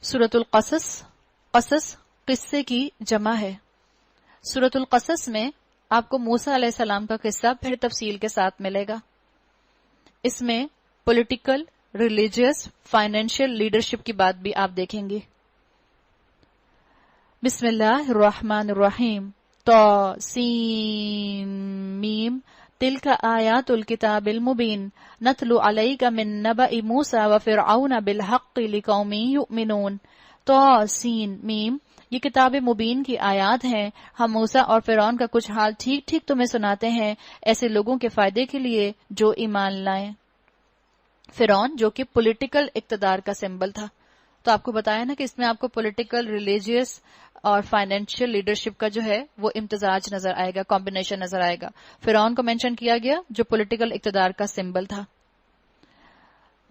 سورۃ القصص، قصص قصے کی جمع ہے۔ سورۃ القصص میں آپ کو موسیٰ علیہ السلام کا قصہ پھر تفصیل کے ساتھ ملے گا۔ اس میں پولیٹیکل، ریلیجیس، فائنینشیل لیڈرشپ کی بات بھی آپ دیکھیں گے۔ بسم اللہ الرحمن الرحیم۔ طاسین میم تلک آیات الکتاب المبین نتلو علیک من نبأ موسیٰ وفرعون بالحق لقوم یؤمنون۔ طاسین میم، یہ کتاب مبین کی آیات ہیں، ہم موسیٰ اور فرعون کا کچھ حال ٹھیک ٹھیک تمہیں سناتے ہیں، ایسے لوگوں کے فائدے کے لیے جو ایمان لائیں۔ فرعون جو کہ پولیٹیکل اقتدار کا سمبل تھا، تو آپ کو بتایا نا کہ اس میں آپ کو پولیٹیکل، ریلیجیس اور فائنینشیل لیڈرشپ کا جو ہے وہ امتزاج نظر آئے گا، کمبینیشن نظر آئے گا۔ فرعون کو مینشن کیا گیا جو پولیٹیکل اقتدار کا سمبل تھا۔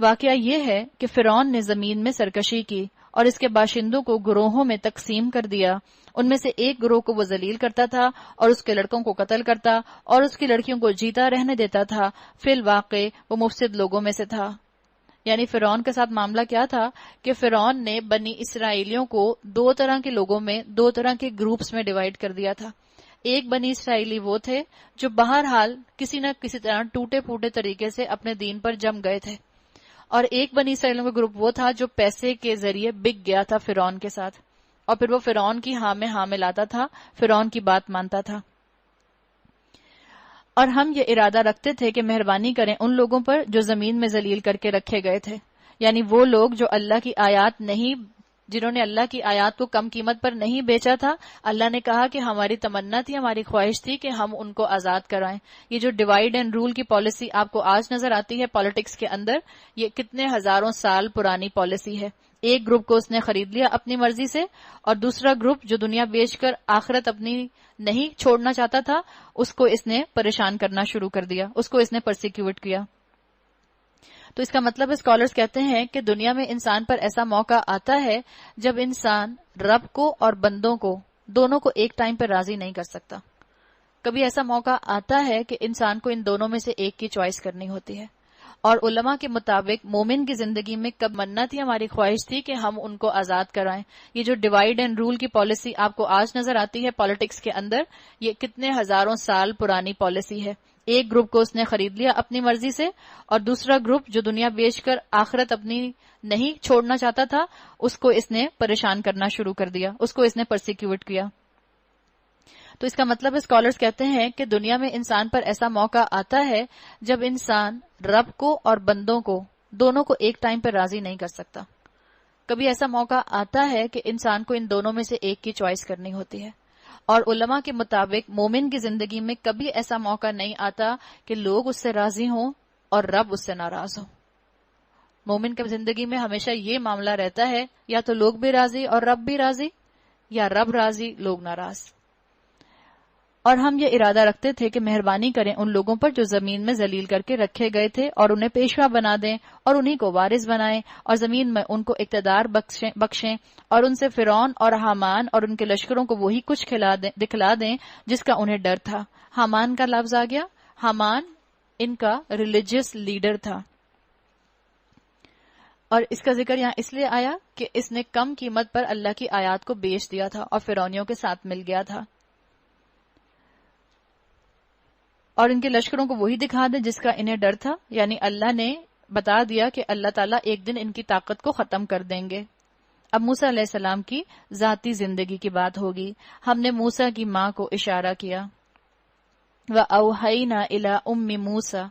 واقعہ یہ ہے کہ فرعون نے زمین میں سرکشی کی اور اس کے باشندوں کو گروہوں میں تقسیم کر دیا۔ ان میں سے ایک گروہ کو وہ ذلیل کرتا تھا اور اس کے لڑکوں کو قتل کرتا اور اس کی لڑکیوں کو جیتا رہنے دیتا تھا۔ فی الواقع وہ مفسد لوگوں میں سے تھا۔ یعنی فرعون کے ساتھ معاملہ کیا تھا کہ فرعون نے بنی اسرائیلیوں کو دو طرح کے لوگوں میں، دو طرح کے گروپس میں ڈیوائیڈ کر دیا تھا۔ ایک بنی اسرائیلی وہ تھے جو بہرحال کسی نہ کسی طرح ٹوٹے پھوٹے طریقے سے اپنے دین پر جم گئے تھے، اور ایک بنی اسرائیلیوں کا گروپ وہ تھا جو پیسے کے ذریعے بک گیا تھا فرعون کے ساتھ، اور پھر وہ فرعون کی ہاں میں ہاں ملاتا تھا، فرعون کی بات مانتا تھا۔ اور ہم یہ ارادہ رکھتے تھے کہ مہربانی کریں ان لوگوں پر جو زمین میں ذلیل کر کے رکھے گئے تھے، یعنی وہ لوگ جو اللہ کی آیات نہیں، جنہوں نے اللہ کی آیات کو کم قیمت پر نہیں بیچا تھا۔ اللہ نے کہا کہ ہماری تمنا تھی، ہماری خواہش تھی کہ ہم ان کو آزاد کرائیں۔ یہ جو ڈیوائیڈ اینڈ رول کی پالیسی آپ کو آج نظر آتی ہے پالیٹکس کے اندر، یہ کتنے ہزاروں سال پرانی پالیسی ہے۔ ایک گروپ کو اس نے خرید لیا اپنی مرضی سے، اور دوسرا گروپ جو دنیا بیچ کر آخرت اپنی نہیں چھوڑنا چاہتا تھا، اس کو اس نے پریشان کرنا شروع کر دیا، اس کو اس نے پرسیکیوٹ کیا۔ تو اس کا مطلب اسکالرز کہتے ہیں کہ دنیا میں انسان پر ایسا موقع آتا ہے جب انسان رب کو اور بندوں کو دونوں کو ایک ٹائم پر راضی نہیں کر سکتا۔ کبھی ایسا موقع آتا ہے کہ انسان کو ان دونوں میں سے ایک کی چوائس کرنی ہوتی ہے، اور علماء کے مطابق مومن کی زندگی میں کب منت تھی، ہماری خواہش تھی کہ ہم ان کو آزاد کرائیں۔ یہ جو ڈیوائیڈ اینڈ رول کی پالیسی آپ کو آج نظر آتی ہے پالیٹکس کے اندر، یہ کتنے ہزاروں سال پرانی پالیسی ہے۔ ایک گروپ کو اس نے خرید لیا اپنی مرضی سے، اور دوسرا گروپ جو دنیا بیچ کر آخرت اپنی نہیں چھوڑنا چاہتا تھا، اس کو اس نے پریشان کرنا شروع کر دیا، اس کو اس نے پرسیکیوٹ کیا۔ تو اس کا مطلب اسکالرز کہتے ہیں کہ دنیا میں انسان پر ایسا موقع آتا ہے جب انسان رب کو اور بندوں کو دونوں کو ایک ٹائم پر راضی نہیں کر سکتا۔ کبھی ایسا موقع آتا ہے کہ انسان کو ان دونوں میں سے ایک کی چوائس کرنی ہوتی ہے، اور علماء کے مطابق مومن کی زندگی میں کبھی ایسا موقع نہیں آتا کہ لوگ اس سے راضی ہوں اور رب اس سے ناراض ہو۔ مومن کی زندگی میں ہمیشہ یہ معاملہ رہتا ہے، یا تو لوگ بھی راضی اور رب بھی راضی، یا رب راضی لوگ ناراض۔ اور ہم یہ ارادہ رکھتے تھے کہ مہربانی کریں ان لوگوں پر جو زمین میں ذلیل کر کے رکھے گئے تھے، اور انہیں پیشوا بنا دیں اور انہی کو وارث بنائیں، اور زمین میں ان کو اقتدار بخشیں، اور ان سے فرعون اور حامان اور ان کے لشکروں کو وہی کچھ دکھلا دیں جس کا انہیں ڈر تھا۔ حامان کا لفظ آ گیا، حامان ان کا ریلیجیس لیڈر تھا، اور اس کا ذکر یہاں اس لیے آیا کہ اس نے کم قیمت پر اللہ کی آیات کو بیچ دیا تھا اور فرعونیوں کے ساتھ مل گیا تھا، اور ان کے لشکروں کو وہی دکھا دیں جس کا انہیں ڈر تھا۔ یعنی اللہ نے بتا دیا کہ اللہ تعالیٰ ایک دن ان کی طاقت کو ختم کر دیں گے۔ اب موسیٰ علیہ السلام کی ذاتی زندگی کی بات ہوگی۔ ہم نے موسیٰ کی ماں کو اشارہ کیا، وَأَوْحَيْنَا إِلَىٰ أُمِّ مُوسَىٰ،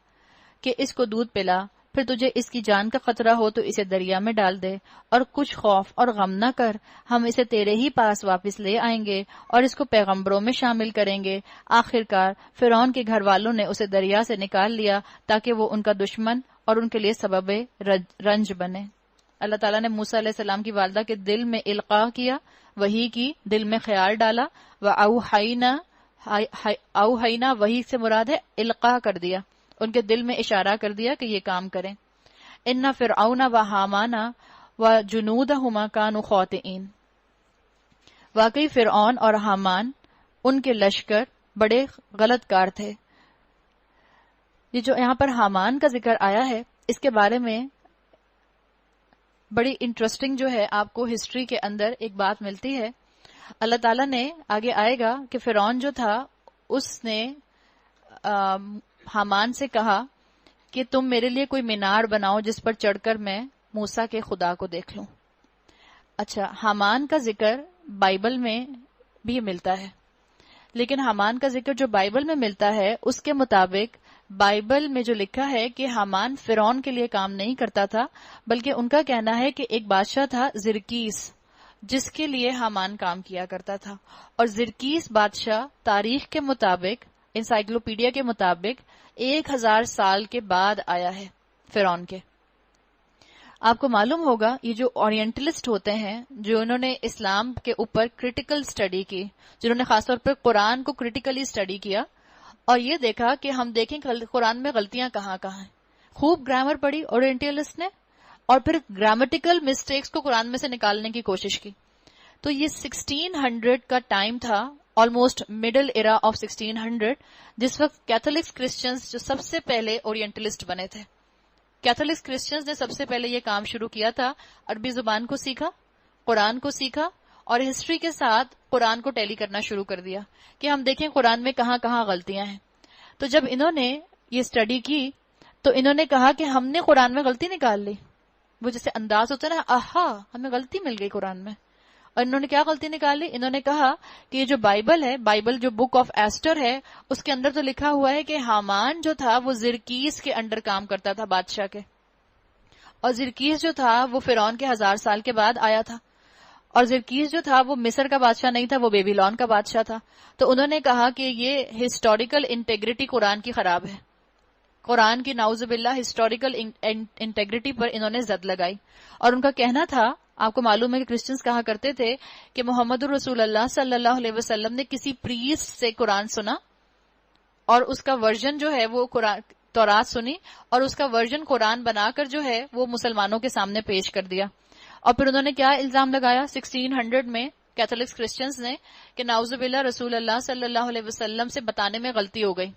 کہ اس کو دودھ پلا، پھر تجھے اس کی جان کا خطرہ ہو تو اسے دریا میں ڈال دے، اور کچھ خوف اور غم نہ کر، ہم اسے تیرے ہی پاس واپس لے آئیں گے اور اس کو پیغمبروں میں شامل کریں گے۔ آخرکار فرعون کے گھر والوں نے اسے دریا سے نکال لیا تاکہ وہ ان کا دشمن اور ان کے لیے سبب رنج بنے۔ اللہ تعالیٰ نے موسیٰ علیہ السلام کی والدہ کے دل میں القاء کیا، وحی کی، دل میں خیال ڈالا۔ اوحینا وحی سے مراد ہے القاء کر دیا، ان کے دل میں اشارہ کر دیا کہ یہ کام کریں۔ ان فرعون و حامان و جنودہما کانوا خاطئین، واقعی فرعون اور حامان ان کے لشکر بڑے غلط کار تھے۔ یہ جو یہاں پر حامان کا ذکر آیا ہے، اس کے بارے میں بڑی انٹرسٹنگ جو ہے آپ کو ہسٹری کے اندر ایک بات ملتی ہے. اللہ تعالیٰ نے آگے آئے گا کہ فرعون جو تھا اس نے حامان سے کہا کہ تم میرے لیے کوئی مینار بناؤ جس پر چڑھ کر میں موسیٰ کے خدا کو دیکھ لوں. اچھا، حامان کا ذکر بائبل میں بھی ملتا ہے، لیکن حامان کا ذکر جو بائبل میں ملتا ہے اس کے مطابق بائبل میں جو لکھا ہے کہ حامان فرعون کے لیے کام نہیں کرتا تھا، بلکہ ان کا کہنا ہے کہ ایک بادشاہ تھا زرکیس جس کے لیے حامان کام کیا کرتا تھا. اور زرکیس بادشاہ تاریخ کے مطابق، انسائکلوپیڈیا کے مطابق 1000 سال کے بعد آیا ہے فرعون کے. آپ کو معلوم ہوگا یہ جو اورینٹلسٹ ہوتے ہیں، جو انہوں نے اسلام کے اوپر کریٹیکل سٹڈی کی، جنہوں نے خاص طور پر قرآن کو کریٹیکلی سٹڈی کیا اور یہ دیکھا کہ ہم دیکھیں قرآن میں غلطیاں کہاں کہاں ہیں. خوب گرامر پڑھی اورینٹلسٹ نے اور پھر گرامیٹیکل مسٹیکس کو قرآن میں سے نکالنے کی کوشش کی. تو یہ 1600 کا ٹائم تھا، آلموسٹ مڈل ایرا آف 1600، جس وقت کیتھولکس کرسچنز جو سب سے پہلے اورینٹلسٹ بنے تھے. کیتھولکس کرسچنز نے سب سے پہلے یہ کام شروع کیا تھا، عربی زبان کو سیکھا، قرآن کو سیکھا اور ہسٹری کے ساتھ قرآن کو ٹیلی کرنا شروع کر دیا کہ ہم دیکھیں قرآن میں کہاں کہاں غلطیاں ہیں. تو جب انہوں نے یہ سٹڈی کی تو انہوں نے کہا کہ ہم نے قرآن میں غلطی نکال لی. وہ جیسے انداز ہوتا ہے نا، آہا ہمیں غلطی مل گئی قرآن میں. اور انہوں نے کیا غلطی نکالی؟ انہوں نے کہا کہ یہ جو بائبل ہے، بائبل جو بک آف ایسٹر ہے، اس کے اندر تو لکھا ہوا ہے کہ حامان جو تھا وہ زرکیس کے انڈر کام کرتا تھا، بادشاہ کے، اور زرکیس جو تھا وہ فرعون کے 1000 سال کے بعد آیا تھا، اور زرکیس جو تھا وہ مصر کا بادشاہ نہیں تھا، وہ بیبیلون کا بادشاہ تھا. تو انہوں نے کہا کہ یہ ہسٹوریکل انٹیگریٹی قرآن کی خراب ہے، قرآن کی نعوذ باللہ ہسٹوریکل انٹیگریٹی پر انہوں نے زد لگائی. اور ان کا کہنا تھا، آپ کو معلوم ہے کہ کرسچنز کہا کرتے تھے کہ محمد الرسول اللہ صلی اللہ علیہ وسلم نے کسی پریسٹ سے قرآن سنا اور اس کا ورژن جو ہے وہ تورات سنی اور اس کا ورژن قرآن بنا کر جو ہے وہ مسلمانوں کے سامنے پیش کر دیا. اور پھر انہوں نے کیا الزام لگایا 1600 میں کیتھولکس کرسچنز نے کہ نعوذ باللہ رسول اللہ صلی اللہ علیہ وسلم سے بتانے میں غلطی ہو گئی.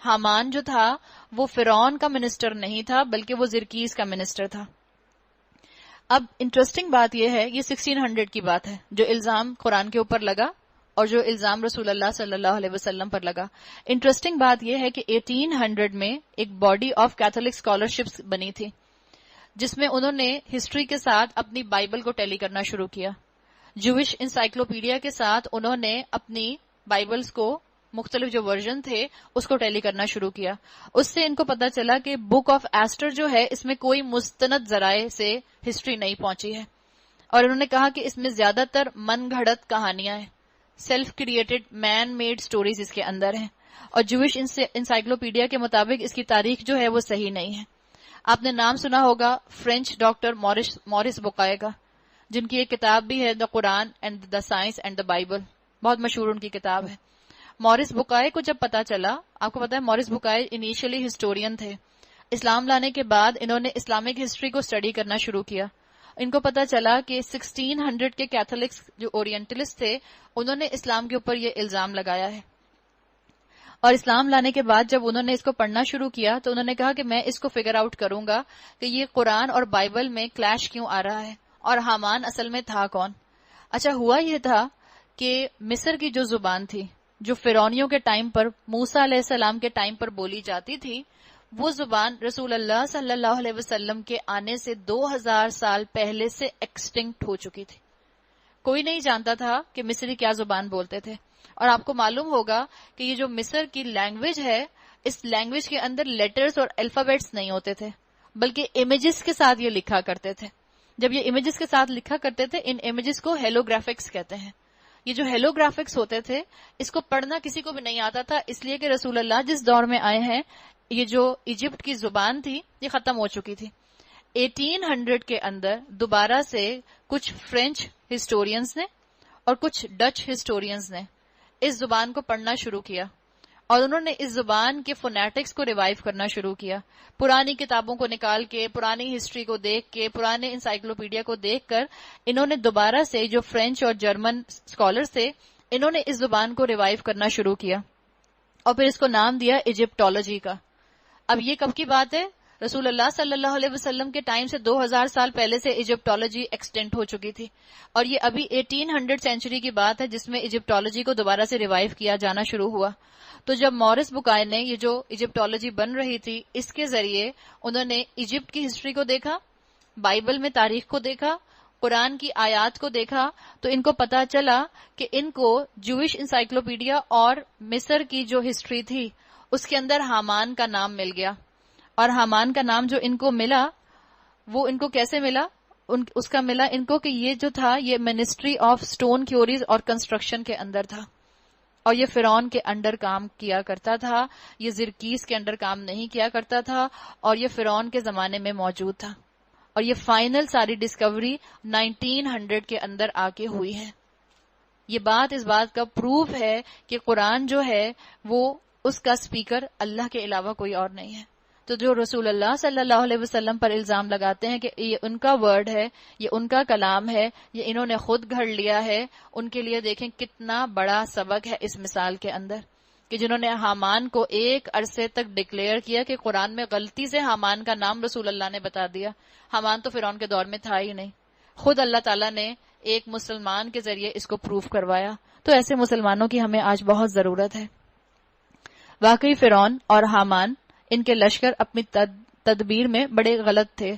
حامان جو تھا وہ فرعون کا منسٹر نہیں تھا بلکہ وہ زرکیس کا منسٹر تھا. اب انٹرسٹنگ بات یہ ہے، یہ 1600 کی بات ہے جو الزام قرآن کے اوپر لگا اور جو الزام رسول اللہ صلی اللہ علیہ وسلم پر لگا. انٹرسٹنگ بات یہ ہے کہ 1800 میں ایک باڈی آف کیتھولک اسکالرشپس بنی تھی جس میں انہوں نے ہسٹری کے ساتھ اپنی بائبل کو ٹیلی کرنا شروع کیا. جوش انسائکلوپیڈیا کے ساتھ انہوں نے اپنی بائبلز کو مختلف جو ورژن تھے اس کو ٹیلی کرنا شروع کیا. اس سے ان کو پتا چلا کہ بک آف ایسٹر جو ہے اس میں کوئی مستند ذرائع سے ہسٹری نہیں پہنچی ہے، اور انہوں نے کہا کہ اس میں زیادہ تر من گھڑت کہانیاں ہیں، self created man made stories اس کے اندر ہیں، اور جوش انسائکلوپیڈیا کے مطابق اس کی تاریخ جو ہے وہ صحیح نہیں ہے. آپ نے نام سنا ہوگا فرینچ ڈاکٹر مورس بقائے کا، جن کی ایک کتاب بھی ہے the Quran and the science and the Bible, بہت مشہور ان کی کتاب ہے. مورس بقائے کو جب پتا چلا، آپ کو پتا ہے مورس بقائے انیشلی ہسٹورین تھے، اسلام لانے کے بعد انہوں نے اسلامک ہسٹری کو اسٹڈی کرنا شروع کیا. ان کو پتا چلا کہ 1600 کے کیتھولکس جو اورینٹلسٹ تھے انہوں نے اسلام کے اوپر یہ الزام لگایا ہے. اور اسلام لانے کے بعد جب انہوں نے اس کو پڑھنا شروع کیا تو انہوں نے کہا کہ میں اس کو فگر آؤٹ کروں گا کہ یہ قرآن اور بائبل میں کلیش کیوں آ رہا ہے اور حامان اصل میں تھا کون. اچھا، ہوا یہ تھا کہ مصر کی جو زبان تھی جو فرعونیوں کے ٹائم پر، موسیٰ علیہ السلام کے ٹائم پر بولی جاتی تھی، وہ زبان رسول اللہ صلی اللہ علیہ وسلم کے آنے سے 2000 سال پہلے سے ایکسٹنکٹ ہو چکی تھی. کوئی نہیں جانتا تھا کہ مصری کیا زبان بولتے تھے. اور آپ کو معلوم ہوگا کہ یہ جو مصر کی لینگویج ہے، اس لینگویج کے اندر لیٹرز اور الفابیٹس نہیں ہوتے تھے بلکہ امیجز کے ساتھ یہ لکھا کرتے تھے. جب یہ امیجز کے ساتھ لکھا کرتے تھے، ان امیجز کو ہیلوگرافکس کہتے ہیں. یہ جو ہیلوگرافکس ہوتے تھے اس کو پڑھنا کسی کو بھی نہیں آتا تھا، اس لیے کہ رسول اللہ جس دور میں آئے ہیں یہ جو ایجپٹ کی زبان تھی یہ ختم ہو چکی تھی. 1800 کے اندر دوبارہ سے کچھ فرینچ ہسٹورینز نے اور کچھ ڈچ ہسٹورینز نے اس زبان کو پڑھنا شروع کیا اور انہوں نے اس زبان کے فونیٹکس کو ریوائیو کرنا شروع کیا. پرانی کتابوں کو نکال کے، پرانی ہسٹری کو دیکھ کے، پرانے انسائکلوپیڈیا کو دیکھ کر انہوں نے دوبارہ سے جو فرینچ اور جرمن اسکالرز تھے انہوں نے اس زبان کو ریوائیو کرنا شروع کیا اور پھر اس کو نام دیا ایجپٹولوجی کا. اب یہ کب کی بات ہے؟ رسول اللہ صلی اللہ علیہ وسلم کے ٹائم سے 2000 سال پہلے سے ایجپٹولوجی ایکسٹینٹ ہو چکی تھی، اور یہ ابھی 1800 سینچری کی بات ہے جس میں ایجپٹولوجی کو دوبارہ سے ریوائیو کیا جانا شروع ہوا. تو جب مورس بکائے نے یہ جو ایجپٹولوجی بن رہی تھی اس کے ذریعے انہوں نے ایجپٹ کی ہسٹری کو دیکھا، بائبل میں تاریخ کو دیکھا، قرآن کی آیات کو دیکھا، تو ان کو پتا چلا کہ ان کو جوئش انسائکلوپیڈیا اور مصر کی جو ہسٹری تھی اس کے اندر حامان کا نام مل گیا. اور حامان کا نام جو ان کو ملا وہ ان کو کیسے ملا؟ اس کا ملا ان کو کہ یہ جو تھا یہ منسٹری آف سٹون کیوریز اور کنسٹرکشن کے اندر تھا، اور یہ فرعون کے انڈر کام کیا کرتا تھا، یہ زرکیس کے انڈر کام نہیں کیا کرتا تھا، اور یہ فرعون کے زمانے میں موجود تھا. اور یہ فائنل ساری ڈسکوری 1900 کے اندر آ کے ہوئی ہے. یہ بات اس بات کا پروف ہے کہ قرآن جو ہے وہ اس کا سپیکر اللہ کے علاوہ کوئی اور نہیں ہے. تو جو رسول اللہ صلی اللہ علیہ وسلم پر الزام لگاتے ہیں کہ یہ ان کا ورڈ ہے، یہ ان کا کلام ہے، یہ انہوں نے خود گھڑ لیا ہے، ان کے لیے دیکھیں کتنا بڑا سبق ہے اس مثال کے اندر کہ جنہوں نے حامان کو ایک عرصے تک ڈکلیئر کیا کہ قرآن میں غلطی سے حامان کا نام رسول اللہ نے بتا دیا. حامان تو فرعون کے دور میں تھا ہی نہیں، خود اللہ تعالیٰ نے ایک مسلمان کے ذریعے اس کو پروف کروایا. تو ایسے مسلمانوں کی ہمیں آج بہت ضرورت ہے. واقعی فرعون اور حامان ان کے لشکر اپنی تدبیر میں بڑے غلط تھے.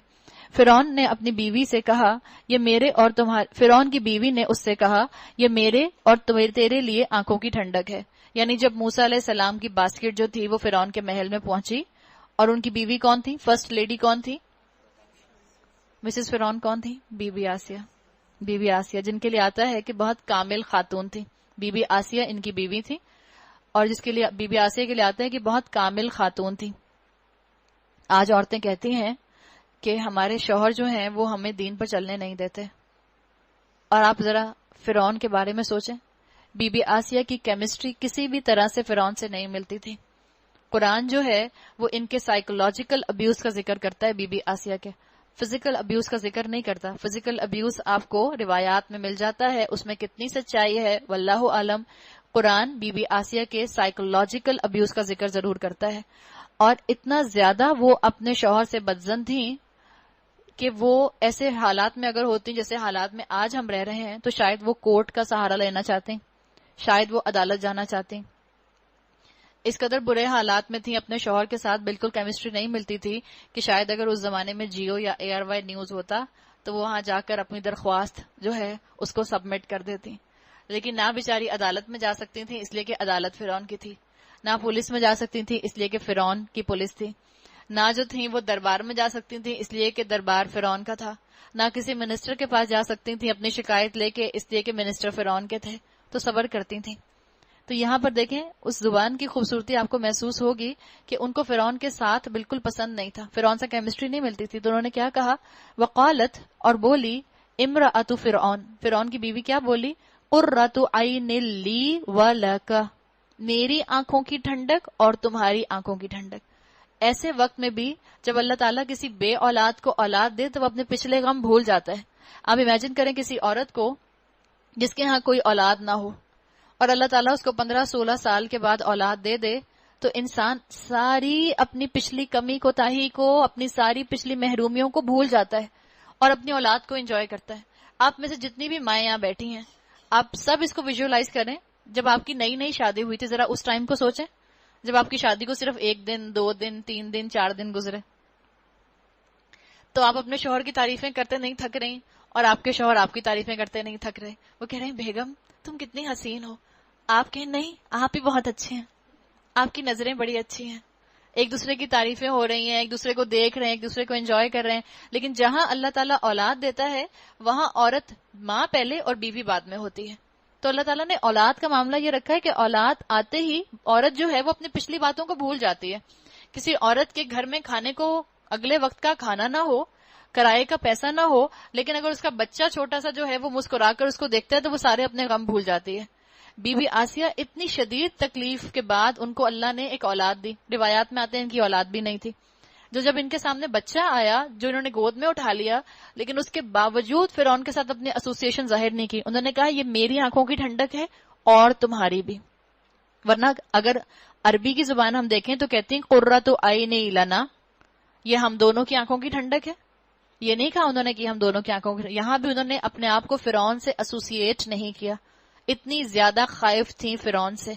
فرعون نے اپنی بیوی سے کہا یہ میرے اور تمہارے، فرعون کی بیوی نے اس سے کہا یہ میرے اور تیرے لیے آنکھوں کی ٹھنڈک ہے. یعنی جب موسیٰ علیہ السلام کی باسکٹ جو تھی وہ فرعون کے محل میں پہنچی، اور ان کی بیوی کون تھی؟ فرسٹ لیڈی کون تھی؟ مسز فرعون کون تھی؟ بی بی آسیہ. بی بی آسیہ جن کے لیے آتا ہے کہ بہت کامل خاتون تھی. بی بی آسیہ ان کی بیوی تھی، اور جس کے لیے بی بی آسیہ کے لیے آتا ہے کہ بہت کامل خاتون تھی. آج عورتیں کہتی ہیں کہ ہمارے شوہر جو ہیں وہ ہمیں دین پر چلنے نہیں دیتے، اور آپ ذرا فرعون کے بارے میں سوچیں. بی بی آسیہ کی کیمسٹری کسی بھی طرح سے فرعون سے نہیں ملتی تھی. قرآن جو ہے وہ ان کے سائیکولوجیکل ابیوز کا ذکر کرتا ہے، بی بی آسیہ کے فزیکل ابیوز کا ذکر نہیں کرتا. فزیکل ابیوز آپ کو روایات میں مل جاتا ہے، اس میں کتنی سچائی ہے واللہ عالم. قرآن بی بی آسیہ کے سائیکولوجیکل ابیوز کا ذکر ضرور کرتا ہے، اور اتنا زیادہ وہ اپنے شوہر سے بدظن تھیں کہ وہ ایسے حالات میں اگر ہوتی جیسے حالات میں آج ہم رہ رہے ہیں تو شاید وہ کورٹ کا سہارا لینا چاہتے ہیں، شاید وہ عدالت جانا چاہتے ہیں. اس قدر برے حالات میں تھیں، اپنے شوہر کے ساتھ بالکل کیمسٹری نہیں ملتی تھی کہ شاید اگر اس زمانے میں جیو یا ARY نیوز ہوتا تو وہ وہاں جا کر اپنی درخواست جو ہے اس کو سبمٹ کر دیتی. لیکن نہ بیچاری عدالت میں جا سکتی تھیں اس لیے کہ عدالت فرعون کی تھی، نہ پولیس میں جا سکتی تھیں اس لیے کہ فرعون کی پولیس تھی، نہ جو تھیں وہ دربار میں جا سکتی تھیں اس لیے کہ دربار فرعون کا تھا، نہ کسی منسٹر کے پاس جا سکتی تھیں اپنی شکایت لے کے اس لیے کہ منسٹر فرعون کے تھے. تو صبر کرتی تھیں. تو یہاں پر دیکھیں اس زبان کی خوبصورتی آپ کو محسوس ہوگی کہ ان کو فرعون کے ساتھ بالکل پسند نہیں تھا، فرعون سے کیمسٹری نہیں ملتی تھی. تو انہوں نے کیا کہا؟ وقالت، اور بولی، امرأۃ فرعون، فرعون کی بیوی کیا بولی؟ قرۃ عین لی ولک، میری آنکھوں کی ٹھنڈک اور تمہاری آنکھوں کی ٹھنڈک. ایسے وقت میں بھی جب اللہ تعالیٰ کسی بے اولاد کو اولاد دے تو وہ اپنے پچھلے غم بھول جاتا ہے. آپ امیجن کریں کسی عورت کو جس کے ہاں کوئی اولاد نہ ہو اور اللہ تعالیٰ اس کو 15-16 سال کے بعد اولاد دے دے، تو انسان ساری اپنی پچھلی کمی کوتاہی کو، اپنی ساری پچھلی محرومیوں کو بھول جاتا ہے اور اپنی اولاد کو انجوائے کرتا ہے. آپ میں سے جتنی بھی مائیں یہاں بیٹھی ہیں آپ سب اس کو ویژولائز کریں. جب آپ کی نئی نئی شادی ہوئی تھی ذرا اس ٹائم کو سوچیں، جب آپ کی شادی کو صرف 1 دن 2 دن 3 دن 4 دن گزرے، تو آپ اپنے شوہر کی تعریفیں کرتے نہیں تھک رہی اور آپ کے شوہر آپ کی تعریفیں کرتے نہیں تھک رہے. وہ کہہ رہے ہیں بیگم تم کتنی حسین ہو، آپ کہیں نہیں آپ ہی بہت اچھے ہیں، آپ کی نظریں بڑی اچھی ہیں. ایک دوسرے کی تعریفیں ہو رہی ہیں، ایک دوسرے کو دیکھ رہے ہیں، ایک دوسرے کو انجوائے کر رہے ہیں. لیکن جہاں اللہ تعالیٰ اولاد دیتا ہے وہاں عورت ماں پہلے اور بیوی بعد میں ہوتی ہے. تو اللہ تعالیٰ نے اولاد کا معاملہ یہ رکھا ہے کہ اولاد آتے ہی عورت جو ہے وہ اپنی پچھلی باتوں کو بھول جاتی ہے. کسی عورت کے گھر میں کھانے کو اگلے وقت کا کھانا نہ ہو، کرائے کا پیسہ نہ ہو، لیکن اگر اس کا بچہ چھوٹا سا جو ہے وہ مسکرا کر اس کو دیکھتا ہے تو وہ سارے اپنے غم بھول جاتی ہے. بی بی آسیہ اتنی شدید تکلیف کے بعد ان کو اللہ نے ایک اولاد دی. روایات میں آتے ہیں ان کی اولاد بھی نہیں تھی. جو جب ان کے سامنے بچہ آیا جو انہوں نے گود میں اٹھا لیا، لیکن اس کے باوجود فرعون کے ساتھ اپنی ایسوسیشن ظاہر نہیں کی. انہوں نے کہا یہ میری آنکھوں کی ٹھنڈک ہے اور تمہاری بھی. ورنہ اگر عربی کی زبان ہم دیکھیں تو کہتی ہیں قرۃ عین لنا، یہ ہم دونوں کی آنکھوں کی ٹھنڈک ہے. یہ نہیں کہا انہوں نے کہ ہم دونوں کی آنکھوں کی، یہاں بھی انہوں نے اپنے آپ کو فرعون سے ایسوسیٹ نہیں کیا. اتنی زیادہ خائف تھیں فرعون سے،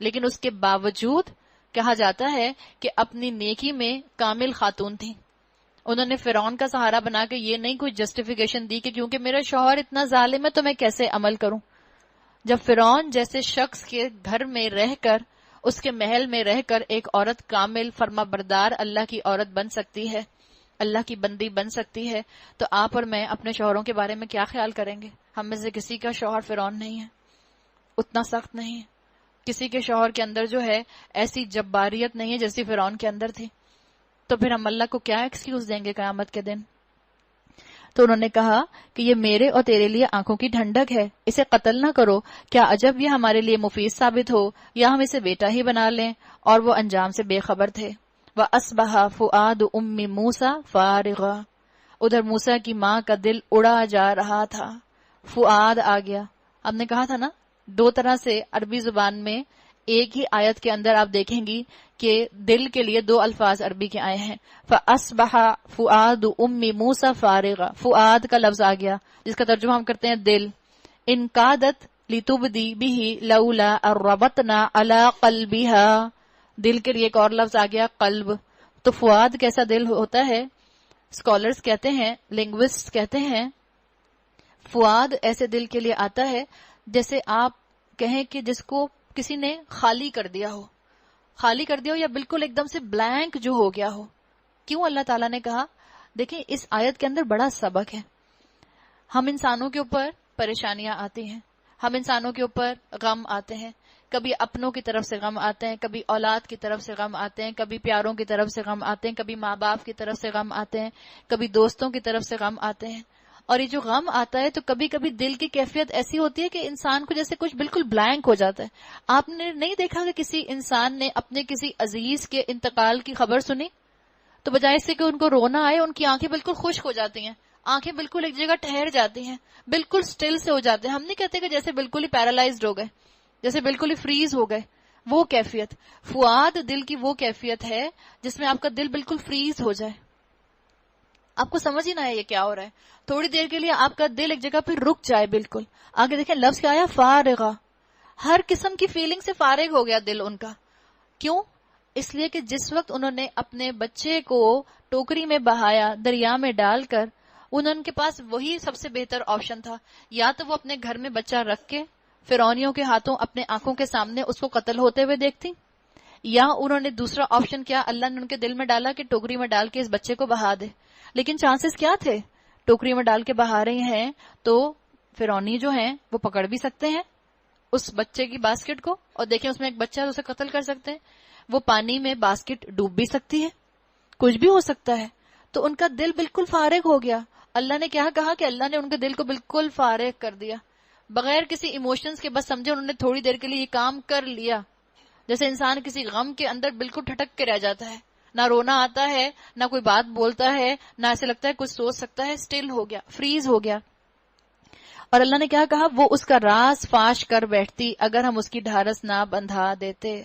لیکن اس کے باوجود کہا جاتا ہے کہ اپنی نیکی میں کامل خاتون تھیں. انہوں نے فرعون کا سہارا بنا کے یہ نہیں کوئی جسٹیفیکیشن دی کہ کیونکہ میرا شوہر اتنا ظالم ہے تو میں کیسے عمل کروں. جب فرعون جیسے شخص کے گھر میں رہ کر، اس کے محل میں رہ کر ایک عورت کامل فرما بردار اللہ کی عورت بن سکتی ہے، اللہ کی بندی بن سکتی ہے، تو آپ اور میں اپنے شوہروں کے بارے میں کیا خیال کریں گے؟ ہم میں سے کسی کا شوہر فرعون نہیں ہے، اتنا سخت نہیں ہے. کسی کے شوہر کے اندر جو ہے ایسی جباریت نہیں ہے جیسی فرعون کے اندر تھی. تو پھر ہم اللہ کو کیا ایکسکیوز دیں گے قیامت کے دن؟ تو انہوں نے کہا کہ یہ میرے اور تیرے لیے آنکھوں کی ٹھنڈک ہے، اسے قتل نہ کرو، کیا عجب یہ ہمارے لیے مفید ثابت ہو، یا ہم اسے بیٹا ہی بنا لیں. اور وہ انجام سے بے خبر تھے. وَأَصْبَحَ فُؤَادُ أُمِّ مُوسَىٰ فَارِغًا، ادھر موسیٰ کی ماں کا دل اڑا جا رہا تھا. فؤاد آ گیا. ہم نے کہا تھا نا، دو طرح سے عربی زبان میں ایک ہی آیت کے اندر آپ دیکھیں گی کہ دل کے لیے دو الفاظ عربی کے آئے ہیں. فَأَصْبَحَ فُؤَادُ أُمِّ مُوسَىٰ فَارِغًا، فؤاد کا لفظ آ گیا جس کا ترجمہ ہم کرتے ہیں دل. إِن كَادَتْ لِتُبْدِي بِهِ لَوْلَا أَن رَّبَطْنَا عَلَىٰ قَلْبِهَا، دل کے لیے ایک اور لفظ آ گیا قلب. تو فؤاد کیسا دل ہوتا ہے؟ اسکالرز کہتے ہیں، لنگوسٹ کہتے ہیں، فؤاد ایسے دل کے لیے آتا ہے جیسے آپ کہیں کہ جس کو کسی نے خالی کر دیا ہو، خالی کر دیا ہو یا بالکل ایک دم سے بلینک جو ہو گیا ہو. کیوں اللہ تعالیٰ نے کہا؟ دیکھیں اس آیت کے اندر بڑا سبق ہے. ہم انسانوں کے اوپر پریشانیاں آتی ہیں، ہم انسانوں کے اوپر غم آتے ہیں، کبھی اپنوں کی طرف سے غم آتے ہیں، کبھی اولاد کی طرف سے غم آتے ہیں، کبھی پیاروں کی طرف سے غم آتے ہیں، کبھی ماں باپ کی طرف سے غم آتے ہیں، کبھی دوستوں کی طرف سے غم آتے ہیں. اور یہ جو غم آتا ہے تو کبھی کبھی دل کی کیفیت ایسی ہوتی ہے کہ انسان کو جیسے کچھ بالکل بلینک ہو جاتا ہے. آپ نے نہیں دیکھا کہ کسی انسان نے اپنے کسی عزیز کے انتقال کی خبر سنی تو بجائے سے کہ ان کو رونا آئے، ان کی آنکھیں بالکل خشک ہو جاتی ہیں، آنکھیں بالکل ایک جگہ ٹھہر جاتی ہیں، بالکل سٹل سے ہو جاتے ہیں. ہم نہیں کہتے کہ جیسے بالکل ہی پیرالائزڈ ہو گئے، جیسے بالکل ہی فریز ہو گئے. وہ کیفیت فؤاد دل کی وہ کیفیت ہے جس میں آپ کا دل بالکل فریز ہو جائے، آپ کو سمجھ ہی نہ ہے یہ کیا ہو رہا ہے. تھوڑی دیر کے لیے آپ کا دل ایک جگہ پہ رک جائے بالکل. آگے دیکھیں لفظ کیا آیا؟ فارغہ. ہر قسم کی فیلنگ سے فارغ ہو گیا دل ان کا. کیوں؟ اس لیے کہ جس وقت انہوں نے اپنے بچے کو ٹوکری میں بہایا، دریا میں ڈال کر، ان کے پاس وہی سب سے بہتر آپشن تھا. یا تو وہ اپنے گھر میں بچہ رکھ کے فرعونیوں کے ہاتھوں اپنے آنکھوں کے سامنے اس کو قتل ہوتے ہوئے دیکھتی، یا انہوں نے دوسرا آپشن کیا، اللہ نے ان کے دل میں ڈالا کہ ٹوکری میں ڈال کے اس بچے کو بہا دے. لیکن چانسز کیا تھے؟ ٹوکری میں ڈال کے بہا رہی ہیں تو فرعونی جو ہیں وہ پکڑ بھی سکتے ہیں اس بچے کی باسکٹ کو، اور دیکھیں اس میں ایک بچہ ہے، اسے قتل کر سکتے ہیں. وہ پانی میں باسکٹ ڈوب بھی سکتی ہے، کچھ بھی ہو سکتا ہے. تو ان کا دل بالکل فارغ ہو گیا. اللہ نے کیا کہا کہ اللہ نے ان کے دل کو بالکل فارغ کر دیا، بغیر کسی ایموشنز کے. بس سمجھے انہوں نے تھوڑی دیر کے لیے یہ کام کر لیا، جیسے انسان کسی غم کے اندر بالکل ٹھٹک کے رہ جاتا ہے، نہ رونا آتا ہے، نہ کوئی بات بولتا ہے، نہ ایسے لگتا ہے کچھ سوچ سکتا ہے. سٹل ہو گیا، فریز ہو گیا. اور اللہ نے کیا کہا؟ وہ اس کا راز فاش کر بیٹھتی اگر ہم اس کی ڈھارس نہ بندھا دیتے.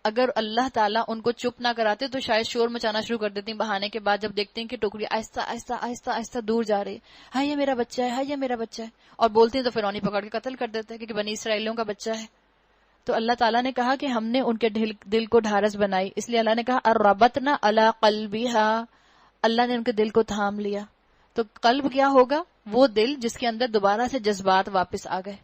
اگر اللہ تعالیٰ ان کو چپ نہ کراتے تو شاید شور مچانا شروع کر دیتی بہانے کے بعد، جب دیکھتے ہیں کہ ٹوکری آہستہ آہستہ آہستہ آہستہ دور جا رہی ہے. ہاں یہ میرا بچہ ہے، ہاں یہ میرا بچہ ہے، اور بولتے ہیں تو فرعونی پکڑ کے قتل کر دیتے ہیں کیونکہ بنی اسرائیلیوں کا بچہ ہے. تو اللہ تعالیٰ نے کہا کہ ہم نے ان کے دل کو ڈھارس بنائی، اس لیے اللہ نے کہا اربطنا علی قلبھا، اللہ نے ان کے دل کو تھام لیا. تو قلب کیا ہوگا؟ وہ دل جس کے اندر دوبارہ سے جذبات واپس آ گئے.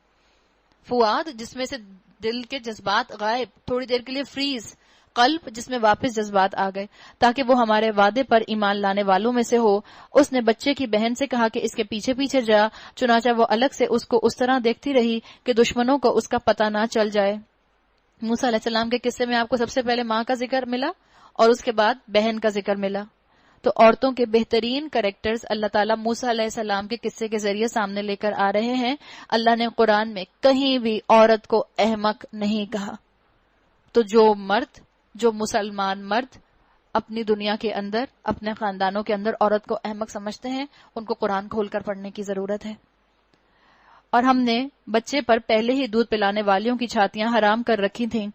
فؤاد جس میں سے دل کے جذبات غائب، تھوڑی دیر کے لیے فریز. قلب جس میں واپس جذبات آ گئے تاکہ وہ ہمارے وعدے پر ایمان لانے والوں میں سے ہو. اس نے بچے کی بہن سے کہا کہ اس کے پیچھے پیچھے جا، چنانچہ وہ الگ سے اس کو اس طرح دیکھتی رہی کہ دشمنوں کو اس کا پتہ نہ چل جائے. موسیٰ علیہ السلام کے قصے میں آپ کو سب سے پہلے ماں کا ذکر ملا اور اس کے بعد بہن کا ذکر ملا. تو عورتوں کے بہترین کریکٹرز اللہ تعالیٰ موسیٰ علیہ السلام کے قصے کے ذریعے سامنے لے کر آ رہے ہیں. اللہ نے قرآن میں کہیں بھی عورت کو احمق نہیں کہا. تو جو مسلمان مرد اپنی دنیا کے اندر، اپنے خاندانوں کے اندر عورت کو احمق سمجھتے ہیں، ان کو قرآن کھول کر پڑھنے کی ضرورت ہے. اور ہم نے بچے پر پہلے ہی دودھ پلانے والیوں کی چھاتیاں حرام کر رکھی تھیں.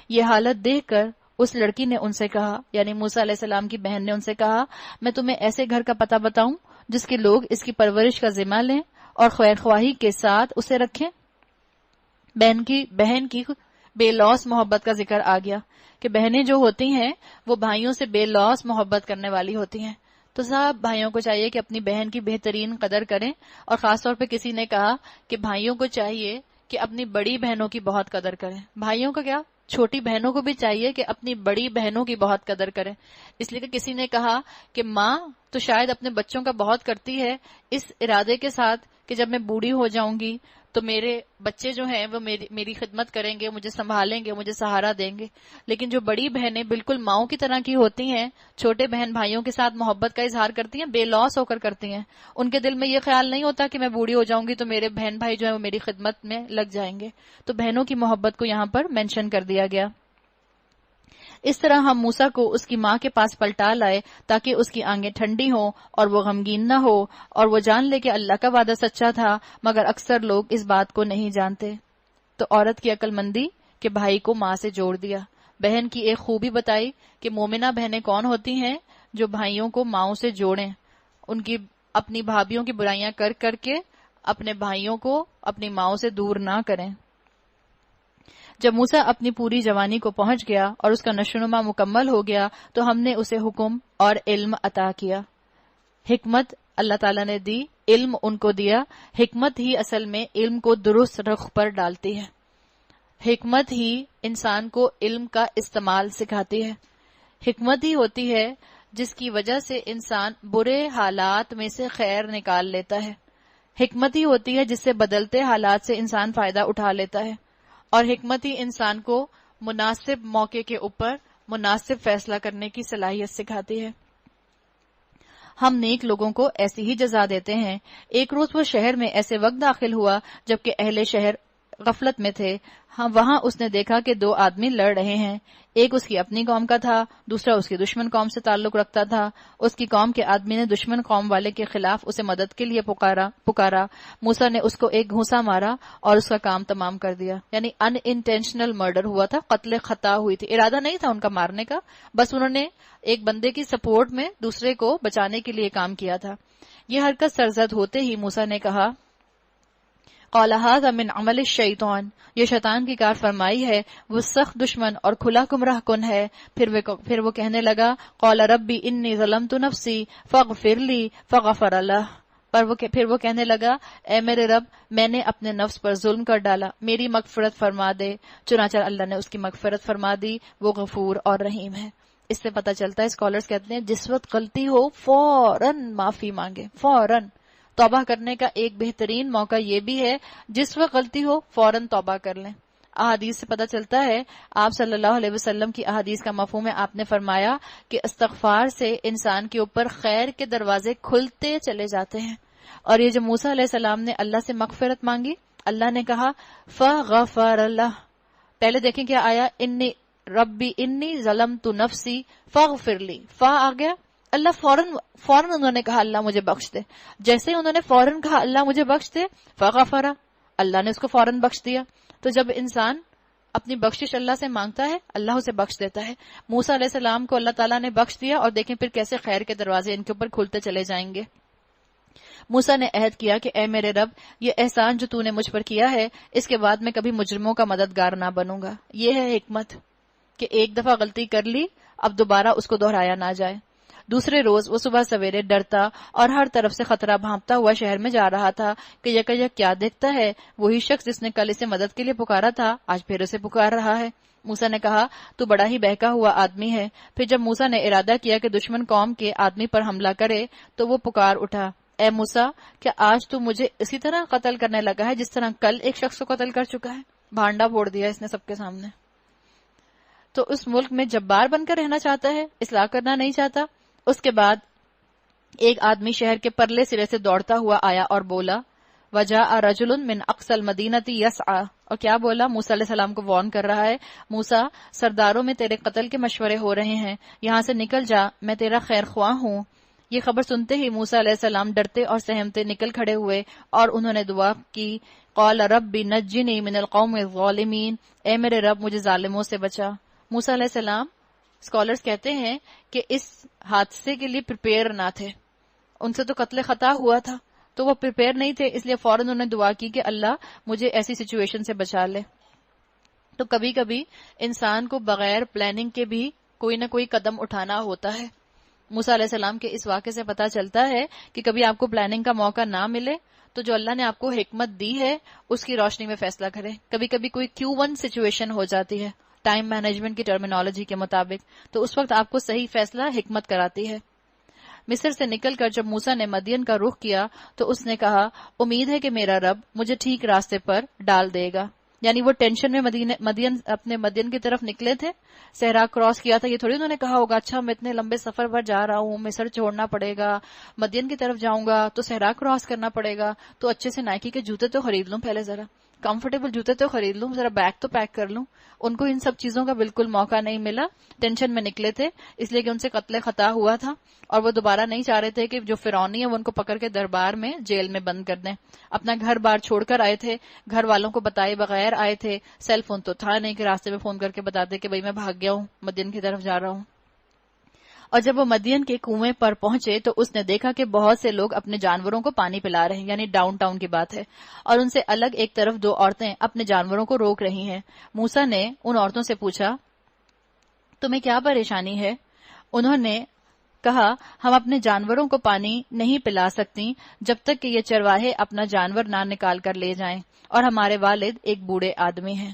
یہ حالت دیکھ کر اس لڑکی نے ان سے کہا، یعنی موسیٰ علیہ السلام کی بہن نے ان سے کہا، میں تمہیں ایسے گھر کا پتہ بتاؤں جس کے لوگ اس کی پرورش کا ذمہ لیں اور خیر خواہی کے ساتھ اسے رکھیں۔ بہن کی بے لوث محبت کا ذکر آ گیا کہ بہنیں جو ہوتی ہیں وہ بھائیوں سے بے لوث محبت کرنے والی ہوتی ہیں۔ تو سب بھائیوں کو چاہیے کہ اپنی بہن کی بہترین قدر کریں، اور خاص طور پہ کسی نے کہا کہ بھائیوں کو چاہیے کہ اپنی بڑی بہنوں کی بہت قدر کریں۔ بھائیوں کا کیا، چھوٹی بہنوں کو بھی چاہیے کہ اپنی بڑی بہنوں کی بہت قدر کریں، اس لیے کہ کسی نے کہا کہ ماں تو شاید اپنے بچوں کا بہت کرتی ہے اس ارادے کے ساتھ کہ جب میں بوڑھی ہو جاؤں گی تو میرے بچے جو ہیں وہ میری خدمت کریں گے، مجھے سنبھالیں گے، مجھے سہارا دیں گے۔ لیکن جو بڑی بہنیں بالکل ماؤں کی طرح کی ہوتی ہیں، چھوٹے بہن بھائیوں کے ساتھ محبت کا اظہار کرتی ہیں، بے لوث ہو کر کرتی ہیں، ان کے دل میں یہ خیال نہیں ہوتا کہ میں بوڑھی ہو جاؤں گی تو میرے بہن بھائی جو ہیں وہ میری خدمت میں لگ جائیں گے۔ تو بہنوں کی محبت کو یہاں پر مینشن کر دیا گیا۔ اس طرح ہم موسیٰ کو اس کی ماں کے پاس پلٹا لائے تاکہ اس کی آنکھیں ٹھنڈی ہوں اور وہ غمگین نہ ہو اور وہ جان لے کہ اللہ کا وعدہ سچا تھا، مگر اکثر لوگ اس بات کو نہیں جانتے۔ تو عورت کی عقل مندی کہ بھائی کو ماں سے جوڑ دیا۔ بہن کی ایک خوبی بتائی کہ مومنہ بہنیں کون ہوتی ہیں، جو بھائیوں کو ماؤں سے جوڑیں، ان کی اپنی بھابھیوں کی برائیاں کر کر کے اپنے بھائیوں کو اپنی ماؤں سے دور نہ کریں۔ جب موسیٰ اپنی پوری جوانی کو پہنچ گیا اور اس کا نشوونما مکمل ہو گیا تو ہم نے اسے حکم اور علم عطا کیا۔ حکمت اللہ تعالیٰ نے دی، علم ان کو دیا۔ حکمت ہی اصل میں علم کو درست رخ پر ڈالتی ہے، حکمت ہی انسان کو علم کا استعمال سکھاتی ہے، حکمت ہی ہوتی ہے جس کی وجہ سے انسان برے حالات میں سے خیر نکال لیتا ہے، حکمت ہی ہوتی ہے جس سے بدلتے حالات سے انسان فائدہ اٹھا لیتا ہے، اور حکمت ہی انسان کو مناسب موقع کے اوپر مناسب فیصلہ کرنے کی صلاحیت سکھاتی ہے۔ ہم نیک لوگوں کو ایسی ہی جزا دیتے ہیں۔ ایک روز وہ شہر میں ایسے وقت داخل ہوا جبکہ اہل شہر غفلت میں تھے۔ وہاں اس نے دیکھا کہ دو آدمی لڑ رہے ہیں، ایک اس کی اپنی قوم کا تھا، دوسرا اس کی دشمن قوم سے تعلق رکھتا تھا۔ اس کی قوم کے آدمی نے دشمن قوم والے کے خلاف اسے مدد کے لیے پکارا۔ موسیٰ نے اس کو ایک گھونسا مارا اور اس کا کام تمام کر دیا، یعنی ان انٹینشنل مرڈر ہوا تھا، قتل خطا ہوئی تھی، ارادہ نہیں تھا ان کا مارنے کا، بس انہوں نے ایک بندے کی سپورٹ میں دوسرے کو بچانے کے لیے کام کیا تھا۔ یہ حرکت سرزد ہوتے ہی موسیٰ نے کہا، قال هذا من عمل الشیطان، یہ شیطان کی کار فرمائی ہے، وہ سخت دشمن اور کھلا گمراہ کن ہے۔ پھر وہ کہنے لگا، قال ربی انی ظلمت نفسی فاغفر لی فغفر له، پھر وہ کہنے لگا، اے میرے رب میں نے اپنے نفس پر ظلم کر ڈالا، میری مغفرت فرما دے، چنانچہ اللہ نے اس کی مغفرت فرما دی، وہ غفور اور رحیم ہے۔ اس سے پتہ چلتا ہے، اسکالرز کہتے ہیں جس وقت غلطی ہو فوراً معافی مانگے، فوراً توبہ کرنے کا ایک بہترین موقع یہ بھی ہے، جس وقت غلطی ہو فوراً توبہ کر لیں۔ احادیث سے پتہ چلتا ہے، آپ صلی اللہ علیہ وسلم کی احادیث کا مفہوم ہے، آپ نے فرمایا کہ استغفار سے انسان کے اوپر خیر کے دروازے کھلتے چلے جاتے ہیں۔ اور یہ جو موسیٰ علیہ السلام نے اللہ سے مغفرت مانگی، اللہ نے کہا فغفر لہ، پہلے دیکھیں کیا آیا، انی ربی انی ظلمت نفسی فاغفر لی، فا آ گیا، اللہ فوراً انہوں نے کہا اللہ مجھے بخش دے، جیسے ہی انہوں نے فوراً کہا اللہ مجھے بخش دے، فغفر، اللہ نے اس کو فوراً بخش دیا۔ تو جب انسان اپنی بخشش اللہ سے مانگتا ہے، اللہ اسے بخش دیتا ہے۔ موسیٰ علیہ السلام کو اللہ تعالیٰ نے بخش دیا، اور دیکھیں پھر کیسے خیر کے دروازے ان کے اوپر کھلتے چلے جائیں گے۔ موسیٰ نے عہد کیا کہ اے میرے رب، یہ احسان جو تو نے مجھ پر کیا ہے، اس کے بعد میں کبھی مجرموں کا مددگار نہ بنوں گا۔ یہ ہے حکمت کہ ایک دفعہ غلطی کر لی، اب دوبارہ اس کو دہرایا نہ جائے۔ دوسرے روز وہ صبح سویرے ڈرتا اور ہر طرف سے خطرہ بھانپتا ہوا شہر میں جا رہا تھا کہ یک کیا دیکھتا ہے، وہی شخص جس نے کل اسے مدد کے لیے پکارا تھا آج پھر اسے پکار رہا ہے۔ موسیٰ نے کہا، تو بڑا ہی بہکا ہوا آدمی ہے۔ پھر جب موسیٰ نے ارادہ کیا کہ دشمن قوم کے آدمی پر حملہ کرے تو وہ پکار اٹھا، اے موسیٰ، کیا آج تو مجھے اسی طرح قتل کرنے لگا ہے جس طرح کل ایک شخص کو قتل کر چکا ہے؟ بھانڈا پھوڑ دیا اس نے سب کے سامنے۔ تو اس ملک میں جبار بن کر رہنا چاہتا ہے، اصلاح کرنا نہیں چاہتا۔ اس کے بعد ایک آدمی شہر کے پرلے سرے سے دوڑتا ہوا آیا اور بولا، وجاء رجل من اقصى المدینۃ یسعى، اور کیا بولا؟ موسیٰ علیہ السلام کو وارن کر رہا ہے، موسیٰ سرداروں میں تیرے قتل کے مشورے ہو رہے ہیں، یہاں سے نکل جا، میں تیرا خیر خواہ ہوں۔ یہ خبر سنتے ہی موسیٰ علیہ السلام ڈرتے اور سہمتے نکل کھڑے ہوئے اور انہوں نے دعا کی، قال رب نجنی من القوم الظالمین، اے میرے رب مجھے ظالموں سے بچا۔ موسیٰ علیہ السلام اسکالرز کہتے ہیں کہ اس حادثے کے لیے پریپیئر نہ تھے، ان سے تو قتل خطا ہوا تھا، تو وہ پریپیئر نہیں تھے، اس لیے فوراً انہوں نے دعا کی کہ اللہ مجھے ایسی سچویشن سے بچا لے. تو کبھی کبھی انسان کو بغیر پلاننگ کے بھی کوئی نہ کوئی قدم اٹھانا ہوتا ہے. موسیٰ علیہ السلام کے اس واقعے سے پتا چلتا ہے کہ کبھی آپ کو پلاننگ کا موقع نہ ملے تو جو اللہ نے آپ کو حکمت دی ہے اس کی روشنی میں فیصلہ کریں. کبھی کبھی کوئی Q1 سچویشن ہو جاتی ہے ٹائم مینجمنٹ کی ٹرمینالوجی کے مطابق، تو اس وقت آپ کو صحیح فیصلہ حکمت کراتی ہے. مصر سے نکل کر جب موسیٰ نے مدین کا رخ کیا تو اس نے کہا امید ہے کہ میرا رب مجھے ٹھیک راستے پر ڈال دے گا. یعنی وہ ٹینشن میں اپنے مدین کی طرف نکلے تھے، صحرا کراس کیا تھا، یہ تھوڑی انہوں نے کہا ہوگا اچھا میں اتنے لمبے سفر پر جا رہا ہوں، مصر چھوڑنا پڑے گا، مدین کی طرف جاؤں گا تو صحرا کراس کرنا پڑے گا، تو اچھے سے نائکی کے جوتے تو خرید لوں، پہلے ذرا کمفرٹیبل جوتے تو خرید لوں، ذرا بیگ تو پیک کر لوں. ان کو ان سب چیزوں کا بالکل موقع نہیں ملا، ٹینشن میں نکلے تھے اس لیے کہ ان سے قتل خطا ہوا تھا اور وہ دوبارہ نہیں چاہ رہے تھے کہ جو فرعونی ہے وہ ان کو پکڑ کے دربار میں جیل میں بند کر دیں. اپنا گھر بار چھوڑ کر آئے تھے، گھر والوں کو بتائے بغیر آئے تھے، سیل فون تو تھا نہیں کہ راستے میں فون کر کے بتاتے کہ بھئی میں بھاگ گیا ہوں، مدین کی طرف جا رہا ہوں. اور جب وہ مدین کے کنویں پر پہنچے تو اس نے دیکھا کہ بہت سے لوگ اپنے جانوروں کو پانی پلا رہے ہیں، یعنی ڈاؤن ٹاؤن کی بات ہے، اور ان سے الگ ایک طرف دو عورتیں اپنے جانوروں کو روک رہی ہیں. موسیٰ نے ان عورتوں سے پوچھا تمہیں کیا پریشانی ہے؟ انہوں نے کہا ہم اپنے جانوروں کو پانی نہیں پلا سکتی جب تک کہ یہ چرواہے اپنا جانور نہ نکال کر لے جائیں، اور ہمارے والد ایک بوڑھے آدمی ہیں.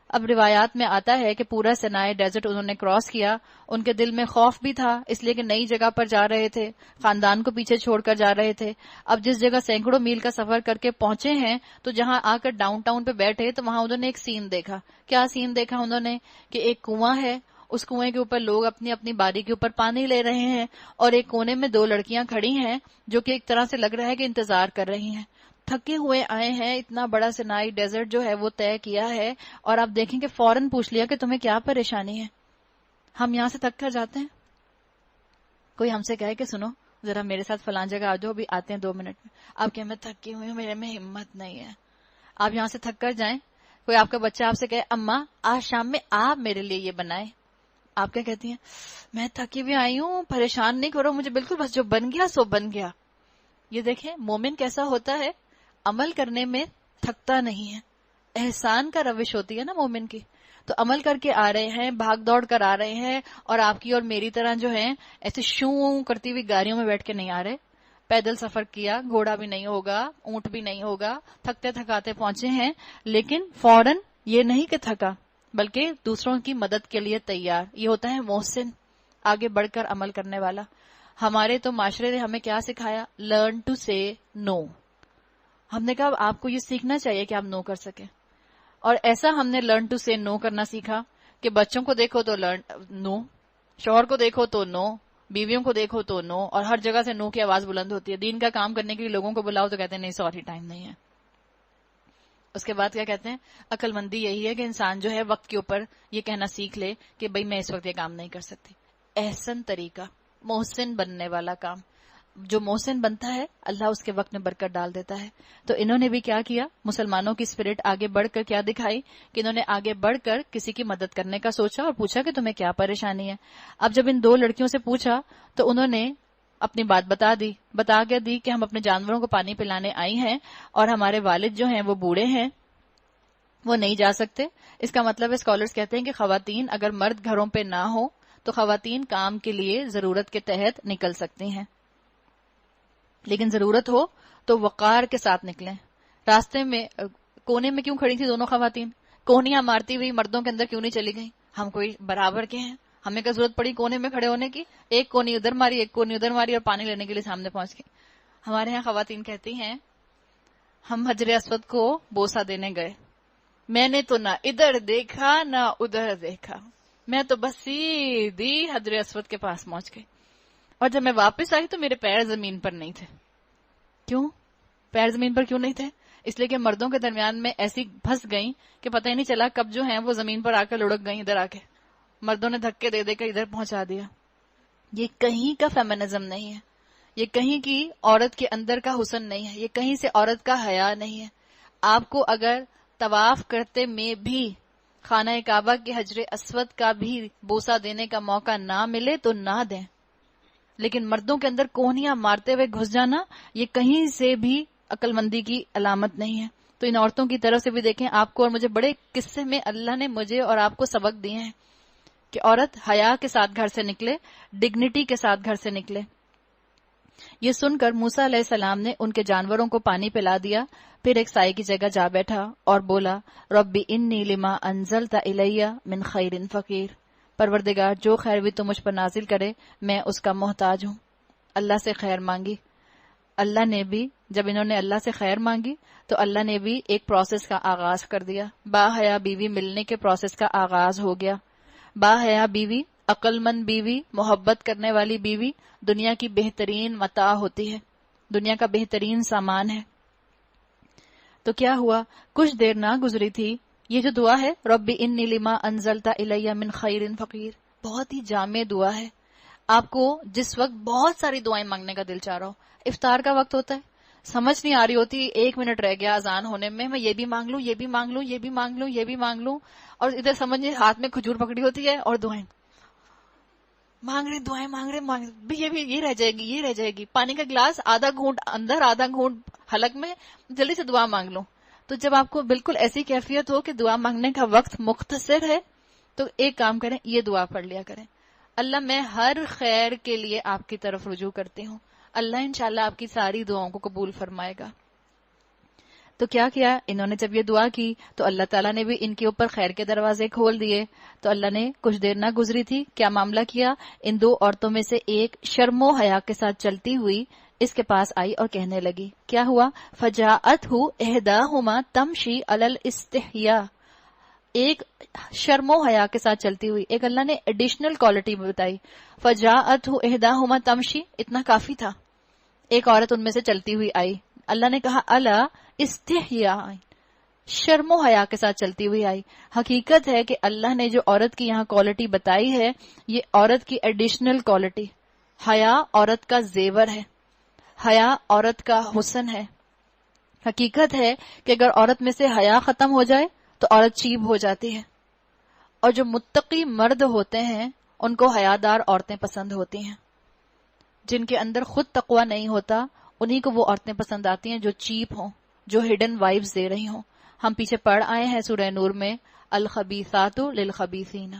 اب روایات میں آتا ہے کہ پورا سینائے ڈیزرٹ انہوں نے کراس کیا. ان کے دل میں خوف بھی تھا اس لیے کہ نئی جگہ پر جا رہے تھے، خاندان کو پیچھے چھوڑ کر جا رہے تھے. اب جس جگہ سینکڑوں میل کا سفر کر کے پہنچے ہیں تو جہاں آ کر ڈاؤن ٹاؤن پہ بیٹھے تو وہاں انہوں نے ایک سین دیکھا. کیا سین دیکھا انہوں نے؟ کہ ایک کنواں ہے، اس کنویں کے اوپر لوگ اپنی اپنی باری کے اوپر پانی لے رہے ہیں، اور ایک کونے میں دو لڑکیاں کھڑی ہیں جو کہ ایک طرح سے لگ رہا ہے کہ انتظار کر رہی ہیں. تھکے ہوئے آئے ہیں، اتنا بڑا سینائی ڈیزرٹ جو ہے وہ طے کیا ہے، اور آپ دیکھیں کہ فوراً پوچھ لیا کہ تمہیں کیا پریشانی ہے. ہم یہاں سے تھک کر جاتے ہیں، کوئی ہم سے کہے کہ سنو ذرا میرے ساتھ فلان جگہ آ جاؤ، ابھی آتے ہیں 2 منٹ میں. آپ کہ میں تھکی ہوئی ہوں، میرے میں ہمت نہیں ہے. آپ یہاں سے تھک کر جائیں، کوئی آپ کا بچہ آپ سے کہے اماں آج شام میں آپ میرے لیے یہ بنائیں، آپ کیا کہتی ہیں؟ میں تھکی ہوئی آئی ہوں، پریشان نہیں کرو مجھے، بالکل بس جو بن گیا سو بن گیا. یہ دیکھیں مومن کیسا ہوتا ہے، عمل کرنے میں تھکتا نہیں ہے. احسان کا روش ہوتی ہے نا مومن کی. تو عمل کر کے آ رہے ہیں، بھاگ دوڑ کر آ رہے ہیں، اور آپ کی اور میری طرح جو ہیں ایسے شوں کرتی ہوئی گاڑیوں میں بیٹھ کے نہیں آ رہے. پیدل سفر کیا، گھوڑا بھی نہیں ہوگا، اونٹ بھی نہیں ہوگا، تھکتے تھکاتے پہنچے ہیں، لیکن فوراً یہ نہیں کہ تھکا بلکہ دوسروں کی مدد کے لیے تیار. یہ ہوتا ہے محسن، آگے بڑھ کر عمل کرنے والا. ہمارے تو معاشرے نے ہمیں کیا سکھایا؟ لرن ٹو سے نو. ہم نے کہا آپ کو یہ سیکھنا چاہیے کہ آپ نو کر سکیں، اور ایسا ہم نے لرن ٹو سے نو کرنا سیکھا کہ بچوں کو دیکھو تو لرن نو، شوہر کو دیکھو تو نو، بیویوں کو دیکھو تو نو، اور ہر جگہ سے نو کی آواز بلند ہوتی ہے. دین کا کام کرنے کے لیے لوگوں کو بلاؤ تو کہتے ہیں نہیں سوری ٹائم نہیں ہے. اس کے بعد کیا کہتے ہیں؟ عقل مندی یہی ہے کہ انسان جو ہے وقت کے اوپر یہ کہنا سیکھ لے کہ بھئی میں اس وقت یہ کام نہیں کر سکتی. احسن طریقہ، محسن بننے والا کام. جو محسن بنتا ہے اللہ اس کے وقت میں برکت ڈال دیتا ہے. تو انہوں نے بھی کیا کیا؟ مسلمانوں کی اسپرٹ آگے بڑھ کر کیا دکھائی کہ انہوں نے آگے بڑھ کر کسی کی مدد کرنے کا سوچا اور پوچھا کہ تمہیں کیا پریشانی ہے. اب جب ان 2 لڑکیوں سے پوچھا تو انہوں نے اپنی بات بتا کے دی کہ ہم اپنے جانوروں کو پانی پلانے آئی ہیں اور ہمارے والد جو ہیں وہ بوڑھے ہیں، وہ نہیں جا سکتے. اس کا مطلب ہے اسکالرز کہتے ہیں کہ خواتین اگر مرد گھروں پہ نہ ہو تو خواتین کام کے لیے ضرورت کے تحت نکل سکتی ہیں، لیکن ضرورت ہو تو وقار کے ساتھ نکلیں. راستے میں کونے میں کیوں کھڑی تھی دونوں خواتین؟ کونیاں مارتی ہوئی مردوں کے اندر کیوں نہیں چلی گئی؟ ہم کوئی برابر کے ہیں؟ ہمیں کیا ضرورت پڑی کونے میں کھڑے ہونے کی؟ ایک کونی ادھر ماری، ایک کونی ادھر ماری، اور پانی لینے کے لیے سامنے پہنچ گئی. ہمارے یہاں خواتین کہتی ہیں ہم حجر اسود کو بوسہ دینے گئے، میں نے تو نہ ادھر دیکھا نہ ادھر دیکھا، میں تو بس سیدھی حجر اسود کے پاس پہنچ گئی، اور جب میں واپس آئی تو میرے پیر زمین پر نہیں تھے. کیوں پیر زمین پر کیوں نہیں تھے؟ اس لیے کہ مردوں کے درمیان میں ایسی پھنس گئیں کہ پتہ ہی نہیں چلا کب جو ہیں وہ زمین پر آ کر لڑک گئیں. ادھر آ کے مردوں نے دھکے دے دے کر ادھر پہنچا دیا. یہ کہیں کا فیمنزم نہیں ہے، یہ کہیں کی عورت کے اندر کا حسن نہیں ہے، یہ کہیں سے عورت کا حیا نہیں ہے. آپ کو اگر طواف کرتے میں بھی خانہ کعبہ کے حجر اسود کا بھی بوسہ دینے کا موقع نہ ملے تو نہ دیں. لیکن مردوں کے اندر کوہنیاں مارتے ہوئے گھس جانا یہ کہیں سے بھی عقل مندی کی علامت نہیں ہے. تو ان عورتوں کی طرف سے بھی دیکھیں، آپ کو اور مجھے بڑے قصے میں اللہ نے مجھے اور آپ کو سبق دیے ہیں کہ عورت حیا کے ساتھ گھر سے نکلے، ڈگنیٹی کے ساتھ گھر سے نکلے. یہ سن کر موسیٰ علیہ السلام نے ان کے جانوروں کو پانی پلا دیا، پھر ایک سائے کی جگہ جا بیٹھا اور بولا ربی انی لما انزلت الی من خیر فقیر، پروردگار جو خیر بھی تو مجھ پر نازل کرے میں اس کا محتاج ہوں. اللہ سے خیر مانگی. اللہ نے بھی جب انہوں نے اللہ سے خیر مانگی تو اللہ نے بھی ایک پروسیس کا آغاز کر دیا. با حیا بیوی ملنے کے پروسیس کا آغاز ہو گیا. با حیا بیوی، عقل مند بیوی، محبت کرنے والی بیوی دنیا کی بہترین متاع ہوتی ہے، دنیا کا بہترین سامان ہے. تو کیا ہوا، کچھ دیر نہ گزری تھی، یہ جو دعا ہے ربی انی لما انزلت الی من خیر فقیر، بہت ہی جامع دعا ہے. آپ کو جس وقت بہت ساری دعائیں مانگنے کا دل چاہ رہا ہو، افطار کا وقت ہوتا ہے، سمجھ نہیں آ رہی ہوتی 1 منٹ رہ گیا اذان ہونے میں یہ بھی مانگ لوں، یہ بھی مانگ لوں، یہ بھی مانگ لوں، یہ بھی مانگ لوں، اور ادھر سمجھے ہاتھ میں کھجور پکڑی ہوتی ہے اور دعائیں مانگ رہے، دعائیں مانگ رہے، یہ بھی یہ رہ جائے گی، یہ رہ جائے گی. پانی کا گلاس آدھا گھونٹ اندر آدھا گھونٹ حلق میں، جلدی سے دعا مانگ لوں. تو جب آپ کو بالکل ایسی کیفیت ہو کہ دعا مانگنے کا وقت مختصر ہے تو ایک کام کریں، یہ دعا پڑھ لیا کریں، اللہ میں ہر خیر کے لیے آپ کی طرف رجوع کرتی ہوں، اللہ انشاءاللہ آپ کی ساری دعاؤں کو قبول فرمائے گا. تو کیا کیا انہوں نے، جب یہ دعا کی تو اللہ تعالیٰ نے بھی ان کے اوپر خیر کے دروازے کھول دیے. تو اللہ نے کچھ دیر نہ گزری تھی، کیا معاملہ کیا، ان 2 عورتوں میں سے ایک شرم و حیا کے ساتھ چلتی ہوئی اس کے پاس آئی اور کہنے لگی. کیا ہوا، فجاءتہ احداہما تمشی علی الاستحیاء، ایک شرم و حیا کے ساتھ چلتی ہوئی، ایک اللہ نے ایڈیشنل کوالٹی بتائی. فجاءتہ احداہما تمشی، اتنا کافی تھا، ایک عورت ان میں سے چلتی ہوئی آئی. اللہ نے کہا الا استحیاء، شرم و حیا کے ساتھ چلتی ہوئی آئی. حقیقت ہے کہ اللہ نے جو عورت کی یہاں کوالٹی بتائی ہے یہ عورت کی ایڈیشنل کوالٹی. حیا عورت کا زیور ہے، حیا عورت کا حسن ہے. حقیقت ہے کہ اگر عورت میں سے حیا ختم ہو جائے تو عورت چیپ ہو جاتی ہے. اور جو متقی مرد ہوتے ہیں ان کو حیادار عورتیں پسند ہوتی ہیں. جن کے اندر خود تقوی نہیں ہوتا انہی کو وہ عورتیں پسند آتی ہیں جو چیپ ہوں، جو ہڈن وائبز دے رہی ہوں. ہم پیچھے پڑھ آئے ہیں سورہ نور میں الخبیثات للخبیثین،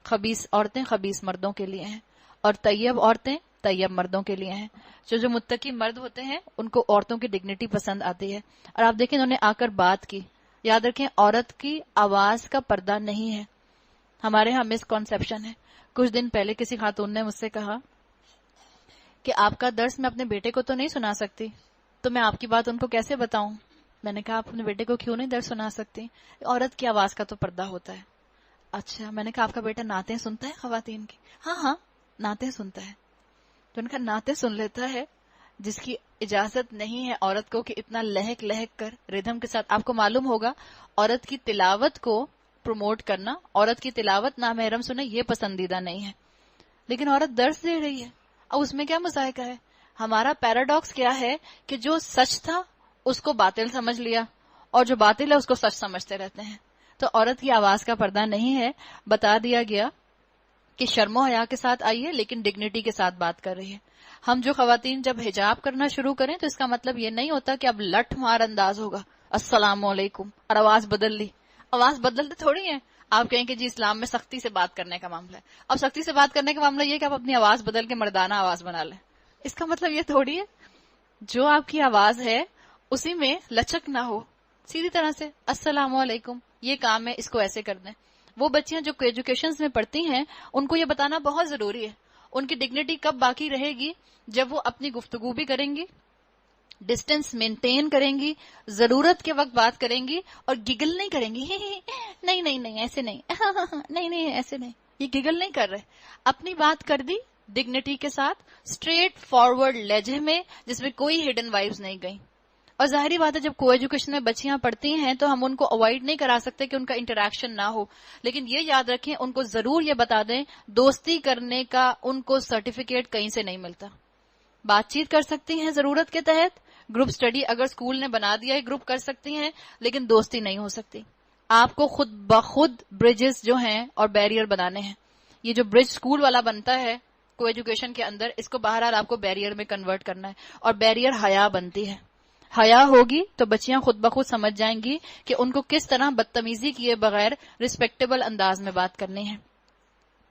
خبیث عورتیں خبیث مردوں کے لیے ہیں اور طیب عورتیں طیب مردوں کے لیے ہیں. جو متقی مرد ہوتے ہیں ان کو عورتوں کی ڈگنیٹی پسند آتی ہے. اور آپ دیکھیں انہوں نے آ کر بات کی. یاد رکھیں عورت کی آواز کا پردہ نہیں ہے. ہمارے ہاں مس کنسپشن ہے. کچھ دن پہلے کسی خاتون نے مجھ سے کہا کہ آپ کا درس میں اپنے بیٹے کو تو نہیں سنا سکتی، تو میں آپ کی بات ان کو کیسے بتاؤں. میں نے کہا آپ اپنے بیٹے کو کیوں نہیں درس سنا سکتی، عورت کی آواز کا تو پردہ ہوتا ہے. اچھا، میں نے کہا آپ کا بیٹا نعتیں سنتا ہے خواتین کی؟ ہاں نعتیں سنتا ہے. تو ان کا نعتیں سن لیتا ہے، جس کی اجازت نہیں ہے عورت کو کہ اتنا لہک لہک کر ردھم کے ساتھ. آپ کو معلوم ہوگا عورت کی تلاوت کو پروموٹ کرنا، عورت کی تلاوت نامحرم سنے یہ پسندیدہ نہیں ہے، لیکن عورت درس دے رہی ہے. اب اس میں کیا مذائقہ ہے؟ ہمارا پیراڈاکس کیا ہے کہ جو سچ تھا اس کو باطل سمجھ لیا اور جو باطل ہے اس کو سچ سمجھتے رہتے ہیں. تو عورت کی آواز کا پردہ نہیں ہے. بتا دیا گیا کہ شرم و حیا کے ساتھ آئی ہے لیکن ڈگنیٹی کے ساتھ بات کر رہی ہے. ہم جو خواتین جب حجاب کرنا شروع کریں تو اس کا مطلب یہ نہیں ہوتا کہ اب لٹھ مار انداز ہوگا السلام علیکم اور آواز بدل لی. آواز بدلتے تھوڑی ہے. آپ کہیں کہ جی اسلام میں سختی سے بات کرنے کا معاملہ ہے. اب سختی سے بات کرنے کا معاملہ یہ کہ آپ اپنی آواز بدل کے مردانہ آواز بنا لیں. اس کا مطلب یہ تھوڑی ہے. جو آپ کی آواز ہے اسی میں لچک نہ ہو. سیدھی طرح سے السلام علیکم یہ کام ہے، اس کو ایسے کر دیں. وہ بچیاں جو ایجوکیشنز میں پڑھتی ہیں ان کو یہ بتانا بہت ضروری ہے. ان کی ڈگنیٹی کب باقی رہے گی؟ جب وہ اپنی گفتگو بھی کریں گی، ڈسٹینس مینٹین کریں گی، ضرورت کے وقت بات کریں گی اور گگل نہیں کریں گی نہیں نہیں نہیں ایسے نہیں نہیں نہیں ایسے نہیں. یہ گگل نہیں کر رہے. اپنی بات کر دی ڈگنیٹی کے ساتھ، اسٹریٹ فارورڈ لہجے میں جس میں کوئی ہڈن وائبز نہیں گئی. اور ظاہری بات ہے جب کو ایجوکیشن میں بچیاں پڑھتی ہیں تو ہم ان کو اوائڈ نہیں کرا سکتے کہ ان کا انٹریکشن نہ ہو، لیکن یہ یاد رکھیں ان کو ضرور یہ بتا دیں دوستی کرنے کا ان کو سرٹیفکیٹ کہیں سے نہیں ملتا. بات چیت کر سکتی ہیں ضرورت کے تحت، گروپ سٹڈی اگر اسکول نے بنا دیا ہے گروپ کر سکتی ہیں، لیکن دوستی نہیں ہو سکتی. آپ کو خود بخود برجز جو ہیں اور بیریئر بنانے ہیں. یہ جو برج اسکول والا بنتا ہے کو ایجوکیشن کے اندر، اس کو بہرحال آپ کو بیریئر میں کنورٹ کرنا ہے. اور بیریئر حیا بنتی ہے. حیا ہوگی تو بچیاں خود بخود سمجھ جائیں گی کہ ان کو کس طرح بدتمیزی کیے بغیر ریسپیکٹیبل انداز میں بات کرنی ہے.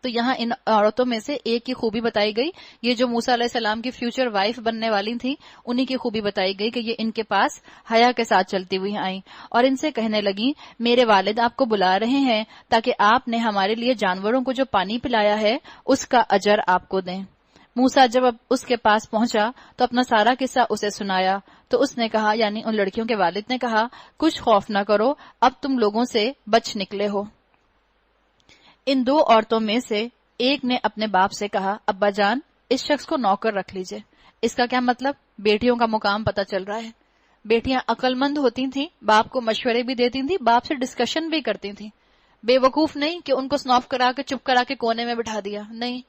تو یہاں ان عورتوں میں سے ایک کی خوبی بتائی گئی، یہ جو موسیٰ علیہ السلام کی فیوچر وائف بننے والی تھی، انہی کی خوبی بتائی گئی کہ یہ ان کے پاس حیا کے ساتھ چلتی ہوئی آئیں اور ان سے کہنے لگیں میرے والد آپ کو بلا رہے ہیں تاکہ آپ نے ہمارے لیے جانوروں کو جو پانی پلایا ہے اس کا اجر آپ کو دیں. موسیٰ جب اب اس کے پاس پہنچا تو اپنا سارا قصہ اسے سنایا تو اس نے کہا، یعنی ان لڑکیوں کے والد نے کہا، کچھ خوف نہ کرو، اب تم لوگوں سے بچ نکلے ہو. ان دو عورتوں میں سے ایک نے اپنے باپ سے کہا، ابا جان اس شخص کو نوکر رکھ لیجئے. اس کا کیا مطلب؟ بیٹیوں کا مقام پتہ چل رہا ہے. بیٹیاں عقل مند ہوتی تھیں، باپ کو مشورے بھی دیتی تھیں، باپ سے ڈسکشن بھی کرتی تھیں. بے وقوف نہیں کہ ان کو سناف کرا کے چپ کرا کے کونے میں بٹھا دیا. نہیں،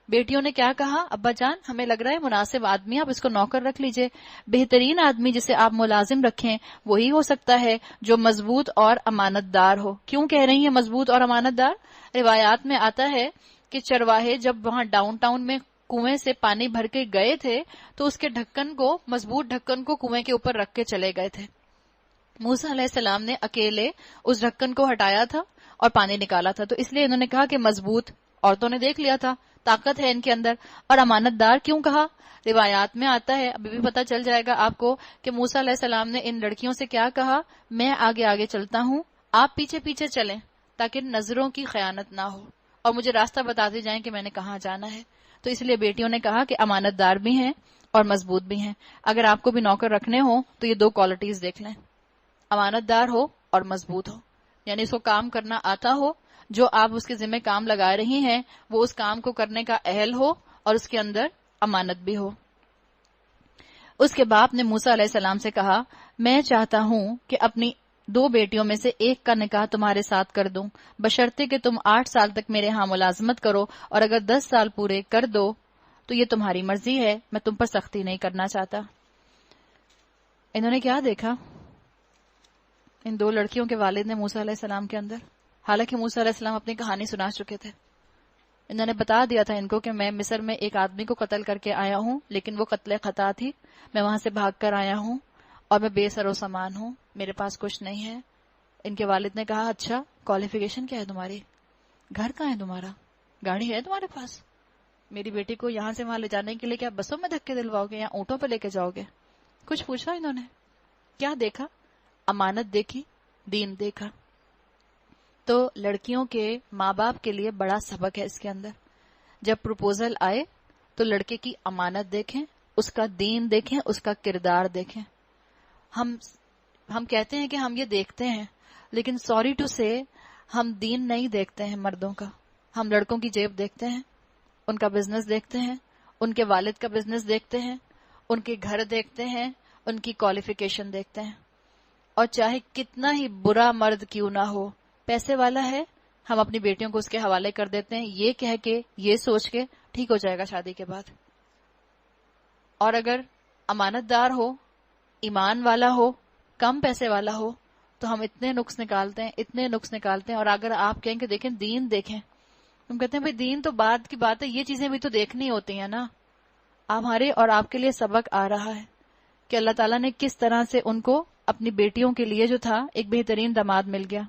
بیٹیوں نے کیا کہا، ابا جان ہمیں لگ رہا ہے مناسب آدمی، آپ اس کو نوکر رکھ لیجئے. بہترین آدمی جسے آپ ملازم رکھیں وہی ہو سکتا ہے جو مضبوط اور امانت دار ہو. کیوں کہہ رہی ہیں مضبوط اور امانت دار؟ روایات میں آتا ہے کہ چرواہے جب وہاں ڈاؤن ٹاؤن میں کنویں سے پانی بھر کے گئے تھے تو اس کے ڈھکن کو، مضبوط ڈھکن کو کنویں کے اوپر رکھ کے چلے گئے تھے. موسیٰ علیہ السلام نے اکیلے اس ڈھکن کو ہٹایا تھا اور پانی نکالا تھا، تو اس لیے انہوں نے کہا کہ مضبوط. عورتوں نے دیکھ لیا تھا طاقت ہے ان کے اندر. اور امانت دار کیوں کہا؟ روایات میں آتا ہے، ابھی بھی پتہ چل جائے گا آپ کو، کہ موسیٰ علیہ السلام نے ان لڑکیوں سے کیا کہا، میں آگے آگے چلتا ہوں، آپ پیچھے پیچھے چلیں تاکہ نظروں کی خیانت نہ ہو اور مجھے راستہ بتاتے جائیں کہ میں نے کہاں جانا ہے. تو اس لیے بیٹیوں نے کہا کہ امانت دار بھی ہیں اور مضبوط بھی ہیں. اگر آپ کو بھی نوکر رکھنے ہو تو یہ دو کوالٹیز دیکھ لیں، امانت دار ہو اور مضبوط ہو، یعنی اس کو کام کرنا آتا ہو، جو آپ اس کے ذمہ کام لگا رہی ہیں وہ اس کام کو کرنے کا اہل ہو اور اس کے اندر امانت بھی ہو. اس کے باپ نے موسیٰ علیہ السلام سے کہا، میں چاہتا ہوں کہ اپنی دو بیٹیوں میں سے ایک کا نکاح تمہارے ساتھ کر دوں، بشرطے کہ تم 8 سال تک میرے ہاں ملازمت کرو، اور اگر 10 سال پورے کر دو تو یہ تمہاری مرضی ہے، میں تم پر سختی نہیں کرنا چاہتا. انہوں نے کیا دیکھا؟ ان دو لڑکیوں کے والد نے موسیٰ علیہ السلام کے اندر، حالانکہ موسیٰ علیہ السلام اپنی کہانی سنا چکے تھے، انہوں نے بتا دیا تھا ان کو کہ میں مصر میں ایک آدمی کو قتل کر کے آیا ہوں، لیکن وہ قتل خطا تھی، میں وہاں سے بھاگ کر آیا ہوں اور میں بے سر و سامان ہوں، میرے پاس کچھ نہیں ہے. ان کے والد نے کہا، اچھا کوالیفیکیشن کیا ہے تمہاری؟ گھر کہاں ہے تمہارا؟ گاڑی ہے تمہارے پاس؟ میری بیٹی کو یہاں سے وہاں لے جانے کے لیے کیا بسوں میں دھکے دلواؤ گے یا اونٹوں پہ لے کے جاؤ گے؟ کچھ پوچھا انہوں نے؟ کیا دیکھا؟ امانت دیکھی، دین دیکھا. تو لڑکیوں کے ماں باپ کے لیے بڑا سبق ہے اس کے اندر. جب پروپوزل آئے تو لڑکے کی امانت دیکھیں، اس کا دین دیکھیں، اس کا کردار دیکھیں. ہم کہتے ہیں کہ ہم یہ دیکھتے ہیں، لیکن سوری ٹو سے ہم دین نہیں دیکھتے ہیں مردوں کا. ہم لڑکوں کی جیب دیکھتے ہیں، ان کا بزنس دیکھتے ہیں، ان کے والد کا بزنس دیکھتے ہیں، ان کے گھر دیکھتے ہیں، ان کی کوالیفیکیشن دیکھتے ہیں. اور چاہے کتنا ہی برا مرد کیوں نہ ہو، پیسے والا ہے، ہم اپنی بیٹیوں کو اس کے حوالے کر دیتے ہیں، یہ کہہ کے، یہ سوچ کے ٹھیک ہو جائے گا شادی کے بعد. اور اگر امانت دار ہو، ایمان والا ہو، کم پیسے والا ہو، تو ہم اتنے نقص نکالتے ہیں، اتنے نقص نکالتے ہیں. اور اگر آپ کہیں کہ دیکھیں دین دیکھیں، ہم کہتے ہیں بھئی دین تو بعد کی بات ہے، یہ چیزیں بھی تو دیکھنی ہوتی ہیں نا. ہمارے اور آپ کے لیے سبق آ رہا ہے کہ اللہ تعالیٰ نے کس طرح سے ان کو اپنی بیٹیوں کے لیے جو تھا ایک بہترین داماد مل گیا.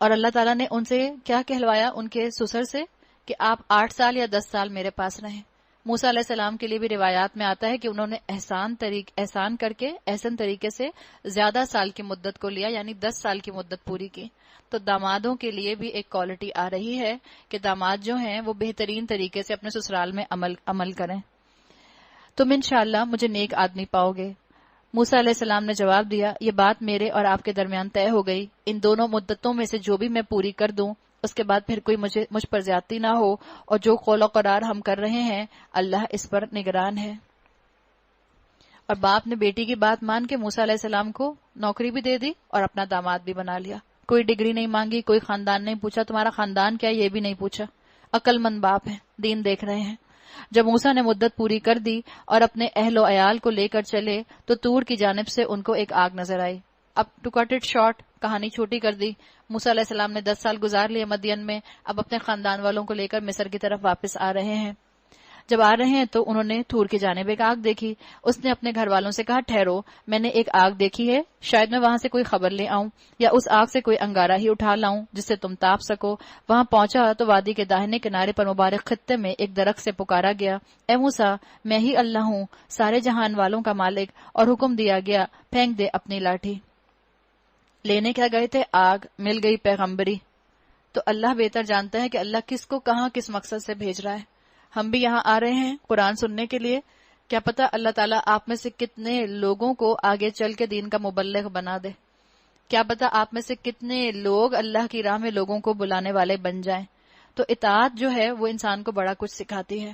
اور اللہ تعالیٰ نے ان سے کیا کہلوایا، ان کے سسر سے، کہ آپ 8 سال یا 10 سال میرے پاس رہیں. موسیٰ علیہ السلام کے لیے بھی روایات میں آتا ہے کہ انہوں نے احسان کر کے احسن طریقے سے زیادہ سال کی مدت کو لیا، یعنی 10 سال کی مدت پوری کی. تو دامادوں کے لیے بھی ایک کوالٹی آ رہی ہے کہ داماد جو ہیں وہ بہترین طریقے سے اپنے سسرال میں عمل کریں. تم انشاءاللہ مجھے نیک آدمی پاؤ گے. موسیٰ علیہ السلام نے جواب دیا، یہ بات میرے اور آپ کے درمیان طے ہو گئی. ان دونوں مدتوں میں سے جو بھی میں پوری کر دوں، اس کے بعد پھر کوئی مجھ پر زیادتی نہ ہو، اور جو قول و قرار ہم کر رہے ہیں اللہ اس پر نگران ہے. اور باپ نے بیٹی کی بات مان کے موسیٰ علیہ السلام کو نوکری بھی دے دی اور اپنا داماد بھی بنا لیا. کوئی ڈگری نہیں مانگی، کوئی خاندان نہیں پوچھا، تمہارا خاندان کیا یہ بھی نہیں پوچھا. عقل مند باپ ہیں، دین دیکھ رہے ہیں. جب موسیٰ نے مدت پوری کر دی اور اپنے اہل و عیال کو لے کر چلے تو طور کی جانب سے ان کو ایک آگ نظر آئی. اب ٹو کٹ اٹ شارٹ، کہانی چھوٹی کر دی، موسیٰ علیہ السلام نے 10 سال گزار لیے مدین میں، اب اپنے خاندان والوں کو لے کر مصر کی طرف واپس آ رہے ہیں۔ جب آ رہے ہیں تو انہوں نے تور کی جانب ایک آگ دیکھی۔ اس نے اپنے گھر والوں سے کہا ٹھہرو، میں نے ایک آگ دیکھی ہے، شاید میں وہاں سے کوئی خبر لے آؤں یا اس آگ سے کوئی انگارہ ہی اٹھا لاؤں جس سے تم تاپ سکو۔ وہاں پہنچا تو وادی کے داہنے کنارے پر مبارک خطے میں ایک درخت سے پکارا گیا، اے موسیٰ، میں ہی اللہ ہوں، سارے جہان والوں کا مالک، اور حکم دیا گیا پھینک دے اپنی لاٹھی۔ لینے کیا گئے تھے؟ آگ۔ مل گئی پیغمبری۔ تو اللہ بہتر جانتا ہے کہ اللہ کس کو کہاں کس مقصد سے بھیج رہا ہے۔ ہم بھی یہاں آ رہے ہیں قرآن سننے کے لیے، کیا پتا اللہ تعالیٰ آپ میں سے کتنے لوگوں کو آگے چل کے دین کا مبلغ بنا دے، کیا پتا آپ میں سے کتنے لوگ اللہ کی راہ میں لوگوں کو بلانے والے بن جائیں۔ تو اطاعت جو ہے وہ انسان کو بڑا کچھ سکھاتی ہے،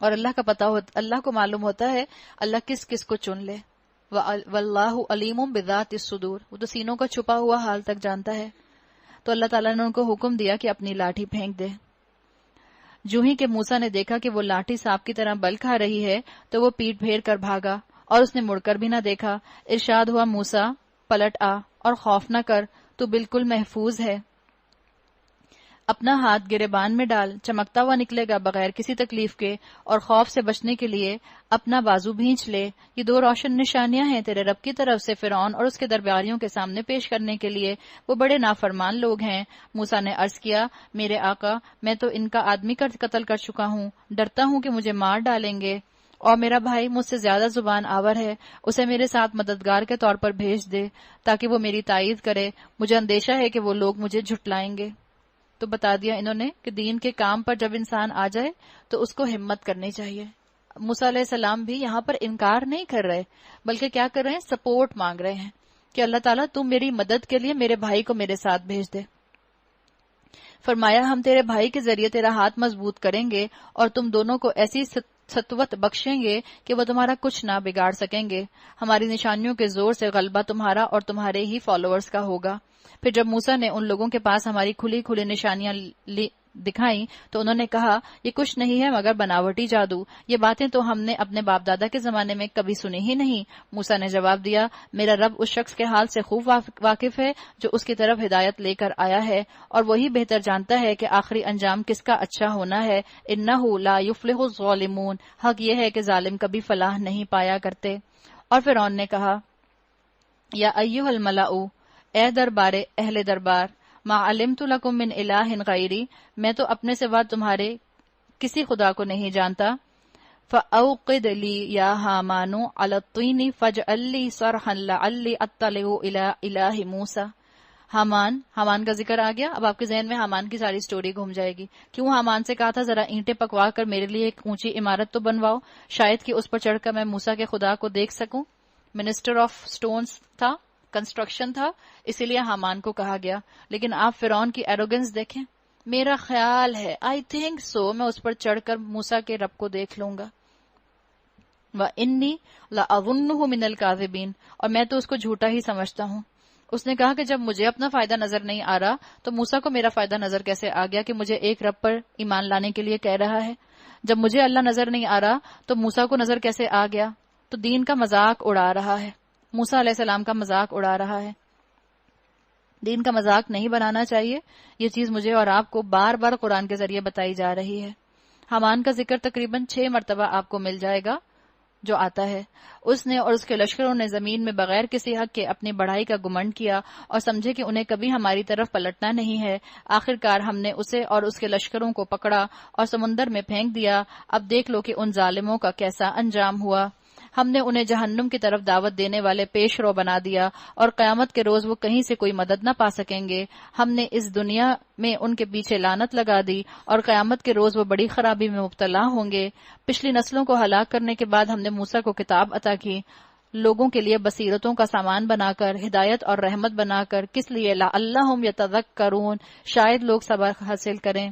اور اللہ کا پتہ اللہ کو معلوم ہوتا ہے اللہ کس کس کو چن لے۔ واللہ علیم بذات الصدور، وہ تو سینوں کا چھپا ہوا حال تک جانتا ہے۔ تو اللہ تعالیٰ نے ان کو حکم دیا کہ اپنی لاٹھی پھینک دے۔ جو ہی کہ موسیٰ نے دیکھا کہ وہ لاٹھی سانپ کی طرح بل کھا رہی ہے تو وہ پیٹ پھیر کر بھاگا، اور اس نے مڑ کر بھی نہ دیکھا۔ ارشاد ہوا موسیٰ پلٹ آ اور خوف نہ کر، تو بالکل محفوظ ہے۔ اپنا ہاتھ گریبان میں ڈال، چمکتا ہوا نکلے گا بغیر کسی تکلیف کے، اور خوف سے بچنے کے لیے اپنا بازو بھینچ لے۔ یہ 2 روشن نشانیاں ہیں تیرے رب کی طرف سے فرعون اور اس کے درباریوں کے سامنے پیش کرنے کے لیے، وہ بڑے نافرمان لوگ ہیں۔ موسیٰ نے عرض کیا میرے آقا، میں تو ان کا آدمی قتل کر چکا ہوں، ڈرتا ہوں کہ مجھے مار ڈالیں گے، اور میرا بھائی مجھ سے زیادہ زبان آور ہے، اسے میرے ساتھ مددگار کے طور پر بھیج دے تاکہ وہ میری تائید کرے، مجھے اندیشہ ہے کہ وہ لوگ مجھے جھٹلائیں گے۔ تو بتا دیا انہوں نے کہ دین کے کام پر جب انسان آ جائے تو اس کو ہمت کرنی چاہیے۔ موسیٰ علیہ السلام بھی یہاں پر انکار نہیں کر رہے، بلکہ کیا کر رہے ہیں؟ سپورٹ مانگ رہے ہیں کہ اللہ تعالیٰ تم میری مدد کے لیے میرے بھائی کو میرے ساتھ بھیج دے۔ فرمایا ہم تیرے بھائی کے ذریعے تیرا ہاتھ مضبوط کریں گے اور تم دونوں کو ایسی سطوت بخشیں گے کہ وہ تمہارا کچھ نہ بگاڑ سکیں گے۔ ہماری نشانیوں کے زور سے غلبہ تمہارا اور تمہارے ہی فالوورز کا ہوگا۔ پھر جب موسیٰ نے ان لوگوں کے پاس ہماری کھلی کھلی نشانیاں دکھائیں تو انہوں نے کہا یہ کچھ نہیں ہے مگر بناوٹی جادو، یہ باتیں تو ہم نے اپنے باپ دادا کے زمانے میں کبھی سنی ہی نہیں۔ موسیٰ نے جواب دیا میرا رب اس شخص کے حال سے خوب واقف ہے جو اس کی طرف ہدایت لے کر آیا ہے، اور وہی بہتر جانتا ہے کہ آخری انجام کس کا اچھا ہونا ہے۔ انہ لا یفلح الظالمون، حق یہ ہے کہ ظالم کبھی فلاح نہیں پایا کرتے۔ اور فرعون نے کہا یا ایھا الملأ، اے دربار اہل دربار، ما علمت لکم من الہ غیری، میں تو اپنے سوا تمہارے کسی خدا کو نہیں جانتا۔ فاوقد لی یا ہامان علی الطین فاجعل لی صرحا لعلی اطلع الی الہ موسیٰ۔ حامان کا ذکر آ گیا۔ اب آپ کے ذہن میں حامان کی ساری سٹوری گھوم جائے گی۔ کیوں حامان سے کہا تھا ذرا اینٹیں پکوا کر میرے لیے ایک اونچی عمارت تو بنواؤ، شاید کہ اس پر چڑھ کر میں موسیٰ کے خدا کو دیکھ سکوں۔ منسٹر آف سٹونز تھا، کنسٹرکشن تھا، اسی لیے حامان کو کہا گیا۔ لیکن آپ فرعون کی ایروگنس دیکھیں، میرا خیال ہے آئی تھنک سو میں اس پر چڑھ کر موسیٰ کے رب کو دیکھ لوں گا۔ وَإِنِّي لَأَظُنُّهُ مِنَ الْكَاذِبِينَ، اور میں تو اس کو جھوٹا ہی سمجھتا ہوں۔ اس نے کہا کہ جب مجھے اپنا فائدہ نظر نہیں آ رہا تو موسیٰ کو میرا فائدہ نظر کیسے آ گیا کہ مجھے ایک رب پر ایمان لانے کے لیے کہہ رہا ہے؟ جب مجھے اللہ نظر نہیں آ رہا تو موسیٰ کو نظر کیسے آ گیا؟ تو دین کا مذاق اڑا رہا ہے، موسیٰ علیہ السلام کا مذاق اڑا رہا ہے۔ دین کا مذاق نہیں بنانا چاہیے، یہ چیز مجھے اور آپ کو بار بار قرآن کے ذریعے بتائی جا رہی ہے۔ حامان کا ذکر تقریباً 6 مرتبہ آپ کو مل جائے گا جو آتا ہے۔ اس نے اور اس کے لشکروں نے زمین میں بغیر کسی حق کے اپنی بڑائی کا گمنڈ کیا اور سمجھے کہ انہیں کبھی ہماری طرف پلٹنا نہیں ہے۔ آخرکار ہم نے اسے اور اس کے لشکروں کو پکڑا اور سمندر میں پھینک دیا۔ اب دیکھ لو کہ ان ظالموں کا کیسا انجام ہوا۔ ہم نے انہیں جہنم کی طرف دعوت دینے والے پیش رو بنا دیا، اور قیامت کے روز وہ کہیں سے کوئی مدد نہ پا سکیں گے۔ ہم نے اس دنیا میں ان کے پیچھے لعنت لگا دی، اور قیامت کے روز وہ بڑی خرابی میں مبتلا ہوں گے۔ پچھلی نسلوں کو ہلاک کرنے کے بعد ہم نے موسیٰ کو کتاب عطا کی، لوگوں کے لیے بصیرتوں کا سامان بنا کر، ہدایت اور رحمت بنا کر، کس لیے لعلہم یتذکرون، شاید لوگ سبق حاصل کریں۔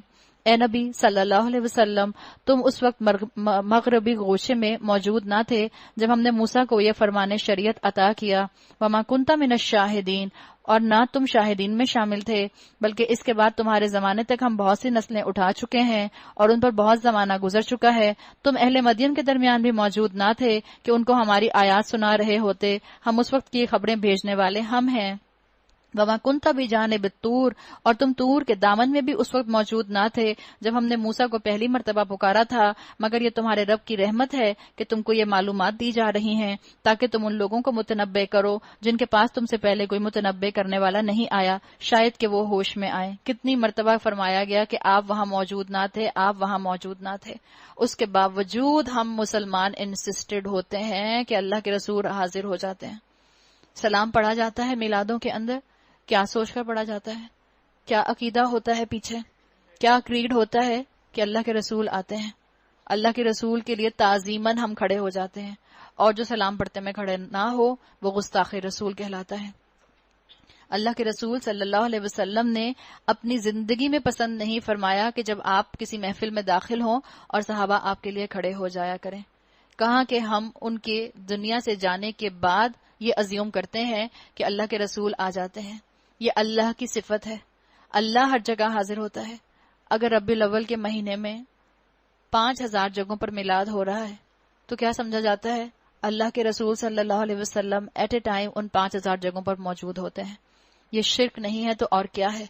اے نبی صلی اللہ علیہ وسلم، تم اس وقت مغربی گوشے میں موجود نہ تھے جب ہم نے موسیٰ کو یہ فرمان شریعت عطا کیا، وما کنت من الشاہدین، اور نہ تم شاہدین میں شامل تھے، بلکہ اس کے بعد تمہارے زمانے تک ہم بہت سی نسلیں اٹھا چکے ہیں اور ان پر بہت زمانہ گزر چکا ہے۔ تم اہل مدین کے درمیان بھی موجود نہ تھے کہ ان کو ہماری آیات سنا رہے ہوتے، ہم اس وقت کی خبریں بھیجنے والے ہم ہیں۔ وما کنت بجانب الطور، اور تم طور کے دامن میں بھی اس وقت موجود نہ تھے جب ہم نے موسیٰ کو پہلی مرتبہ پکارا تھا، مگر یہ تمہارے رب کی رحمت ہے کہ تم کو یہ معلومات دی جا رہی ہیں تاکہ تم ان لوگوں کو متنبع کرو جن کے پاس تم سے پہلے کوئی متنبع کرنے والا نہیں آیا، شاید کہ وہ ہوش میں آئے۔ کتنی مرتبہ فرمایا گیا کہ آپ وہاں موجود نہ تھے، آپ وہاں موجود نہ تھے، اس کے باوجود ہم مسلمان انسسٹڈ ہوتے ہیں کہ اللہ کے رسول حاضر ہو جاتے ہیں۔ سلام پڑھا جاتا ہے میلادوں کے اندر، کیا سوچ کر پڑھا جاتا ہے؟ کیا عقیدہ ہوتا ہے پیچھے؟ کیا کریڈ ہوتا ہے کہ اللہ کے رسول آتے ہیں؟ اللہ کے رسول کے لیے تعظیماً ہم کھڑے ہو جاتے ہیں، اور جو سلام پڑھتے میں کھڑے نہ ہو وہ گستاخ رسول کہلاتا ہے۔ اللہ کے رسول صلی اللہ علیہ وسلم نے اپنی زندگی میں پسند نہیں فرمایا کہ جب آپ کسی محفل میں داخل ہوں اور صحابہ آپ کے لیے کھڑے ہو جایا کریں۔ کہاں کہ ہم ان کے دنیا سے جانے کے بعد یہ ازیوم کرتے ہیں کہ اللہ کے رسول آ جاتے ہیں۔ یہ اللہ کی صفت ہے، اللہ ہر جگہ حاضر ہوتا ہے۔ اگر ربیع الاول کے مہینے میں 5000 جگہوں پر میلاد ہو رہا ہے تو کیا سمجھا جاتا ہے؟ اللہ کے رسول صلی اللہ علیہ وسلم ایٹ اے ٹائم ان 5000 جگہوں پر موجود ہوتے ہیں۔ یہ شرک نہیں ہے تو اور کیا ہے؟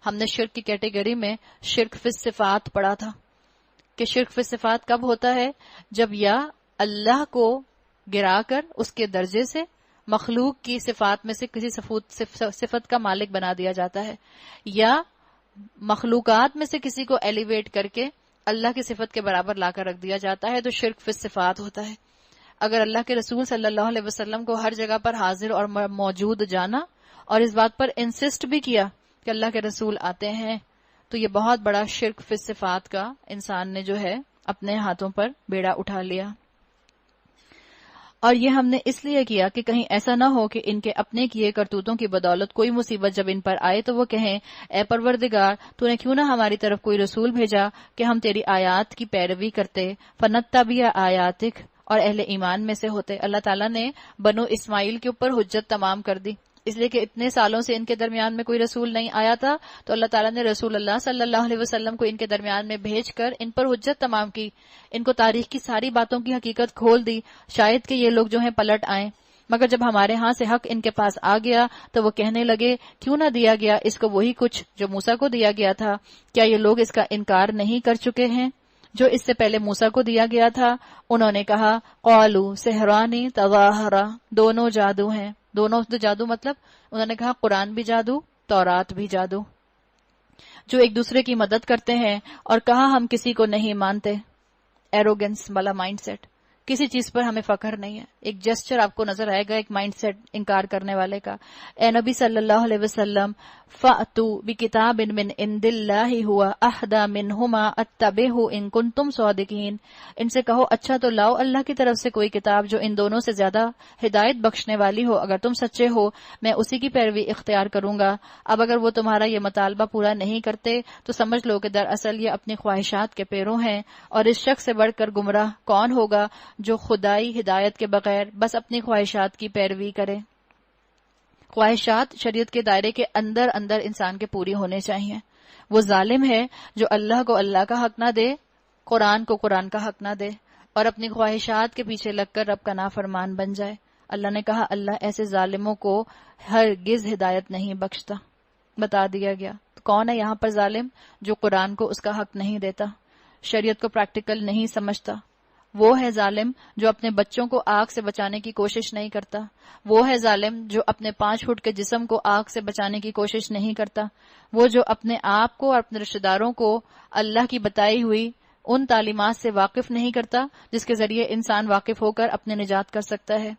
ہم نے شرک کی کیٹیگری میں شرک فی الصفات پڑھا تھا کہ شرک فی الصفات کب ہوتا ہے؟ جب یا اللہ کو گرا کر اس کے درجے سے مخلوق کی صفات میں سے کسی صفت کا مالک بنا دیا جاتا ہے، یا مخلوقات میں سے کسی کو ایلیویٹ کر کے اللہ کی صفت کے برابر لا کر رکھ دیا جاتا ہے، تو شرک فی الصفات ہوتا ہے۔ اگر اللہ کے رسول صلی اللہ علیہ وسلم کو ہر جگہ پر حاضر اور موجود جانا اور اس بات پر انسسٹ بھی کیا کہ اللہ کے رسول آتے ہیں، تو یہ بہت بڑا شرک فی الصفات کا انسان نے جو ہے اپنے ہاتھوں پر بیڑا اٹھا لیا۔ اور یہ ہم نے اس لیے کیا کہ کہیں ایسا نہ ہو کہ ان کے اپنے کیے کرتوتوں کی بدولت کوئی مصیبت جب ان پر آئے تو وہ کہیں اے پروردگار تو نے کیوں نہ ہماری طرف کوئی رسول بھیجا کہ ہم تیری آیات کی پیروی کرتے، فنتبع آیاتک، اور اہل ایمان میں سے ہوتے۔ اللہ تعالیٰ نے بنو اسماعیل کے اوپر حجت تمام کر دی، اس لیے کہ اتنے سالوں سے ان کے درمیان میں کوئی رسول نہیں آیا تھا، تو اللہ تعالیٰ نے رسول اللہ صلی اللہ علیہ وسلم کو ان کے درمیان میں بھیج کر ان پر حجت تمام کی، ان کو تاریخ کی ساری باتوں کی حقیقت کھول دی، شاید کہ یہ لوگ جو ہیں پلٹ آئیں۔ مگر جب ہمارے ہاں سے حق ان کے پاس آ گیا تو وہ کہنے لگے کیوں نہ دیا گیا اس کو وہی کچھ جو موسیٰ کو دیا گیا تھا؟ کیا یہ لوگ اس کا انکار نہیں کر چکے ہیں جو اس سے پہلے موسیٰ کو دیا گیا تھا؟ انہوں نے کہا قالوا سحران تظاہرا، دونوں جادو ہیں۔ دونوں جادو مطلب انہوں نے کہا قرآن بھی جادو، تورات بھی جادو، جو ایک دوسرے کی مدد کرتے ہیں، اور کہا ہم کسی کو نہیں مانتے۔ ایروگنس والا مائنڈ سیٹ، کسی چیز پر ہمیں فخر نہیں ہے۔ ایک جسچر آپ کو نظر آئے گا ایک مائنڈ سیٹ انکار کرنے والے کا۔ اے نبی صلی اللہ علیہ وسلم فَأْتُوا بِكِتَابٍ مِّنْ عِنْدِ اللَّهِ هُوَ أَهْدَىٰ مِنْهُمَا أَتَّبِعْهُ إِن كُنتُمْ صَادِقِينَ، ان سے کہو اچھا تو لاؤ اللہ کی طرف سے کوئی کتاب جو ان دونوں سے زیادہ ہدایت بخشنے والی ہو، اگر تم سچے ہو میں اسی کی پیروی اختیار کروں گا۔ اب اگر وہ تمہارا یہ مطالبہ پورا نہیں کرتے تو سمجھ لو کہ دراصل یہ اپنی خواہشات کے پیرو ہیں، اور اس شخص سے بڑھ کر گمراہ کون ہوگا جو خدائی ہدایت کے بغیر بس اپنی خواہشات کی پیروی کرے۔ خواہشات شریعت کے دائرے کے اندر اندر انسان کے پوری ہونے چاہیے۔ وہ ظالم ہے جو اللہ کو اللہ کا حق نہ دے، قرآن کو قرآن کا حق نہ دے، اور اپنی خواہشات کے پیچھے لگ کر رب کا نافرمان بن جائے۔ اللہ نے کہا اللہ ایسے ظالموں کو ہرگز ہدایت نہیں بخشتا۔ بتا دیا گیا تو کون ہے یہاں پر ظالم؟ جو قرآن کو اس کا حق نہیں دیتا، شریعت کو پریکٹیکل نہیں سمجھتا۔ وہ ہے ظالم جو اپنے بچوں کو آگ سے بچانے کی کوشش نہیں کرتا۔ وہ ہے ظالم جو اپنے 5 فٹ کے جسم کو آگ سے بچانے کی کوشش نہیں کرتا۔ وہ جو اپنے آپ کو اور اپنے رشتہ داروں کو اللہ کی بتائی ہوئی ان تعلیمات سے واقف نہیں کرتا جس کے ذریعے انسان واقف ہو کر اپنے نجات کر سکتا ہے۔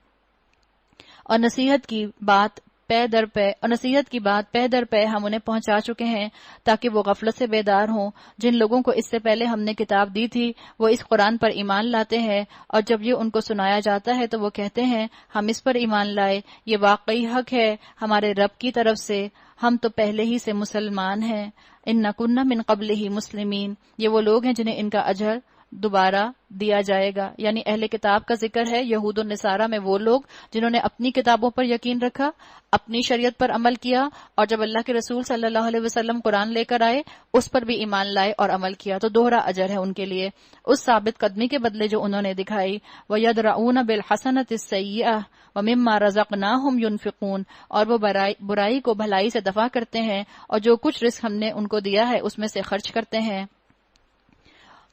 اور نصیحت کی بات پے در پے اور نصیحت کی بات پے در پے ہم انہیں پہنچا چکے ہیں تاکہ وہ غفلت سے بیدار ہوں۔ جن لوگوں کو اس سے پہلے ہم نے کتاب دی تھی وہ اس قرآن پر ایمان لاتے ہیں، اور جب یہ ان کو سنایا جاتا ہے تو وہ کہتے ہیں ہم اس پر ایمان لائے، یہ واقعی حق ہے ہمارے رب کی طرف سے، ہم تو پہلے ہی سے مسلمان ہیں۔ اِنَّا كُنَّا مِن قَبْلِهِ مُسْلِمِينَ، یہ وہ لوگ ہیں جنہیں ان کا اجر دوبارہ دیا جائے گا۔ یعنی اہل کتاب کا ذکر ہے، یہود و نصارہ میں وہ لوگ جنہوں نے اپنی کتابوں پر یقین رکھا، اپنی شریعت پر عمل کیا، اور جب اللہ کے رسول صلی اللہ علیہ وسلم قرآن لے کر آئے اس پر بھی ایمان لائے اور عمل کیا، تو دوہرا اجر ہے ان کے لیے اس ثابت قدمی کے بدلے جو انہوں نے دکھائی۔ وَيَدْرَؤُونَ بِالْحَسَنَةِ السَّيِّئَةَ وَمِمَّا رَزَقْنَاهُمْ يُنْفِقُونَ، اور وہ برائی کو بھلائی سے دفع کرتے ہیں اور جو کچھ رزق ہم نے ان کو دیا ہے اس میں سے خرچ کرتے ہیں۔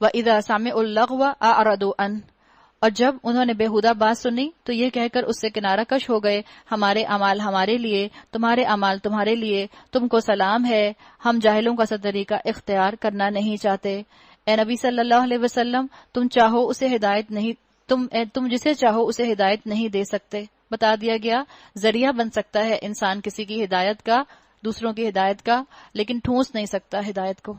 وَإِذَا سَمِعُوا اللَّغْوَ أَعْرَضُوا عَنْهُ، اور جب انہوں نے بےہودہ بات سنی تو یہ کہہ کر اس سے کنارہ کش ہو گئے، ہمارے اعمال ہمارے لیے، تمہارے اعمال تمہارے لیے، تم کو سلام ہے، ہم جاہلوں کا سا طریقہ اختیار کرنا نہیں چاہتے۔ اے نبی صلی اللہ علیہ وسلم، تم جسے چاہو اسے ہدایت نہیں دے سکتے۔ بتا دیا گیا ذریعہ بن سکتا ہے انسان کسی کی ہدایت کا، دوسروں کی ہدایت کا، لیکن ٹھونس نہیں سکتا ہدایت کو،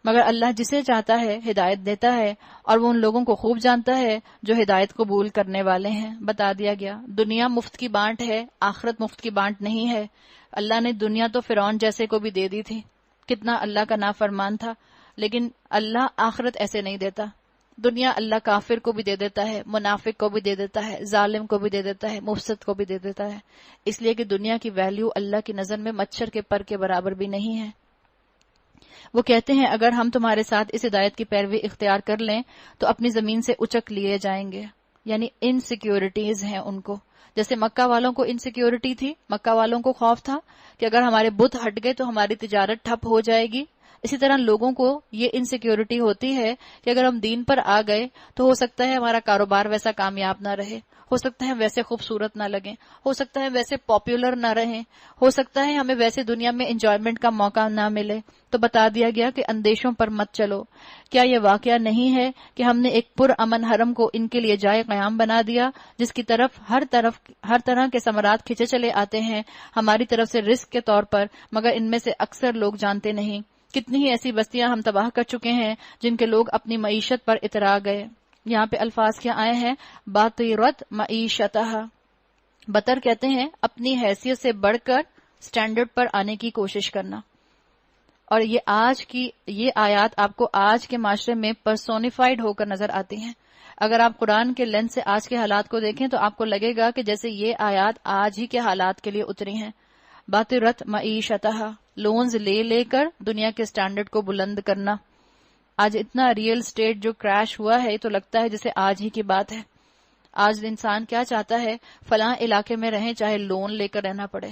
مگر اللہ جسے چاہتا ہے ہدایت دیتا ہے، اور وہ ان لوگوں کو خوب جانتا ہے جو ہدایت قبول کرنے والے ہیں۔ بتا دیا گیا دنیا مفت کی بانٹ ہے، آخرت مفت کی بانٹ نہیں ہے۔ اللہ نے دنیا تو فرعون جیسے کو بھی دے دی تھی، کتنا اللہ کا نافرمان تھا، لیکن اللہ آخرت ایسے نہیں دیتا۔ دنیا اللہ کافر کو بھی دے دیتا ہے، منافق کو بھی دے دیتا ہے، ظالم کو بھی دے دیتا ہے، مفسد کو بھی دے دیتا ہے، اس لیے کہ دنیا کی ویلیو اللہ کی نظر میں مچھر کے پر کے برابر بھی نہیں ہے۔ وہ کہتے ہیں اگر ہم تمہارے ساتھ اس ہدایت کی پیروی اختیار کر لیں تو اپنی زمین سے اچک لیے جائیں گے، یعنی انسیکیورٹیز ہیں ان کو، جیسے مکہ والوں کو انسیکیورٹی تھی، مکہ والوں کو خوف تھا کہ اگر ہمارے بت ہٹ گئے تو ہماری تجارت ٹھپ ہو جائے گی، اسی طرح لوگوں کو یہ انسیکیورٹی ہوتی ہے کہ اگر ہم دین پر آ گئے تو ہو سکتا ہے ہمارا کاروبار ویسا کامیاب نہ رہے، ہو سکتا ہے ویسے خوبصورت نہ لگیں، ہو سکتا ہے ویسے پاپولر نہ رہیں، ہو سکتا ہے ہمیں ویسے دنیا میں انجوائمنٹ کا موقع نہ ملے۔ تو بتا دیا گیا کہ اندیشوں پر مت چلو۔ کیا یہ واقعہ نہیں ہے کہ ہم نے ایک پر امن حرم کو ان کے لیے جائے قیام بنا دیا جس کی طرف ہر طرح کے ثمرات کھینچے چلے آتے ہیں ہماری طرف سے رزق کے طور پر، مگر ان میں سے اکثر لوگ جانتے نہیں۔ کتنی ہی ایسی بستیاں ہم تباہ کر چکے ہیں جن کے لوگ اپنی معیشت پر اترا گئے۔ یہاں پہ الفاظ کیا آئے ہیں؟ باطرت معیشتہ، بطر کہتے ہیں اپنی حیثیت سے بڑھ کر سٹینڈرڈ پر آنے کی کوشش کرنا، اور یہ آیات آپ کو آج کے معاشرے میں پرسونیفائڈ ہو کر نظر آتی ہیں۔ اگر آپ قرآن کے لینس سے آج کے حالات کو دیکھیں تو آپ کو لگے گا کہ جیسے یہ آیات آج ہی کے حالات کے لیے اتری ہیں۔ باطرت معیشتہ، لونز لے کر دنیا کے سٹینڈرڈ کو بلند کرنا۔ آج اتنا ریئل اسٹیٹ جو کریش ہوا ہے تو لگتا ہے جیسے آج ہی کی بات ہے۔ آج انسان کیا چاہتا ہے؟ فلاں علاقے میں رہیں چاہے لون لے کر رہنا پڑے،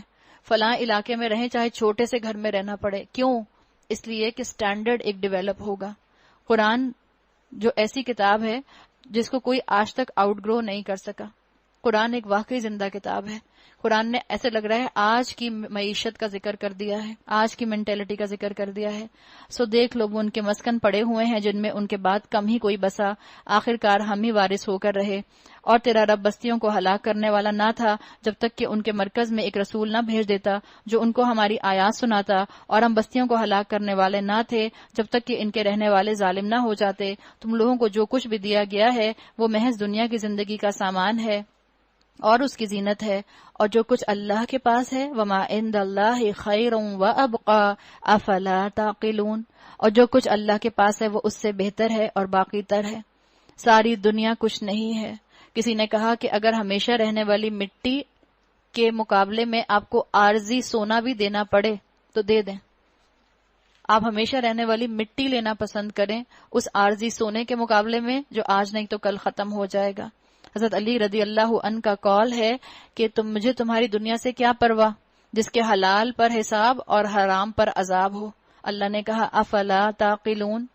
فلاں علاقے میں رہیں چاہے چھوٹے سے گھر میں رہنا پڑے۔ کیوں؟ اس لیے کہ سٹینڈرڈ ایک ڈیولپ ہوگا۔ قرآن جو ایسی کتاب ہے جس کو کوئی آج تک آؤٹ گرو نہیں کر سکا، قرآن ایک واقعی زندہ کتاب ہے۔ قرآن نے ایسے لگ رہا ہے آج کی معیشت کا ذکر کر دیا ہے، آج کی مینٹیلٹی کا ذکر کر دیا ہے۔ سو دیکھ لو وہ ان کے مسکن پڑے ہوئے ہیں جن میں ان کے بعد کم ہی کوئی بسا، آخر کار ہم ہی وارث ہو کر رہے۔ اور تیرا رب بستیوں کو ہلاک کرنے والا نہ تھا جب تک کہ ان کے مرکز میں ایک رسول نہ بھیج دیتا جو ان کو ہماری آیات سناتا، اور ہم بستیوں کو ہلاک کرنے والے نہ تھے جب تک کہ ان کے رہنے والے ظالم نہ ہو جاتے۔ تم لوگوں کو جو کچھ بھی دیا گیا ہے وہ محض دنیا کی زندگی کا سامان ہے اور اس کی زینت ہے، اور جو کچھ اللہ کے پاس ہے وما عند اللہ خیر وابقا افلا تعقلون، اور جو کچھ اللہ کے پاس ہے وہ اس سے بہتر ہے اور باقی تر ہے۔ ساری دنیا کچھ نہیں ہے۔ کسی نے کہا کہ اگر ہمیشہ رہنے والی مٹی کے مقابلے میں آپ کو عارضی سونا بھی دینا پڑے تو دے دیں، آپ ہمیشہ رہنے والی مٹی لینا پسند کریں اس عارضی سونے کے مقابلے میں جو آج نہیں تو کل ختم ہو جائے گا۔ حضرت علی رضی اللہ عنہ کا قول ہے کہ مجھے تمہاری دنیا سے کیا پرواہ جس کے حلال پر حساب اور حرام پر عذاب ہو۔ اللہ نے کہا افلا تعقلون،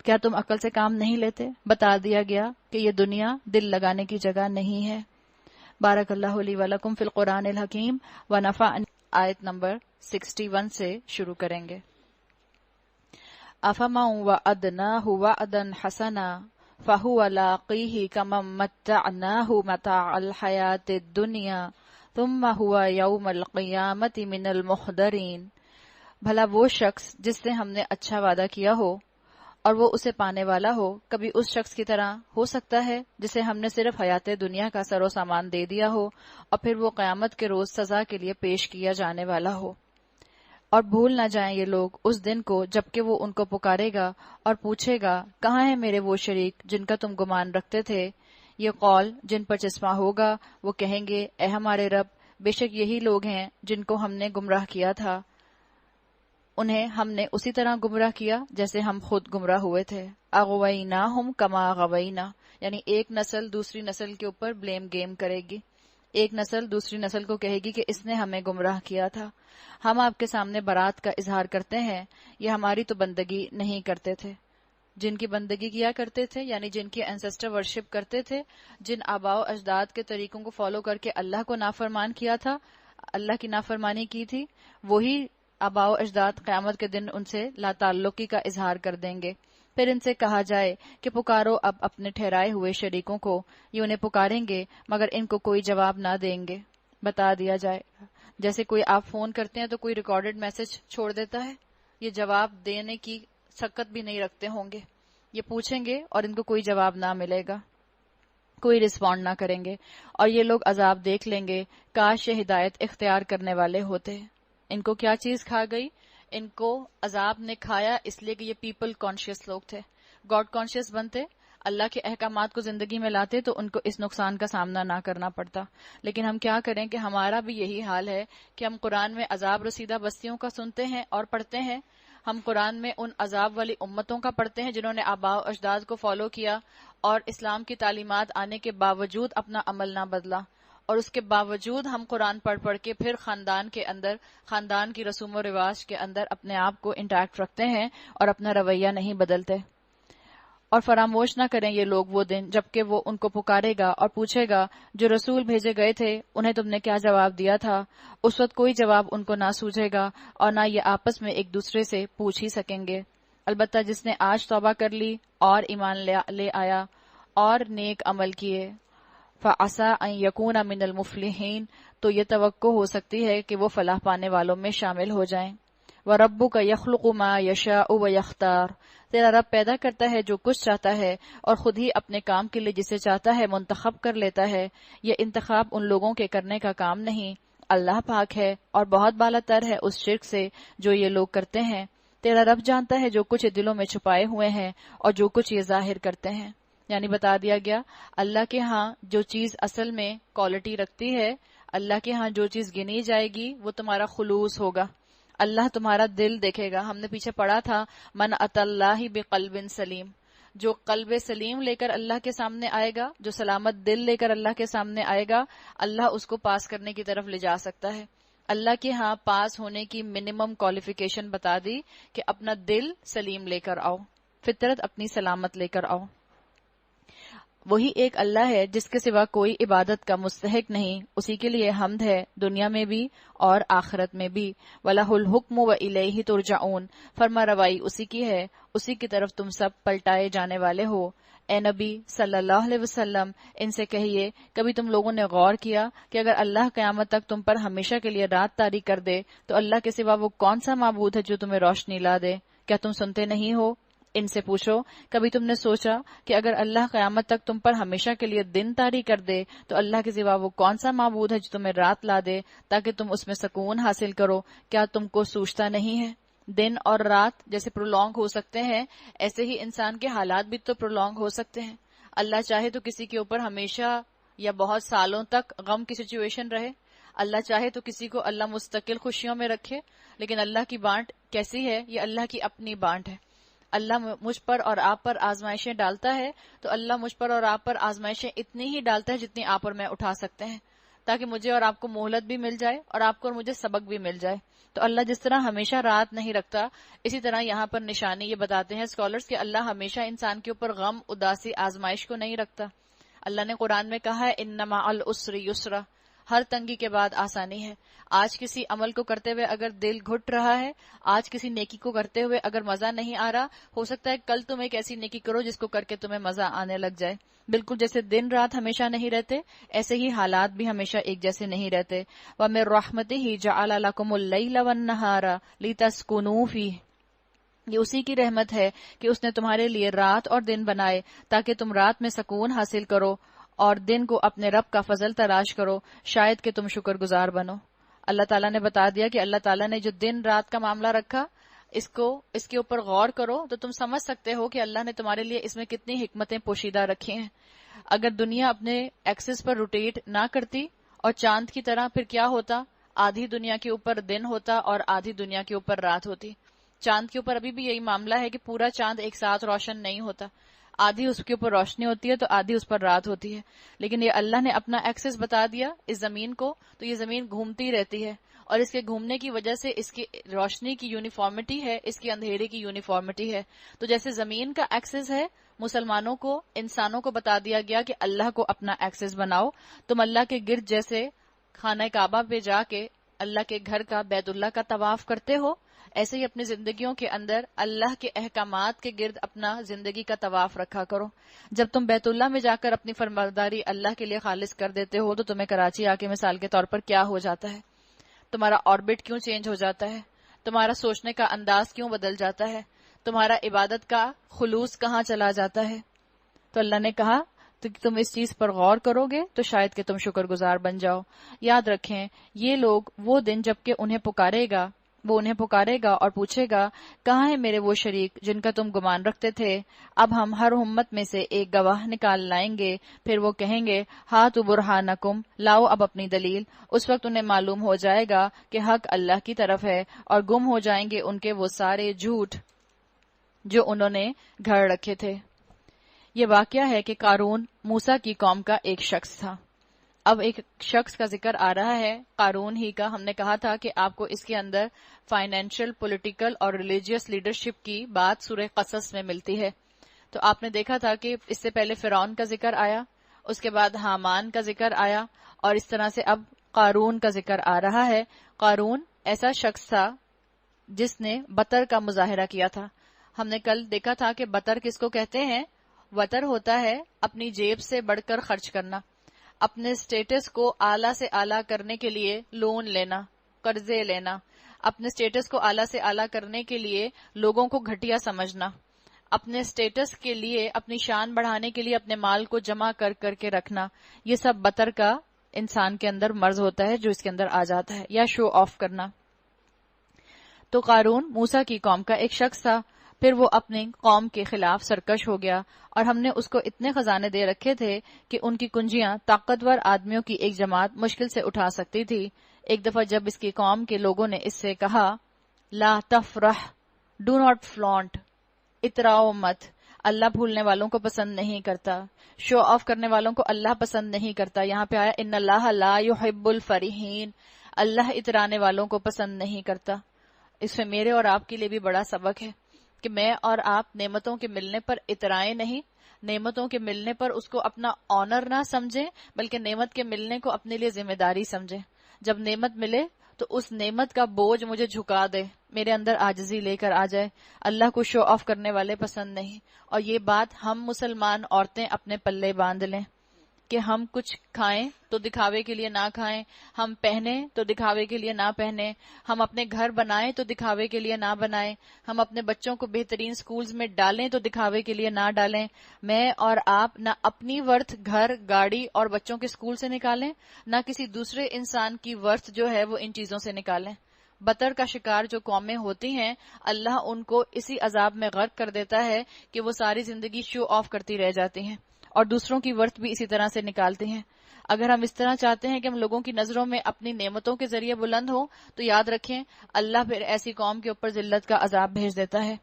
کیا تم عقل سے کام نہیں لیتے؟ بتا دیا گیا کہ یہ دنیا دل لگانے کی جگہ نہیں ہے۔ بارک اللہ لی ولکم فی القرآن الحکیم ونفعنی۔ آیت نمبر 61 سے شروع کریں گے۔ افمن وعدناہ وعدا حسنا فہو لاقیہ کمن متعناہ متاع الحیاۃ الدنیا ثم هو یوم القیامت من المحضرین، بھلا وہ شخص جس سے ہم نے اچھا وعدہ کیا ہو اور وہ اسے پانے والا ہو، کبھی اس شخص کی طرح ہو سکتا ہے جسے ہم نے صرف حیات دنیا کا سر و سامان دے دیا ہو اور پھر وہ قیامت کے روز سزا کے لیے پیش کیا جانے والا ہو۔ اور بھول نہ جائیں یہ لوگ اس دن کو جبکہ وہ ان کو پکارے گا اور پوچھے گا کہاں ہیں میرے وہ شریک جن کا تم گمان رکھتے تھے؟ یہ قول جن پر چشمہ ہوگا وہ کہیں گے اے ہمارے رب، بے شک یہی لوگ ہیں جن کو ہم نے گمراہ کیا تھا، انہیں ہم نے اسی طرح گمراہ کیا جیسے ہم خود گمراہ ہوئے تھے۔ اغویناہم کما غوینا، یعنی ایک نسل دوسری نسل کے اوپر بلیم گیم کرے گی، ایک نسل دوسری نسل کو کہے گی کہ اس نے ہمیں گمراہ کیا تھا، ہم آپ کے سامنے برات کا اظہار کرتے ہیں، یہ ہماری تو بندگی نہیں کرتے تھے۔ جن کی بندگی کیا کرتے تھے یعنی جن کی انسسٹر ورشپ کرتے تھے، جن آباء و اجداد کے طریقوں کو فالو کر کے اللہ کو نافرمان کیا تھا، اللہ کی نافرمانی کی تھی، وہی آباء و اجداد قیامت کے دن ان سے لا تعلقی کا اظہار کر دیں گے۔ پھر ان سے کہا جائے کہ پکارو اب اپنے ٹھہرائے ہوئے شریکوں کو، یہ انہیں پکاریں گے مگر ان کو کوئی جواب نہ دیں گے۔ بتا دیا جائے جیسے کوئی آپ فون کرتے ہیں تو کوئی ریکارڈڈ میسج چھوڑ دیتا ہے، یہ جواب دینے کی سکت بھی نہیں رکھتے ہوں گے، یہ پوچھیں گے اور ان کو کوئی جواب نہ ملے گا، کوئی رسپونڈ نہ کریں گے، اور یہ لوگ عذاب دیکھ لیں گے، کاش یہ ہدایت اختیار کرنے والے ہوتے۔ ان کو کیا چیز کھا گئی؟ ان کو عذاب نے کھایا اس لیے کہ یہ پیپل کانشیس لوگ تھے، گاڈ کانشیس بنتے، اللہ کے احکامات کو زندگی میں لاتے تو ان کو اس نقصان کا سامنا نہ کرنا پڑتا۔ لیکن ہم کیا کریں کہ ہمارا بھی یہی حال ہے کہ ہم قرآن میں عذاب رسیدہ بستیوں کا سنتے ہیں اور پڑھتے ہیں، ہم قرآن میں ان عذاب والی امتوں کا پڑھتے ہیں جنہوں نے آباء و اجداد کو فالو کیا اور اسلام کی تعلیمات آنے کے باوجود اپنا عمل نہ بدلا، اور اس کے باوجود ہم قرآن پڑھ پڑھ کے پھر خاندان کے اندر، خاندان کی رسوم و رواج کے اندر اپنے آپ کو انٹیکٹ رکھتے ہیں اور اپنا رویہ نہیں بدلتے۔ اور فراموش نہ کریں یہ لوگ وہ دن جبکہ وہ ان کو پکارے گا اور پوچھے گا جو رسول بھیجے گئے تھے انہیں تم نے کیا جواب دیا تھا، اس وقت کوئی جواب ان کو نہ سوجھے گا اور نہ یہ آپس میں ایک دوسرے سے پوچھ ہی سکیں گے۔ البتہ جس نے آج توبہ کر لی اور ایمان لے آیا اور نیک عمل کیے، فَعَسَىٰ أَن يَكُونَ مِنَ الْمُفْلِحِينَ، تو یہ توقع ہو سکتی ہے کہ وہ فلاح پانے والوں میں شامل ہو جائیں۔ وَرَبُّكَ يَخْلُقُ مَا يَشَاءُ وَيَخْتَارُ، تیرا رب پیدا کرتا ہے جو کچھ چاہتا ہے اور خود ہی اپنے کام کے لیے جسے چاہتا ہے منتخب کر لیتا ہے، یہ انتخاب ان لوگوں کے کرنے کا کام نہیں، اللہ پاک ہے اور بہت بالا تر ہے اس شرک سے جو یہ لوگ کرتے ہیں۔ تیرا رب جانتا ہے جو کچھ دلوں میں چھپائے ہوئے ہیں اور جو کچھ یہ ظاہر کرتے ہیں، یعنی بتا دیا گیا اللہ کے ہاں جو چیز اصل میں کوالٹی رکھتی ہے، اللہ کے ہاں جو چیز گنی جائے گی وہ تمہارا خلوص ہوگا، اللہ تمہارا دل دیکھے گا۔ ہم نے پیچھے پڑھا تھا من ات اللہ بقلب سلیم، جو قلب سلیم لے کر اللہ کے سامنے آئے گا، جو سلامت دل لے کر اللہ کے سامنے آئے گا، اللہ اس کو پاس کرنے کی طرف لے جا سکتا ہے۔ اللہ کے ہاں پاس ہونے کی منیمم کوالیفیکیشن بتا دی کہ اپنا دل سلیم لے کر آؤ، فطرت اپنی سلامت لے کر آؤ۔ وہی ایک اللہ ہے جس کے سوا کوئی عبادت کا مستحق نہیں، اسی کے لیے حمد ہے دنیا میں بھی اور آخرت میں بھی۔ وَلَهُ الْحُكْمُ وَإِلَيْهِ تُرْجَعُونَ، فرما روائی اسی کی ہے، اسی کی طرف تم سب پلٹائے جانے والے ہو۔ اے نبی صلی اللہ علیہ وسلم ان سے کہیے کبھی تم لوگوں نے غور کیا کہ اگر اللہ قیامت تک تم پر ہمیشہ کے لیے رات طاری کر دے تو اللہ کے سوا وہ کون سا معبود ہے جو تمہیں روشنی لا دے؟ کیا تم سنتے نہیں ہو؟ ان سے پوچھو کبھی تم نے سوچا کہ اگر اللہ قیامت تک تم پر ہمیشہ کے لیے دن طاری کر دے تو اللہ کے سوا وہ کون سا معبود ہے جو تمہیں رات لا دے تاکہ تم اس میں سکون حاصل کرو؟ کیا تم کو سوچتا نہیں ہے؟ دن اور رات جیسے پرولونگ ہو سکتے ہیں ایسے ہی انسان کے حالات بھی تو پرولونگ ہو سکتے ہیں۔ اللہ چاہے تو کسی کے اوپر ہمیشہ یا بہت سالوں تک غم کی سچویشن رہے، اللہ چاہے تو کسی کو اللہ مستقل خوشیوں میں رکھے، لیکن اللہ کی بانٹ کیسی ہے؟ یہ اللہ کی اپنی بانٹ ہے۔ اللہ مجھ پر اور آپ پر آزمائشیں ڈالتا ہے تو اللہ مجھ پر اور آپ پر آزمائشیں اتنی ہی ڈالتا ہے جتنی آپ اور میں اٹھا سکتے ہیں، تاکہ مجھے اور آپ کو مہلت بھی مل جائے اور آپ کو اور مجھے سبق بھی مل جائے۔ تو اللہ جس طرح ہمیشہ رات نہیں رکھتا، اسی طرح یہاں پر نشانی یہ بتاتے ہیں اسکالرز کہ اللہ ہمیشہ انسان کے اوپر غم، اداسی، آزمائش کو نہیں رکھتا۔ اللہ نے قرآن میں کہا ہے ان مع العسر یسرا، ہر تنگی کے بعد آسانی ہے. آج کسی عمل کو کرتے ہوئے اگر دل گھٹ رہا ہے، آج کسی نیکی کو کرتے ہوئے اگر مزہ نہیں آ رہا، ہو سکتا ہے کل تم ایک ایسی نیکی کرو جس کو کر کے تمہیں مزہ آنے لگ جائے. بالکل جیسے دن رات ہمیشہ نہیں رہتے، ایسے ہی حالات بھی ہمیشہ ایک جیسے نہیں رہتے. وَمِن رَحْمَتِهِ جَعَلَ لَكُمُ اللَّيْلَ وَالنَّهَارَ لِتَسْكُنُوا فِيهِ. یہ اسی کی رحمت ہے کہ اس نے تمہارے لیے رات اور دن بنائے تاکہ تم رات میں سکون حاصل کرو اور دن کو اپنے رب کا فضل تلاش کرو، شاید کہ تم شکر گزار بنو. اللہ تعالیٰ نے بتا دیا کہ اللہ تعالیٰ نے جو دن رات کا معاملہ رکھا، اس کے اوپر غور کرو تو تم سمجھ سکتے ہو کہ اللہ نے تمہارے لیے اس میں کتنی حکمتیں پوشیدہ رکھی ہیں. اگر دنیا اپنے ایکسس پر روٹیٹ نہ کرتی اور چاند کی طرح، پھر کیا ہوتا؟ آدھی دنیا کے اوپر دن ہوتا اور آدھی دنیا کے اوپر رات ہوتی. چاند کے اوپر ابھی بھی یہی معاملہ ہے کہ پورا چاند ایک ساتھ روشن نہیں ہوتا، آدھی اس کے اوپر روشنی ہوتی ہے تو آدھی اس پر رات ہوتی ہے. لیکن یہ اللہ نے اپنا ایکسس بتا دیا اس زمین کو، تو یہ زمین گھومتی رہتی ہے اور اس کے گھومنے کی وجہ سے اس کی روشنی کی یونیفارمٹی ہے، اس کی اندھیرے کی یونیفارمٹی ہے. تو جیسے زمین کا ایکسس ہے، مسلمانوں کو، انسانوں کو بتا دیا گیا کہ اللہ کو اپنا ایکسس بناؤ. تم اللہ کے گرد جیسے خانہ کعبہ پہ جا کے اللہ کے گھر کا، بیت اللہ کا طواف کرتے ہو، ایسے ہی اپنی زندگیوں کے اندر اللہ کے احکامات کے گرد اپنا زندگی کا طواف رکھا کرو. جب تم بیت اللہ میں جا کر اپنی فرمانبرداری اللہ کے لیے خالص کر دیتے ہو تو تمہیں کراچی آ کے مثال کے طور پر کیا ہو جاتا ہے؟ تمہارا آربٹ کیوں چینج ہو جاتا ہے؟ تمہارا سوچنے کا انداز کیوں بدل جاتا ہے؟ تمہارا عبادت کا خلوص کہاں چلا جاتا ہے؟ تو اللہ نے کہا تو تم اس چیز پر غور کرو گے تو شاید کہ تم شکر گزار بن جاؤ. یاد رکھیں، یہ لوگ وہ دن جب کہ وہ انہیں پکارے گا اور پوچھے گا، کہاں ہے میرے وہ شریک جن کا تم گمان رکھتے تھے؟ اب ہم ہر امت میں سے ایک گواہ نکال لائیں گے. پھر وہ کہیں گے، ہاتھو برہانکم، لاؤ اب اپنی دلیل. اس وقت انہیں معلوم ہو جائے گا کہ حق اللہ کی طرف ہے اور گم ہو جائیں گے ان کے وہ سارے جھوٹ جو انہوں نے گھڑ رکھے تھے. یہ واقعہ ہے کہ قارون موسیٰ کی قوم کا ایک شخص تھا. اب ایک شخص کا ذکر آ رہا ہے قارون ہی کا. ہم نے کہا تھا کہ آپ کو اس کے اندر فائنینشل، پولیٹیکل اور ریلیجیس لیڈرشپ کی بات سورہ قصص میں ملتی ہے. تو آپ نے دیکھا تھا کہ اس سے پہلے فرعون کا ذکر آیا، اس کے بعد حامان کا ذکر آیا اور اس طرح سے اب قارون کا ذکر آ رہا ہے. قارون ایسا شخص تھا جس نے بطر کا مظاہرہ کیا تھا. ہم نے کل دیکھا تھا کہ بطر کس کو کہتے ہیں؟ وطر ہوتا ہے اپنی جیب سے بڑھ کر خرچ کرنا، اپنے سٹیٹس کو اعلیٰ سے اعلیٰ کرنے کے لیے لون لینا، قرضے لینا، اپنے سٹیٹس کو اعلیٰ سے اعلیٰ کرنے کے لیے لوگوں کو گھٹیا سمجھنا، اپنے سٹیٹس کے لیے، اپنی شان بڑھانے کے لیے اپنے مال کو جمع کر کر کے رکھنا. یہ سب بطر کا انسان کے اندر مرض ہوتا ہے جو اس کے اندر آ جاتا ہے، یا شو آف کرنا. تو قارون موسیٰ کی قوم کا ایک شخص تھا. پھر وہ اپنی قوم کے خلاف سرکش ہو گیا اور ہم نے اس کو اتنے خزانے دے رکھے تھے کہ ان کی کنجیاں طاقتور آدمیوں کی ایک جماعت مشکل سے اٹھا سکتی تھی. ایک دفعہ جب اس کی قوم کے لوگوں نے اس سے کہا، لا تفرح، ڈو ناٹ فلانٹ، اتراؤ مت. اللہ بھولنے والوں کو پسند نہیں کرتا، شو آف کرنے والوں کو اللہ پسند نہیں کرتا. یہاں پہ آیا ان اللہ لا يحب الفرحین، اللہ اترانے والوں کو پسند نہیں کرتا. اس میں میرے اور آپ کے لیے بھی بڑا سبق ہے کہ میں اور آپ نعمتوں کے ملنے پر اترائیں نہیں، نعمتوں کے ملنے پر اس کو اپنا آنر نہ سمجھیں، بلکہ نعمت کے ملنے کو اپنے لیے ذمہ داری سمجھیں. جب نعمت ملے تو اس نعمت کا بوجھ مجھے جھکا دے، میرے اندر عاجزی لے کر آ جائے. اللہ کو شو آف کرنے والے پسند نہیں. اور یہ بات ہم مسلمان عورتیں اپنے پلے باندھ لیں کہ ہم کچھ کھائیں تو دکھاوے کے لیے نہ کھائیں، ہم پہنیں تو دکھاوے کے لیے نہ پہنیں، ہم اپنے گھر بنائیں تو دکھاوے کے لیے نہ بنائیں، ہم اپنے بچوں کو بہترین سکولز میں ڈالیں تو دکھاوے کے لیے نہ ڈالیں. میں اور آپ نہ اپنی ورتھ گھر، گاڑی اور بچوں کے سکول سے نکالیں، نہ کسی دوسرے انسان کی ورتھ جو ہے وہ ان چیزوں سے نکالیں. بطر کا شکار جو قومیں ہوتی ہیں، اللہ ان کو اسی عذاب میں غرق کر دیتا ہے کہ وہ ساری زندگی شو آف کرتی رہ جاتی ہیں اور دوسروں کی ورث بھی اسی طرح سے نکالتے ہیں. اگر ہم اس طرح چاہتے ہیں کہ ہم لوگوں کی نظروں میں اپنی نعمتوں کے ذریعے بلند ہوں تو یاد رکھیں اللہ پھر ایسی قوم کے اوپر ذلت کا عذاب بھیج دیتا ہے.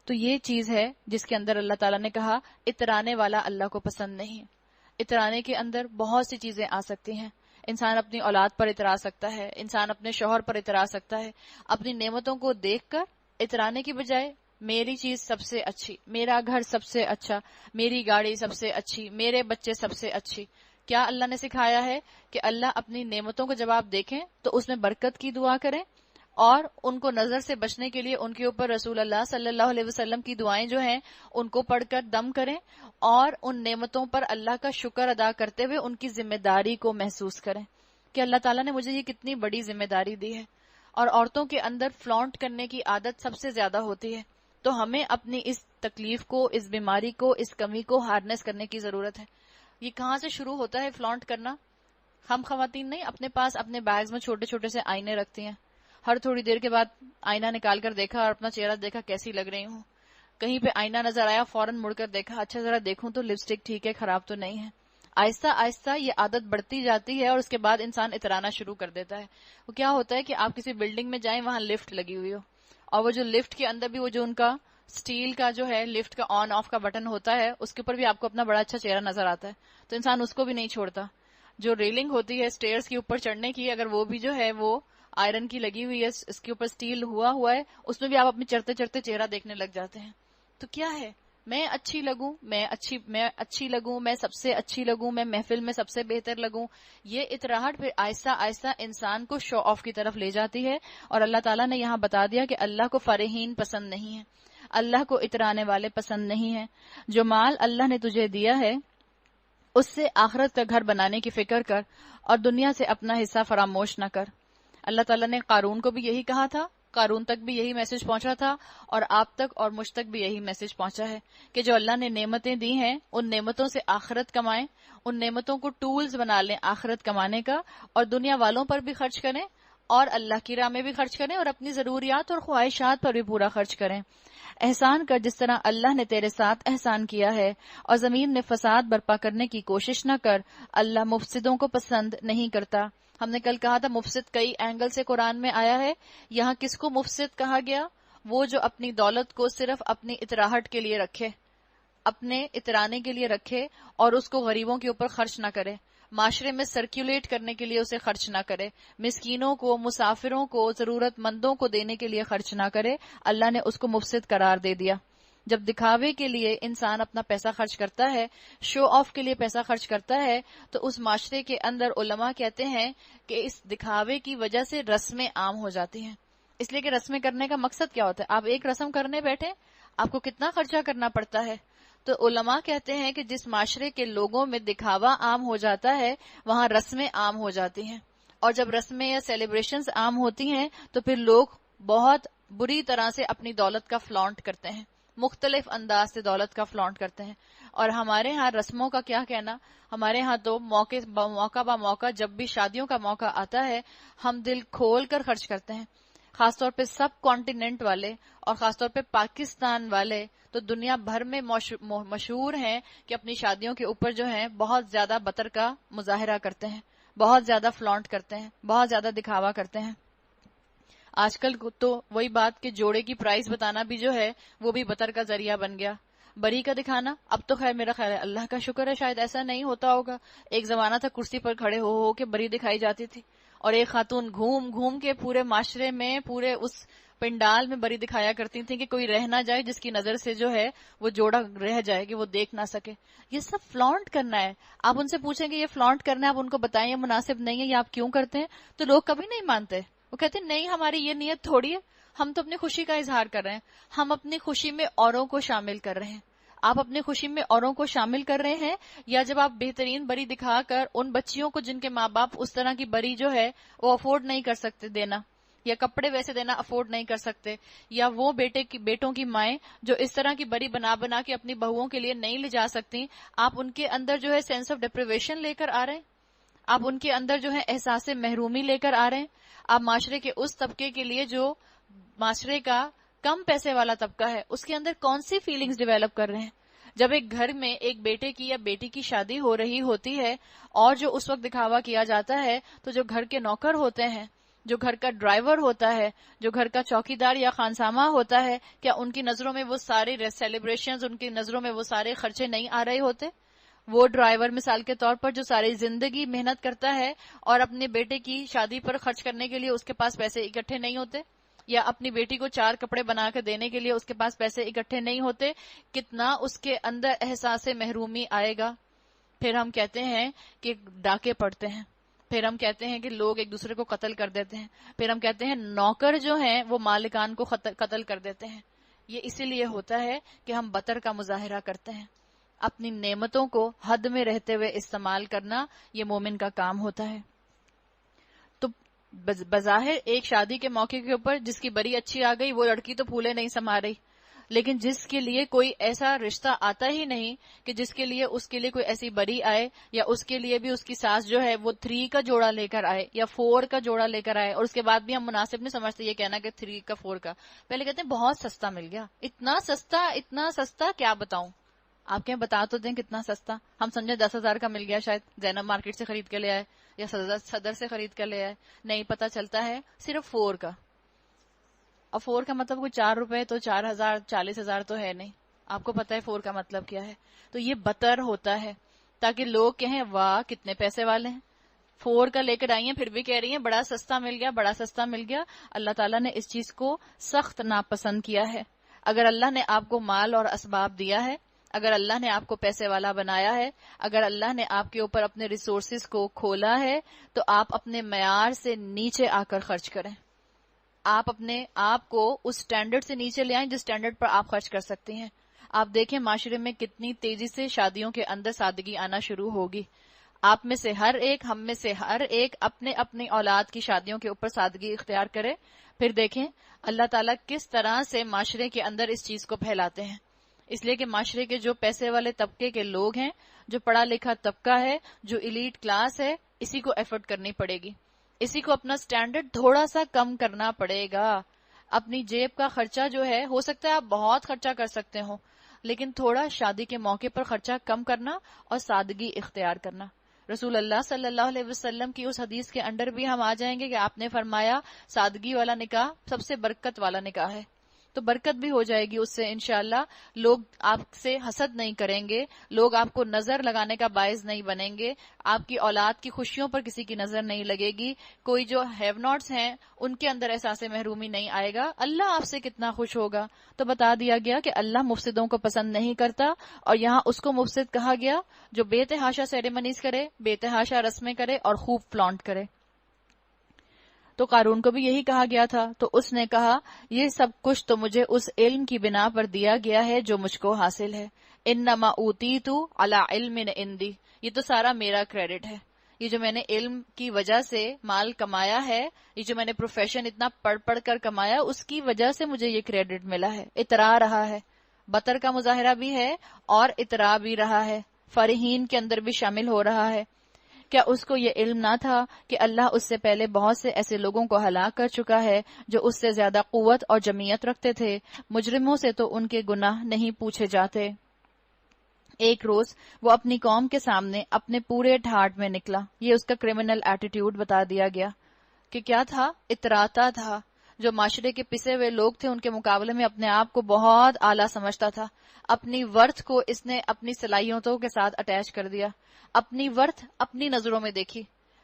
تو یہ چیز ہے جس کے اندر اللہ تعالیٰ نے کہا اترانے والا اللہ کو پسند نہیں. اترانے کے اندر بہت سی چیزیں آ سکتی ہیں. انسان اپنی اولاد پر اترا سکتا ہے، انسان اپنے شوہر پر اترا سکتا ہے. اپنی نعمتوں کو دیکھ کر اترانے کی بجائے میری چیز سب سے اچھی، میرا گھر سب سے اچھا، میری گاڑی سب سے اچھی، میرے بچے سب سے اچھی. کیا اللہ نے سکھایا ہے کہ اللہ اپنی نعمتوں کو جب آپ دیکھیں تو اس میں برکت کی دعا کریں، اور ان کو نظر سے بچنے کے لیے ان کے اوپر رسول اللہ صلی اللہ علیہ وسلم کی دعائیں جو ہیں ان کو پڑھ کر دم کریں، اور ان نعمتوں پر اللہ کا شکر ادا کرتے ہوئے ان کی ذمہ داری کو محسوس کریں کہ اللہ تعالیٰ نے مجھے یہ کتنی بڑی ذمہ داری دی ہے۔ اور عورتوں کے اندر فلانٹ کرنے کی عادت سب سے زیادہ ہوتی ہے، تو ہمیں اپنی اس تکلیف کو، اس بیماری کو، اس کمی کو ہارنس کرنے کی ضرورت ہے۔ یہ کہاں سے شروع ہوتا ہے فلانٹ کرنا؟ ہم خواتین نہیں اپنے پاس اپنے بیگز میں چھوٹے چھوٹے سے آئینے رکھتی ہیں، ہر تھوڑی دیر کے بعد آئینہ نکال کر دیکھا اور اپنا چہرہ دیکھا کیسی لگ رہی ہوں، کہیں پہ آئینہ نظر آیا فوراً مڑ کر دیکھا اچھا ذرا دیکھوں تو لپسٹک ٹھیک ہے، خراب تو نہیں ہے۔ آہستہ آہستہ یہ عادت بڑھتی جاتی ہے اور اس کے بعد انسان اترانا شروع کر دیتا ہے۔ وہ کیا ہوتا ہے کہ آپ کسی بلڈنگ میں جائیں، وہاں لفٹ لگی ہوئی ہو، اور وہ جو لفٹ کے اندر بھی وہ جو ان کا سٹیل کا جو ہے لفٹ کا آن آف کا بٹن ہوتا ہے، اس کے اوپر بھی آپ کو اپنا بڑا اچھا چہرہ نظر آتا ہے، تو انسان اس کو بھی نہیں چھوڑتا۔ جو ریلنگ ہوتی ہے اسٹیئرز کے اوپر چڑھنے کی، اگر وہ بھی جو ہے وہ آئرن کی لگی ہوئی ہے، اس کے اوپر سٹیل ہوا ہے، اس میں بھی آپ اپنے چڑھتے چڑھتے چہرہ دیکھنے لگ جاتے ہیں۔ تو کیا ہے، میں اچھی لگوں، میں اچھی لگوں، میں سب سے اچھی لگوں، میں محفل میں سب سے بہتر لگوں، یہ اطراحٹ پھر آہستہ آہستہ انسان کو شو آف کی طرف لے جاتی ہے۔ اور اللہ تعالیٰ نے یہاں بتا دیا کہ اللہ کو فرحین پسند نہیں ہے، اللہ کو اترانے والے پسند نہیں ہیں۔ جو مال اللہ نے تجھے دیا ہے اس سے آخرت کا گھر بنانے کی فکر کر، اور دنیا سے اپنا حصہ فراموش نہ کر۔ اللہ تعالیٰ نے قارون کو بھی یہی کہا تھا، قارون تک بھی یہی میسج پہنچا تھا، اور آپ تک اور مجھ تک بھی یہی میسج پہنچا ہے کہ جو اللہ نے نعمتیں دی ہیں ان نعمتوں سے آخرت کمائیں، ان نعمتوں کو ٹولز بنا لیں آخرت کمانے کا، اور دنیا والوں پر بھی خرچ کریں اور اللہ کی راہ میں بھی خرچ کریں، اور اپنی ضروریات اور خواہشات پر بھی پورا خرچ کریں۔ احسان کر جس طرح اللہ نے تیرے ساتھ احسان کیا ہے، اور زمین میں فساد برپا کرنے کی کوشش نہ کر، اللہ مفسدوں کو پسند نہیں کرتا۔ ہم نے کل کہا تھا مفسد کئی اینگل سے قرآن میں آیا ہے، یہاں کس کو مفسد کہا گیا؟ وہ جو اپنی دولت کو صرف اپنی اتراہٹ کے لیے رکھے، اپنے اترانے کے لیے رکھے، اور اس کو غریبوں کے اوپر خرچ نہ کرے، معاشرے میں سرکولیٹ کرنے کے لیے اسے خرچ نہ کرے، مسکینوں کو، مسافروں کو، ضرورت مندوں کو دینے کے لیے خرچ نہ کرے، اللہ نے اس کو مفسد قرار دے دیا۔ جب دکھاوے کے لیے انسان اپنا پیسہ خرچ کرتا ہے، شو آف کے لیے پیسہ خرچ کرتا ہے، تو اس معاشرے کے اندر علماء کہتے ہیں کہ اس دکھاوے کی وجہ سے رسمیں عام ہو جاتی ہیں۔ اس لیے کہ رسمیں کرنے کا مقصد کیا ہوتا ہے؟ آپ ایک رسم کرنے بیٹھے آپ کو کتنا خرچہ کرنا پڑتا ہے؟ تو علماء کہتے ہیں کہ جس معاشرے کے لوگوں میں دکھاوا عام ہو جاتا ہے وہاں رسمیں عام ہو جاتی ہیں، اور جب رسمیں یا سیلیبریشنز عام ہوتی ہیں تو پھر لوگ بہت بری طرح سے اپنی دولت کا فلانٹ کرتے ہیں، مختلف انداز سے دولت کا فلانٹ کرتے ہیں۔ اور ہمارے ہاں رسموں کا کیا کہنا، ہمارے ہاں تو موقع با موقع جب بھی شادیوں کا موقع آتا ہے ہم دل کھول کر خرچ کرتے ہیں، خاص طور پہ سب کانٹیننٹ والے اور خاص طور پہ پاکستان والے تو دنیا بھر میں مشہور ہیں کہ اپنی شادیوں کے اوپر جو ہیں بہت زیادہ بطر کا مظاہرہ کرتے ہیں، بہت زیادہ فلانٹ کرتے ہیں، بہت زیادہ دکھاوا کرتے ہیں۔ آج کل تو وہی بات کہ جوڑے کی پرائز بتانا بھی جو ہے وہ بھی بطر کا ذریعہ بن گیا، بری کا دکھانا۔ اب تو خیر میرا خیال ہے اللہ کا شکر ہے شاید ایسا نہیں ہوتا ہوگا، ایک زمانہ تھا کرسی پر کھڑے ہو کے بری دکھائی جاتی تھی، اور ایک خاتون گھوم گھوم کے پورے معاشرے میں، پورے اس پنڈال میں بری دکھایا کرتی تھیں کہ کوئی رہ نہ جائے جس کی نظر سے جو ہے وہ جوڑا رہ جائے کہ وہ دیکھ نہ سکے۔ یہ سب فلانٹ کرنا ہے۔ آپ ان سے پوچھیں کہ یہ فلانٹ کرنا ہے، آپ ان کو بتائیں یہ مناسب نہیں ہے یا آپ کیوں کرتے ہیں، تو لوگ کبھی نہیں مانتے، وہ کہتے ہیں نہیں ہماری یہ نیت تھوڑی ہے، ہم تو اپنی خوشی کا اظہار کر رہے ہیں، ہم اپنی خوشی میں اوروں کو شامل کر رہے ہیں۔ آپ اپنی خوشی میں اوروں کو شامل کر رہے ہیں، یا جب آپ بہترین بری دکھا کر ان بچیوں کو جن کے ماں باپ اس طرح کی بری جو ہے وہ افورڈ نہیں کر سکتے دینا، یا کپڑے ویسے دینا افورڈ نہیں کر سکتے، یا وہ بیٹوں کی مائیں جو اس طرح کی بری بنا بنا کے اپنی بہوؤں کے لیے نہیں لے جا سکتی، آپ ان کے اندر جو ہے سینس آف ڈپریویشن لے کر آ رہے ہیں، آپ ان کے اندر جو ہے احساس محرومی لے کر آ رہے ہیں، آپ معاشرے کے اس طبقے کے لیے جو معاشرے کا کم پیسے والا طبقہ ہے اس کے اندر کون سی فیلنگز ڈیویلپ کر رہے ہیں۔ جب ایک گھر میں ایک بیٹے کی یا بیٹی کی شادی ہو رہی ہوتی ہے اور جو اس وقت دکھاوا کیا جاتا ہے، تو جو گھر کے نوکر ہوتے ہیں، جو گھر کا ڈرائیور ہوتا ہے، جو گھر کا چوکیدار یا خانسامہ ہوتا ہے، کیا ان کی نظروں میں وہ سارے سیلیبریشنز، ان کی نظروں میں وہ سارے خرچے نہیں آ رہے ہوتے؟ وہ ڈرائیور مثال کے طور پر جو ساری زندگی محنت کرتا ہے اور اپنے بیٹے کی شادی پر خرچ کرنے کے لیے اس کے پاس پیسے اکٹھے نہیں ہوتے، یا اپنی بیٹی کو 4 کپڑے بنا کے دینے کے لیے اس کے پاس پیسے اکٹھے نہیں ہوتے، کتنا اس کے اندر احساس محرومی آئے گا۔ پھر ہم کہتے ہیں کہ ڈاکے پڑتے ہیں، پھر ہم کہتے ہیں کہ لوگ ایک دوسرے کو قتل کر دیتے ہیں، پھر ہم کہتے ہیں نوکر جو ہیں وہ مالکان کو قتل کر دیتے ہیں۔ یہ اسی لیے ہوتا ہے کہ ہم بطر کا مظاہرہ کرتے ہیں۔ اپنی نعمتوں کو حد میں رہتے ہوئے استعمال کرنا یہ مومن کا کام ہوتا ہے۔ تو بظاہر ایک شادی کے موقع کے اوپر جس کی بری اچھی آ گئی، وہ لڑکی تو پھولے نہیں سما رہی، لیکن جس کے لیے کوئی ایسا رشتہ آتا ہی نہیں کہ جس کے لیے اس کے لیے کوئی ایسی بری آئے، یا اس کے لیے بھی اس کی ساس جو ہے وہ 3 کا جوڑا لے کر آئے یا 4 کا جوڑا لے کر آئے، اور اس کے بعد بھی ہم مناسب نہیں سمجھتے یہ کہنا کہ 3 کا 4 کا۔ پہلے کہتے ہیں بہت سستا مل گیا، اتنا سستا کیا بتاؤں، آپ کہیں بتا تو دیں کتنا سستا۔ ہم سمجھے 10,000 کا مل گیا، شاید زینب مارکیٹ سے خرید کے لے آئے یا صدر سے خرید کر لے آئے، نہیں، پتہ چلتا ہے صرف 4 کا۔ اور 4 کا مطلب کوئی 4 روپے تو 4,000 40,000 تو ہے نہیں، آپ کو پتا ہے 4 کا مطلب کیا ہے۔ تو یہ بطر ہوتا ہے تاکہ لوگ کہیں واہ کتنے پیسے والے ہیں، 4 کا لے کر آئی ہیں پھر بھی کہہ رہی ہیں بڑا سستا مل گیا، بڑا سستا مل گیا۔ اللہ تعالیٰ نے اس چیز کو سخت ناپسند کیا ہے۔ اگر اللہ نے آپ کو مال اور اسباب دیا ہے، اگر اللہ نے آپ کو پیسے والا بنایا ہے، اگر اللہ نے آپ کے اوپر اپنے ریسورسز کو کھولا ہے، تو آپ اپنے معیار سے نیچے آ کر خرچ کریں۔ آپ اپنے آپ کو اس سٹینڈرڈ سے نیچے لے آئیں جس سٹینڈرڈ پر آپ خرچ کر سکتے ہیں۔ آپ دیکھیں معاشرے میں کتنی تیزی سے شادیوں کے اندر سادگی آنا شروع ہوگی۔ آپ میں سے ہر ایک، ہم میں سے ہر ایک اپنے اپنی اولاد کی شادیوں کے اوپر سادگی اختیار کرے، پھر دیکھیں اللہ تعالیٰ کس طرح سے معاشرے کے اندر اس چیز کو پھیلاتے ہیں۔ اس لیے کہ معاشرے کے جو پیسے والے طبقے کے لوگ ہیں، جو پڑھا لکھا طبقہ ہے، جو ایلیٹ کلاس ہے، اسی کو ایفرٹ کرنی پڑے گی، اسی کو اپنا سٹینڈرڈ تھوڑا سا کم کرنا پڑے گا۔ اپنی جیب کا خرچہ جو ہے، ہو سکتا ہے آپ بہت خرچہ کر سکتے ہو، لیکن تھوڑا شادی کے موقع پر خرچہ کم کرنا اور سادگی اختیار کرنا۔ رسول اللہ صلی اللہ علیہ وسلم کی اس حدیث کے اندر بھی ہم آ جائیں گے کہ آپ نے فرمایا سادگی والا نکاح سب سے برکت والا نکاح ہے۔ تو برکت بھی ہو جائے گی اس سے انشاءاللہ، لوگ آپ سے حسد نہیں کریں گے، لوگ آپ کو نظر لگانے کا باعث نہیں بنیں گے، آپ کی اولاد کی خوشیوں پر کسی کی نظر نہیں لگے گی، کوئی جو ہیو ناٹس ہیں ان کے اندر احساس محرومی نہیں آئے گا، اللہ آپ سے کتنا خوش ہوگا۔ تو بتا دیا گیا کہ اللہ مفسدوں کو پسند نہیں کرتا، اور یہاں اس کو مفسد کہا گیا جو بے تحاشا سیریمنیز کرے، بے تحاشا رسمیں کرے اور خوب فلانٹ کرے۔ تو قارون کو بھی یہی کہا گیا تھا، تو اس نے کہا یہ سب کچھ تو مجھے اس علم کی بنا پر دیا گیا ہے جو مجھ کو حاصل ہے، انما اوتیت علی علم عندی، یہ تو سارا میرا کریڈٹ ہے، یہ جو میں نے علم کی وجہ سے مال کمایا ہے، یہ جو میں نے پروفیشن اتنا پڑھ پڑھ کر کمایا، اس کی وجہ سے مجھے یہ کریڈٹ ملا ہے۔ اترا رہا ہے، بطر کا مظاہرہ بھی ہے اور اترا بھی رہا ہے، فرحین کے اندر بھی شامل ہو رہا ہے۔ کیا اس کو یہ علم نہ تھا کہ اللہ اس سے پہلے بہت سے ایسے لوگوں کو ہلاک کر چکا ہے جو اس سے زیادہ قوت اور جمعیت رکھتے تھے؟ مجرموں سے تو ان کے گناہ نہیں پوچھے جاتے۔ ایک روز وہ اپنی قوم کے سامنے اپنے پورے ٹھاٹ میں نکلا، یہ اس کا کرمنل ایٹیٹیوڈ بتا دیا گیا کہ کیا تھا، اتراتا تھا۔ جو معاشرے کے پسے ہوئے لوگ تھے ان کے مقابلے میں اپنے آپ کو بہت اعلیٰ سمجھتا تھا، اپنی ورتھ کو اس نے اپنی صلاحیتوں کے ساتھ اٹیچ کر دیا، اپنی ورتھ اپنی نظروں میں دیکھی،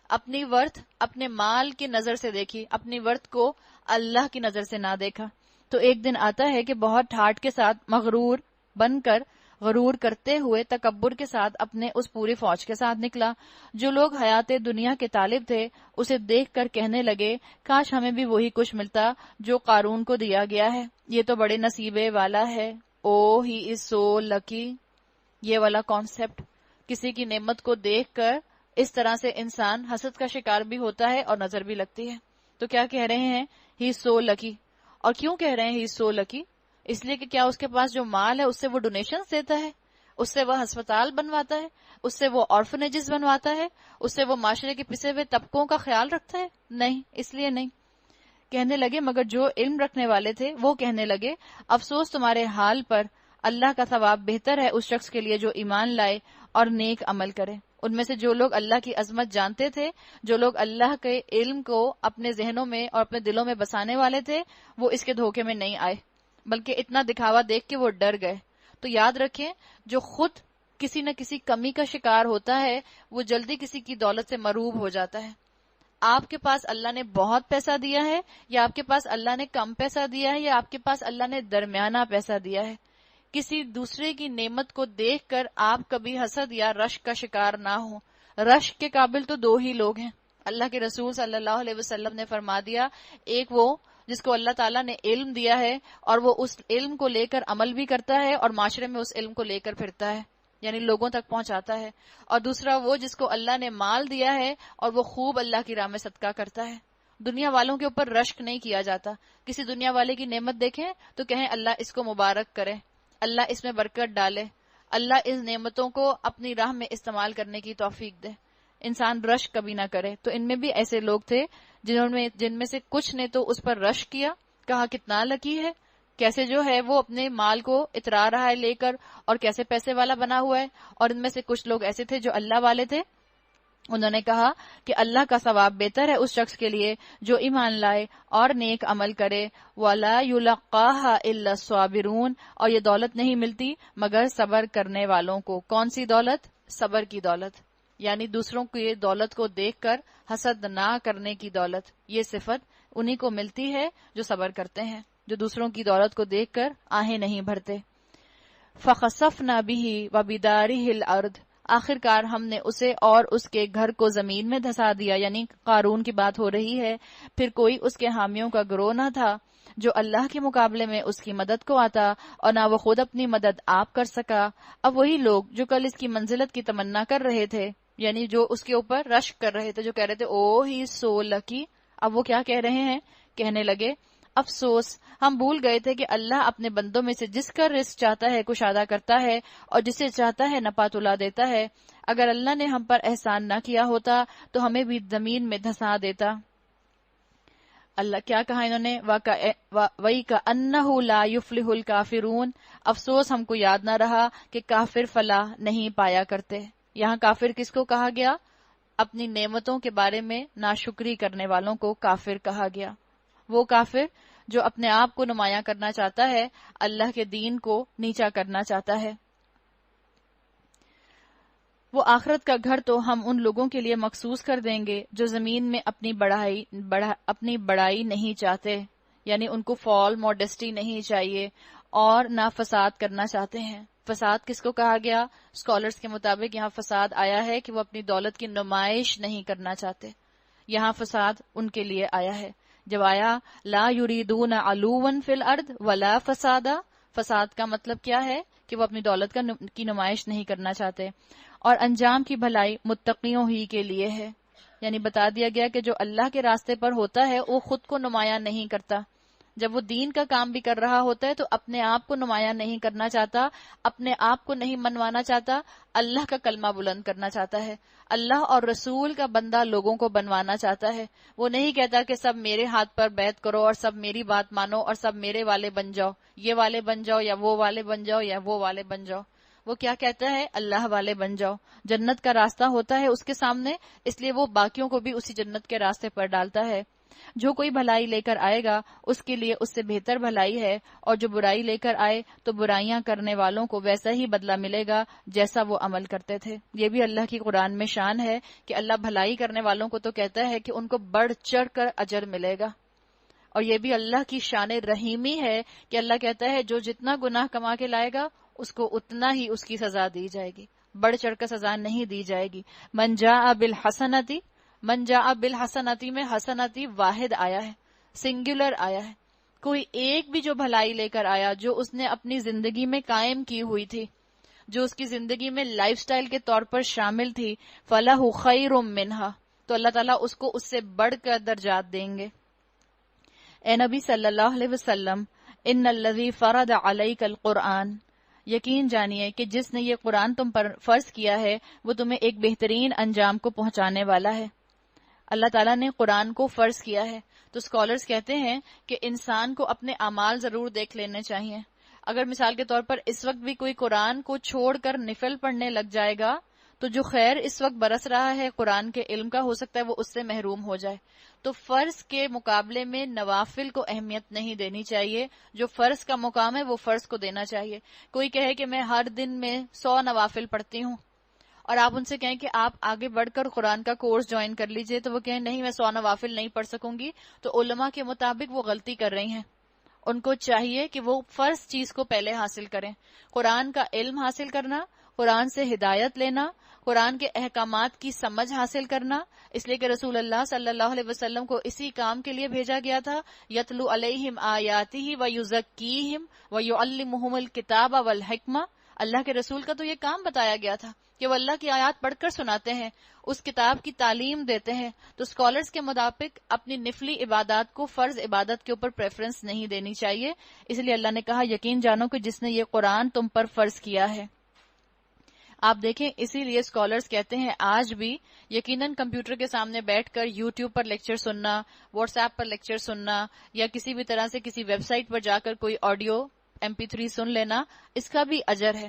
اپنی ورتھ اپنے مال کی نظر سے دیکھی، اپنی ورتھ کو اللہ کی نظر سے نہ دیکھا۔ تو ایک دن آتا ہے کہ بہت ٹھاٹ کے ساتھ مغرور بن کر، غرور کرتے ہوئے تکبر کے ساتھ اپنے اس پوری فوج کے ساتھ نکلا۔ جو لوگ حیات دنیا کے طالب تھے اسے دیکھ کر کہنے لگے کاش ہمیں بھی وہی کچھ ملتا جو قارون کو دیا گیا ہے، یہ تو بڑے نصیبے والا ہے، او ہی از سو لکی۔ یہ والا کانسیپٹ، کسی کی نعمت کو دیکھ کر اس طرح سے انسان حسد کا شکار بھی ہوتا ہے اور نظر بھی لگتی ہے۔ تو کیا کہہ رہے ہیں، ہی از سو لکی۔ اور کیوں کہہ رہے ہیں ہی از سو لکی؟ اس لیے کہ کیا اس کے پاس جو مال ہے اس سے وہ ڈونیشنز دیتا ہے، اس سے وہ ہسپتال بنواتا ہے، اس سے وہ آرفنیجز بنواتا ہے، اس سے وہ معاشرے کے پسے ہوئے طبقوں کا خیال رکھتا ہے؟ نہیں، اس لیے نہیں۔ کہنے لگے مگر جو علم رکھنے والے تھے وہ کہنے لگے افسوس تمہارے حال پر، اللہ کا ثواب بہتر ہے اس شخص کے لیے جو ایمان لائے اور نیک عمل کرے۔ ان میں سے جو لوگ اللہ کی عظمت جانتے تھے، جو لوگ اللہ کے علم کو اپنے ذہنوں میں اور اپنے دلوں میں بسانے والے تھے، وہ اس کے دھوکے میں نہیں آئے، بلکہ اتنا دکھاوا دیکھ کے وہ ڈر گئے۔ تو یاد رکھیں جو خود کسی نہ کسی کمی کا شکار ہوتا ہے وہ جلدی کسی کی دولت سے مروب ہو جاتا ہے۔ آپ کے پاس اللہ نے بہت پیسہ دیا ہے یا آپ کے پاس اللہ نے کم پیسہ دیا ہے یا آپ کے پاس اللہ نے درمیانہ پیسہ دیا ہے، کسی دوسرے کی نعمت کو دیکھ کر آپ کبھی حسد یا رشک کا شکار نہ ہوں۔ رشک کے قابل تو دو ہی لوگ ہیں، اللہ کے رسول صلی اللہ علیہ وسلم نے فرما دیا، ایک وہ جس کو اللہ تعالیٰ نے علم دیا ہے اور وہ اس علم کو لے کر عمل بھی کرتا ہے اور معاشرے میں اس علم کو لے کر پھرتا ہے، یعنی لوگوں تک پہنچاتا ہے، اور دوسرا وہ جس کو اللہ نے مال دیا ہے اور وہ خوب اللہ کی راہ میں صدقہ کرتا ہے۔ دنیا والوں کے اوپر رشک نہیں کیا جاتا، کسی دنیا والے کی نعمت دیکھیں تو کہیں اللہ اس کو مبارک کرے، اللہ اس میں برکت ڈالے، اللہ اس نعمتوں کو اپنی راہ میں استعمال کرنے کی توفیق دے، انسان رشک کبھی نہ کرے۔ تو ان میں بھی ایسے لوگ تھے جن میں سے کچھ نے تو اس پر رشک کیا، کہا کتنا لکی ہے، کیسے جو ہے وہ اپنے مال کو اترا رہا ہے لے کر اور کیسے پیسے والا بنا ہوا ہے، اور ان میں سے کچھ لوگ ایسے تھے جو اللہ والے تھے، انہوں نے کہا کہ اللہ کا ثواب بہتر ہے اس شخص کے لیے جو ایمان لائے اور نیک عمل کرے، وَلَا يُلَقَّاهَا إِلَّا الصَّابِرُونَ، اور یہ دولت نہیں ملتی مگر صبر کرنے والوں کو۔ کون سی دولت؟ صبر کی دولت، یعنی دوسروں کی دولت کو دیکھ کر حسد نہ کرنے کی دولت، یہ صفت انہی کو ملتی ہے جو صبر کرتے ہیں، جو دوسروں کی دولت کو دیکھ کر آہیں نہیں بھرتے۔ فَخَسَفْنَا بِهِ وَبِدَارِهِ الْأَرْضِ، آخر کار ہم نے اسے اور اس کے گھر کو زمین میں دھسا دیا، یعنی قارون کی بات ہو رہی ہے۔ پھر کوئی اس کے حامیوں کا گروہ نہ تھا جو اللہ کے مقابلے میں اس کی مدد کو آتا، اور نہ وہ خود اپنی مدد آپ کر سکا۔ اب وہی لوگ جو کل اس کی منزلت کی تمنا کر رہے تھے، یعنی جو اس کے اوپر رشک کر رہے تھے، جو کہہ رہے تھے او ہی سو لکی، اب وہ کیا کہہ رہے ہیں؟ کہنے لگے افسوس، ہم بھول گئے تھے کہ اللہ اپنے بندوں میں سے جس کا رزق چاہتا ہے کشادہ کرتا ہے اور جسے چاہتا ہے نپا تلا دیتا ہے۔ اگر اللہ نے ہم پر احسان نہ کیا ہوتا تو ہمیں بھی زمین میں دھسا دیتا۔ اللہ کیا کہا انہوں نے؟ وَإِكَأَنَّهُ لَا يُفْلِحُ الْكَافِرُونَ، افسوس ہم کو یاد نہ رہا کہ کافر فلاح نہیں پایا کرتے۔ یہاں کافر کس کو کہا گیا؟ اپنی نعمتوں کے بارے میں ناشکری کرنے والوں کو کافر کہا گیا۔ وہ کافر جو اپنے آپ کو نمایاں کرنا چاہتا ہے، اللہ کے دین کو نیچا کرنا چاہتا ہے۔ وہ آخرت کا گھر تو ہم ان لوگوں کے لیے مخصوص کر دیں گے جو زمین میں اپنی بڑائی نہیں چاہتے، یعنی ان کو فال موڈسٹی نہیں چاہیے اور نہ فساد کرنا چاہتے ہیں۔ فساد کس کو کہا گیا؟ اسکالرز کے مطابق یہاں فساد آیا ہے کہ وہ اپنی دولت کی نمائش نہیں کرنا چاہتے، یہاں فساد ان کے لیے آیا ہے۔ جب آیا لا یریدون علوا فی الارض ولا فسادا، فساد کا مطلب کیا ہے؟ کہ وہ اپنی دولت کی نمائش نہیں کرنا چاہتے، اور انجام کی بھلائی متقیوں ہی کے لیے ہے، یعنی بتا دیا گیا کہ جو اللہ کے راستے پر ہوتا ہے وہ خود کو نمایاں نہیں کرتا، جب وہ دین کا کام بھی کر رہا ہوتا ہے تو اپنے آپ کو نمایاں نہیں کرنا چاہتا، اپنے آپ کو نہیں منوانا چاہتا، اللہ کا کلمہ بلند کرنا چاہتا ہے، اللہ اور رسول کا بندہ لوگوں کو بنوانا چاہتا ہے۔ وہ نہیں کہتا کہ سب میرے ہاتھ پر بیعت کرو اور سب میری بات مانو اور سب میرے والے بن جاؤ، یہ والے بن جاؤ یا وہ والے بن جاؤ یا وہ والے بن جاؤ۔ وہ کیا کہتا ہے؟ اللہ والے بن جاؤ۔ جنت کا راستہ ہوتا ہے اس کے سامنے، اس لیے وہ باقیوں کو بھی اسی جنت کے راستے پر ڈالتا ہے۔ جو کوئی بھلائی لے کر آئے گا اس کے لیے اس سے بہتر بھلائی ہے، اور جو برائی لے کر آئے تو برائیاں کرنے والوں کو ویسا ہی بدلہ ملے گا جیسا وہ عمل کرتے تھے۔ یہ بھی اللہ کی قرآن میں شان ہے کہ اللہ بھلائی کرنے والوں کو تو کہتا ہے کہ ان کو بڑھ چڑھ کر اجر ملے گا، اور یہ بھی اللہ کی شان رحیمی ہے کہ اللہ کہتا ہے جو جتنا گناہ کما کے لائے گا اس کو اتنا ہی اس کی سزا دی جائے گی، بڑھ چڑھ کر سزا نہیں دی جائے گی۔ من جاء بالحسنتی میں حسنتی واحد آیا ہے، سنگولر آیا ہے، کوئی ایک بھی جو بھلائی لے کر آیا جو اس نے اپنی زندگی میں قائم کی ہوئی تھی، جو اس کی زندگی میں لائف سٹائل کے طور پر شامل تھی، فَلَهُ خَيْرٌ مِّنْهَا، تو اللہ تعالیٰ اس کو اس سے بڑھ کر درجات دیں گے۔ اے نبی صلی اللہ علیہ وسلم، ان الذی فرض علیک القرآن، یقین جانیے کہ جس نے یہ قرآن تم پر فرض کیا ہے وہ تمہیں ایک بہترین انجام کو پہنچانے والا ہے۔ اللہ تعالیٰ نے قرآن کو فرض کیا ہے، تو اسکالرز کہتے ہیں کہ انسان کو اپنے اعمال ضرور دیکھ لینے چاہیے۔ اگر مثال کے طور پر اس وقت بھی کوئی قرآن کو چھوڑ کر نفل پڑھنے لگ جائے گا تو جو خیر اس وقت برس رہا ہے قرآن کے علم کا، ہو سکتا ہے وہ اس سے محروم ہو جائے۔ تو فرض کے مقابلے میں نوافل کو اہمیت نہیں دینی چاہیے، جو فرض کا مقام ہے وہ فرض کو دینا چاہیے۔ کوئی کہے کہ میں ہر دن میں 100 نوافل پڑھتی ہوں، اور آپ ان سے کہیں کہ آپ آگے بڑھ کر قرآن کا کورس جوائن کر لیجئے، تو وہ کہیں نہیں میں 100 نوافل نہیں پڑھ سکوں گی، تو علماء کے مطابق وہ غلطی کر رہی ہیں، ان کو چاہیے کہ وہ فرض چیز کو پہلے حاصل کریں، قرآن کا علم حاصل کرنا، قرآن سے ہدایت لینا، قرآن کے احکامات کی سمجھ حاصل کرنا، اس لیے کہ رسول اللہ صلی اللہ علیہ وسلم کو اسی کام کے لیے بھیجا گیا تھا، یتلو علیہم آیاتہ ویزکیہم ویعلمہم الکتاب والحکمہ۔ اللہ کے رسول کا تو یہ کام بتایا گیا تھا کہ وہ اللہ کی آیات پڑھ کر سناتے ہیں، اس کتاب کی تعلیم دیتے ہیں۔ تو اسکالرز کے مطابق اپنی نفلی عبادات کو فرض عبادت کے اوپر پریفرنس نہیں دینی چاہیے، اس لیے اللہ نے کہا یقین جانو کہ جس نے یہ قرآن تم پر فرض کیا ہے۔ آپ دیکھیں اسی لیے اسکالرز کہتے ہیں آج بھی یقیناً کمپیوٹر کے سامنے بیٹھ کر یوٹیوب پر لیکچر سننا، واٹس ایپ پر لیکچر سننا، یا کسی بھی طرح سے کسی ویب سائٹ پر جا کر کوئی آڈیو MP3 سن لینا، اس کا بھی اجر ہے،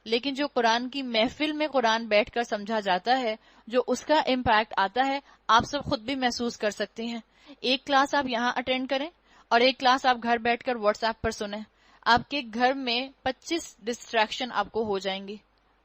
لیکن جو قرآن کی محفل میں قرآن بیٹھ کر سمجھا جاتا ہے، جو اس کا امپیکٹ آتا ہے، آپ سب خود بھی محسوس کر سکتے ہیں۔ ایک کلاس آپ یہاں اٹینڈ کریں اور ایک کلاس آپ گھر بیٹھ کر واٹس ایپ پر سنیں، آپ کے گھر میں 25 ڈسٹریکشن آپ کو ہو جائیں گی،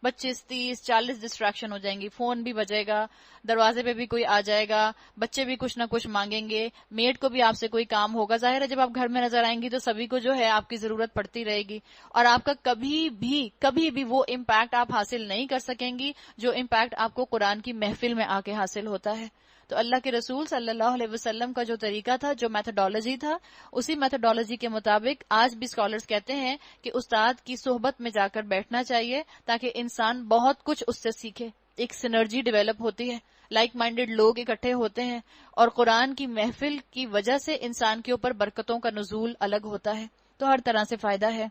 25 30 40 ڈسٹریکشن ہو جائیں گی، فون بھی بجے گا، دروازے پہ بھی کوئی آ جائے گا، بچے بھی کچھ نہ کچھ مانگیں گے، میڈ کو بھی آپ سے کوئی کام ہوگا۔ ظاہر ہے جب آپ گھر میں نظر آئیں گی تو سبھی کو جو ہے آپ کی ضرورت پڑتی رہے گی، اور آپ کا کبھی بھی وہ امپیکٹ آپ حاصل نہیں کر سکیں گی جو امپیکٹ آپ کو قرآن کی محفل میں آ کے حاصل ہوتا ہے۔ تو اللہ کے رسول صلی اللہ علیہ وسلم کا جو طریقہ تھا، جو میتھڈالوجی تھا، اسی میتھڈالوجی کے مطابق آج بھی اسکالرز کہتے ہیں کہ استاد کی صحبت میں جا کر بیٹھنا چاہیے تاکہ انسان بہت کچھ اس سے سیکھے، ایک سینرجی ڈیولپ ہوتی ہے، لائک مائنڈڈ لوگ اکٹھے ہوتے ہیں، اور قرآن کی محفل کی وجہ سے انسان کے اوپر برکتوں کا نزول الگ ہوتا ہے، تو ہر طرح سے فائدہ ہے۔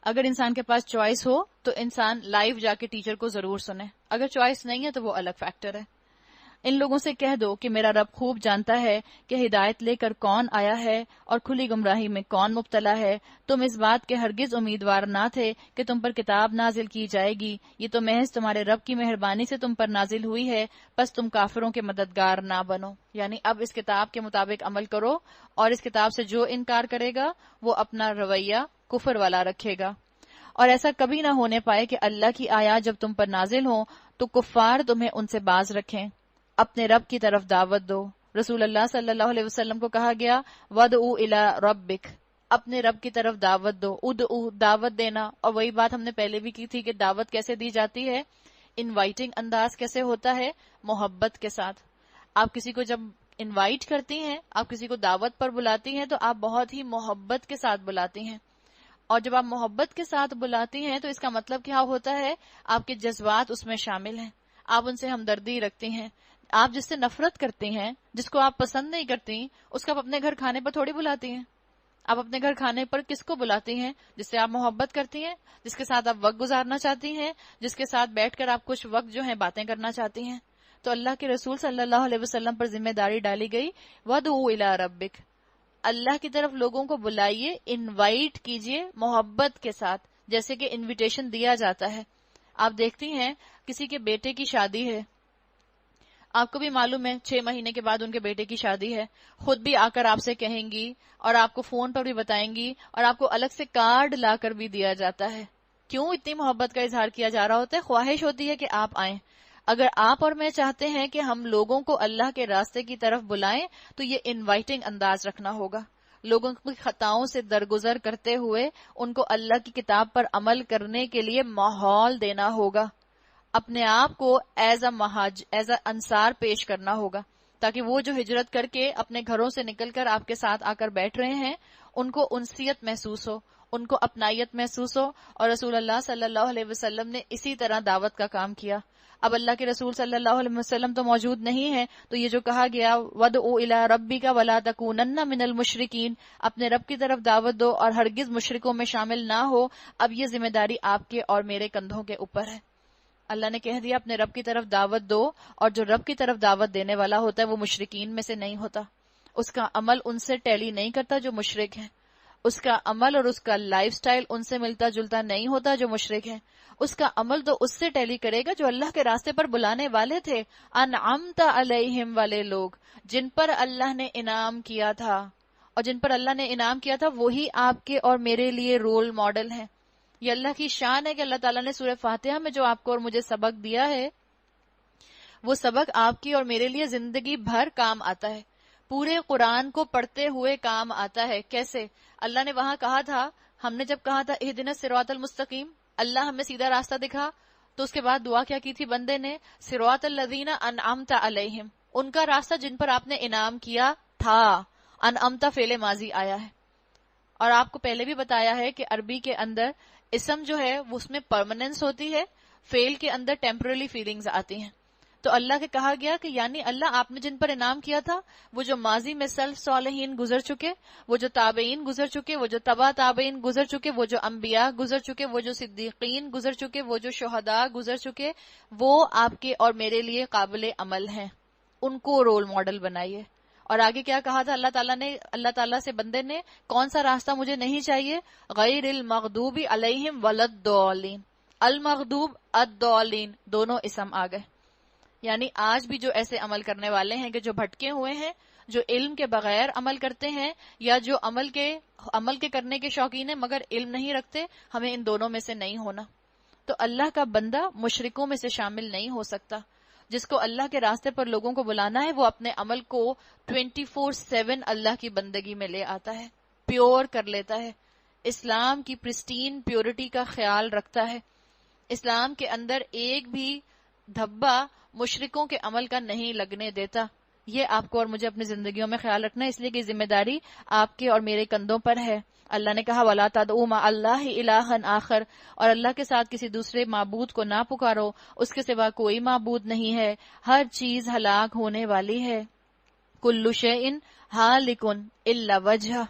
اگر انسان کے پاس چوائس ہو تو انسان لائیو جا کے ٹیچر کو ضرور سنے، اگر چوائس نہیں ہے تو وہ الگ فیکٹر ہے۔ ان لوگوں سے کہہ دو کہ میرا رب خوب جانتا ہے کہ ہدایت لے کر کون آیا ہے اور کھلی گمراہی میں کون مبتلا ہے۔ تم اس بات کے ہرگز امیدوار نہ تھے کہ تم پر کتاب نازل کی جائے گی، یہ تو محض تمہارے رب کی مہربانی سے تم پر نازل ہوئی ہے، پس تم کافروں کے مددگار نہ بنو۔ یعنی اب اس کتاب کے مطابق عمل کرو، اور اس کتاب سے جو انکار کرے گا وہ اپنا رویہ کفر والا رکھے گا، اور ایسا کبھی نہ ہونے پائے کہ اللہ کی آیات جب تم پر نازل ہوں تو کفار تمہیں ان سے باز رکھیں۔ اپنے رب کی طرف دعوت دو۔ رسول اللہ صلی اللہ علیہ وسلم کو کہا گیا وَدْعُوا إِلَىٰ رَبِّكَ، اپنے رب کی طرف دعوت دو، ادعو دعوت دینا، اور وہی بات ہم نے پہلے بھی کی تھی کہ دعوت کیسے دی جاتی ہے، انوائٹنگ انداز کیسے ہوتا ہے، محبت کے ساتھ۔ آپ کسی کو جب انوائٹ کرتی ہیں، آپ کسی کو دعوت پر بلاتی ہیں تو آپ بہت ہی محبت کے ساتھ بلاتی ہیں، اور جب آپ محبت کے ساتھ بلاتی ہیں تو اس کا مطلب کیا ہوتا ہے، آپ کے جذبات اس میں شامل ہیں، آپ ان سے ہمدردی رکھتی ہیں۔ آپ جس سے نفرت کرتی ہیں، جس کو آپ پسند نہیں کرتی، اس کو آپ اپنے گھر کھانے پر تھوڑی بلاتی ہیں۔ آپ اپنے گھر کھانے پر کس کو بلاتی ہیں؟ جس سے آپ محبت کرتی ہیں، جس کے ساتھ آپ وقت گزارنا چاہتی ہیں، جس کے ساتھ بیٹھ کر آپ کچھ وقت جو ہے باتیں کرنا چاہتی ہیں۔ تو اللہ کے رسول صلی اللہ علیہ وسلم پر ذمہ داری ڈالی گئی وَدْعُوا إِلَىٰ رَبِّكَ، اللہ کی طرف لوگوں کو بلائیے، انوائٹ کیجئے محبت کے ساتھ، جیسے کہ انویٹیشن دیا جاتا ہے۔ آپ دیکھتی ہیں کسی کے بیٹے کی شادی ہے، آپ کو بھی معلوم ہے 6 مہینے کے بعد ان کے بیٹے کی شادی ہے، خود بھی آ کر آپ سے کہیں گی اور آپ کو فون پر بھی بتائیں گی، اور آپ کو الگ سے کارڈ لا کر بھی دیا جاتا ہے۔ کیوں اتنی محبت کا اظہار کیا جا رہا ہوتا ہے؟ خواہش ہوتی ہے کہ آپ آئیں۔ اگر آپ اور میں چاہتے ہیں کہ ہم لوگوں کو اللہ کے راستے کی طرف بلائیں تو یہ انوائٹنگ انداز رکھنا ہوگا، لوگوں کی خطاؤں سے درگزر کرتے ہوئے ان کو اللہ کی کتاب پر عمل کرنے کے لیے ماحول دینا ہوگا، اپنے آپ کو ایز اے انصار پیش کرنا ہوگا، تاکہ وہ جو ہجرت کر کے اپنے گھروں سے نکل کر آپ کے ساتھ آ کر بیٹھ رہے ہیں ان کو انسیت محسوس ہو، ان کو اپنائیت محسوس ہو۔ اور رسول اللہ صلی اللہ علیہ وسلم نے اسی طرح دعوت کا کام کیا۔ اب اللہ کے رسول صلی اللہ علیہ وسلم تو موجود نہیں ہے، تو یہ جو کہا گیا وَدْعُوا إِلَىٰ رَبِّكَ وَلَا تَكُونَنَّ مِنَ الْمُشْرِكِينَ، اپنے رب کی طرف دعوت دو اور ہرگز مشرکوں میں شامل نہ ہو، اب یہ ذمہ داری آپ کے اور میرے کندھوں کے اوپر ہے۔ اللہ نے کہہ دیا اپنے رب کی طرف دعوت دو، اور جو رب کی طرف دعوت دینے والا ہوتا ہے وہ مشرکین میں سے نہیں ہوتا، اس کا عمل ان سے ٹیلی نہیں کرتا جو مشرک ہیں، اس کا عمل اور اس کا لائف سٹائل ان سے ملتا جلتا نہیں ہوتا جو مشرک ہیں، اس کا عمل تو اس سے ٹیلی کرے گا جو اللہ کے راستے پر بلانے والے تھے، انعمت علیہم والے لوگ، جن پر اللہ نے انعام کیا تھا، اور جن پر اللہ نے انعام کیا تھا وہی آپ کے اور میرے لیے رول ماڈل ہیں۔ یہ اللہ کی شان ہے کہ اللہ تعالیٰ نے سورہ فاتحہ میں جو آپ کو اور مجھے سبق دیا ہے وہ سبق آپ کی اور میرے لیے زندگی بھر کام آتا ہے۔ پورے قرآن کو پڑھتے ہوئے کام آتا ہے. کیسے؟ اللہ نے وہاں کہا تھا، ہم نے جب کہا تھا اہدنا الصراط المستقیم، اللہ ہمیں سیدھا راستہ دکھا، تو اس کے بعد دعا کیا کی تھی بندے نے؟ صراط الذین انعمت علیہم، ان کا راستہ جن پر آپ نے انعام کیا تھا. انعمت فعل ماضی آیا ہے. اور آپ کو پہلے بھی بتایا ہے کہ عربی کے اندر اسم جو ہے وہ اس میں پرماننس ہوتی ہے، فعل کے اندر ٹیمپرری فیلنگز آتی ہیں. تو اللہ کے کہا گیا کہ یعنی اللہ آپ نے جن پر انعام کیا تھا، وہ جو ماضی میں سلف صالحین گزر چکے، وہ جو تابعین گزر چکے، وہ جو تبع تابعین گزر چکے، وہ جو انبیاء گزر چکے، وہ جو صدیقین گزر چکے، وہ جو شہداء گزر چکے، وہ آپ کے اور میرے لیے قابل عمل ہیں. ان کو رول ماڈل بنائیے. اور آگے کیا کہا تھا اللہ تعالیٰ سے بندے نے، کون سا راستہ مجھے نہیں چاہیے؟ غیر المغضوب علیہم ولضالین. المغضوب الضالین دونوں اسم آ گئے. یعنی آج بھی جو ایسے عمل کرنے والے ہیں کہ جو بھٹکے ہوئے ہیں، جو علم کے بغیر عمل کرتے ہیں، یا جو عمل کے کرنے کے شوقین ہیں مگر علم نہیں رکھتے، ہمیں ان دونوں میں سے نہیں ہونا. تو اللہ کا بندہ مشرکوں میں سے شامل نہیں ہو سکتا. جس کو اللہ کے راستے پر لوگوں کو بلانا ہے، وہ اپنے عمل کو 24/7 اللہ کی بندگی میں لے آتا ہے، پیور کر لیتا ہے، اسلام کی پرسٹین پیورٹی کا خیال رکھتا ہے، اسلام کے اندر ایک بھی دھبا مشرکوں کے عمل کا نہیں لگنے دیتا. یہ آپ کو اور مجھے اپنی زندگیوں میں خیال رکھنا ہے، اس لیے کہ ذمہ داری آپ کے اور میرے کندھوں پر ہے. اللہ نے کہا وَلَا تَدْعُوا مَعَ اللَّهِ إِلَٰهًا آخر، اور اللہ کے ساتھ کسی دوسرے معبود کو نہ پکارو، اس کے سوا کوئی معبود نہیں ہے، ہر چیز ہلاک ہونے والی ہے. کُلُّ شَيْءٍ هَالِكٌ إِلَّا وَجْهَهُ،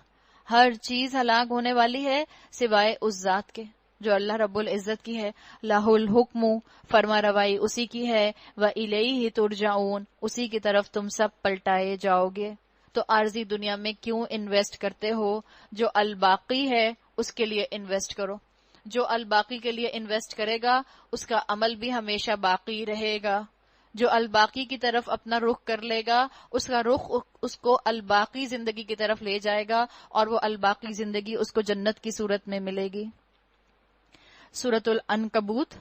ہر چیز ہلاک ہونے والی ہے سوائے اس ذات کے جو اللہ رب العزت کی ہے. لَهُ الْحُكْمُ، فرما روائی اسی کی ہے، وَإِلَيْهِ تُرْجَعُونَ، اسی کی طرف تم سب پلٹائے جاؤ گے. تو عارضی دنیا میں کیوں انویسٹ کرتے ہو؟ جو الباقی ہے اس کے لیے انویسٹ کرو. جو الباقی کے لیے انویسٹ کرے گا اس کا عمل بھی ہمیشہ باقی رہے گا. جو الباقی کی طرف اپنا رخ کر لے گا، اس کا رخ اس کو الباقی زندگی کی طرف لے جائے گا، اور وہ الباقی زندگی اس کو جنت کی صورت میں ملے گی. سورۃ العنکبوت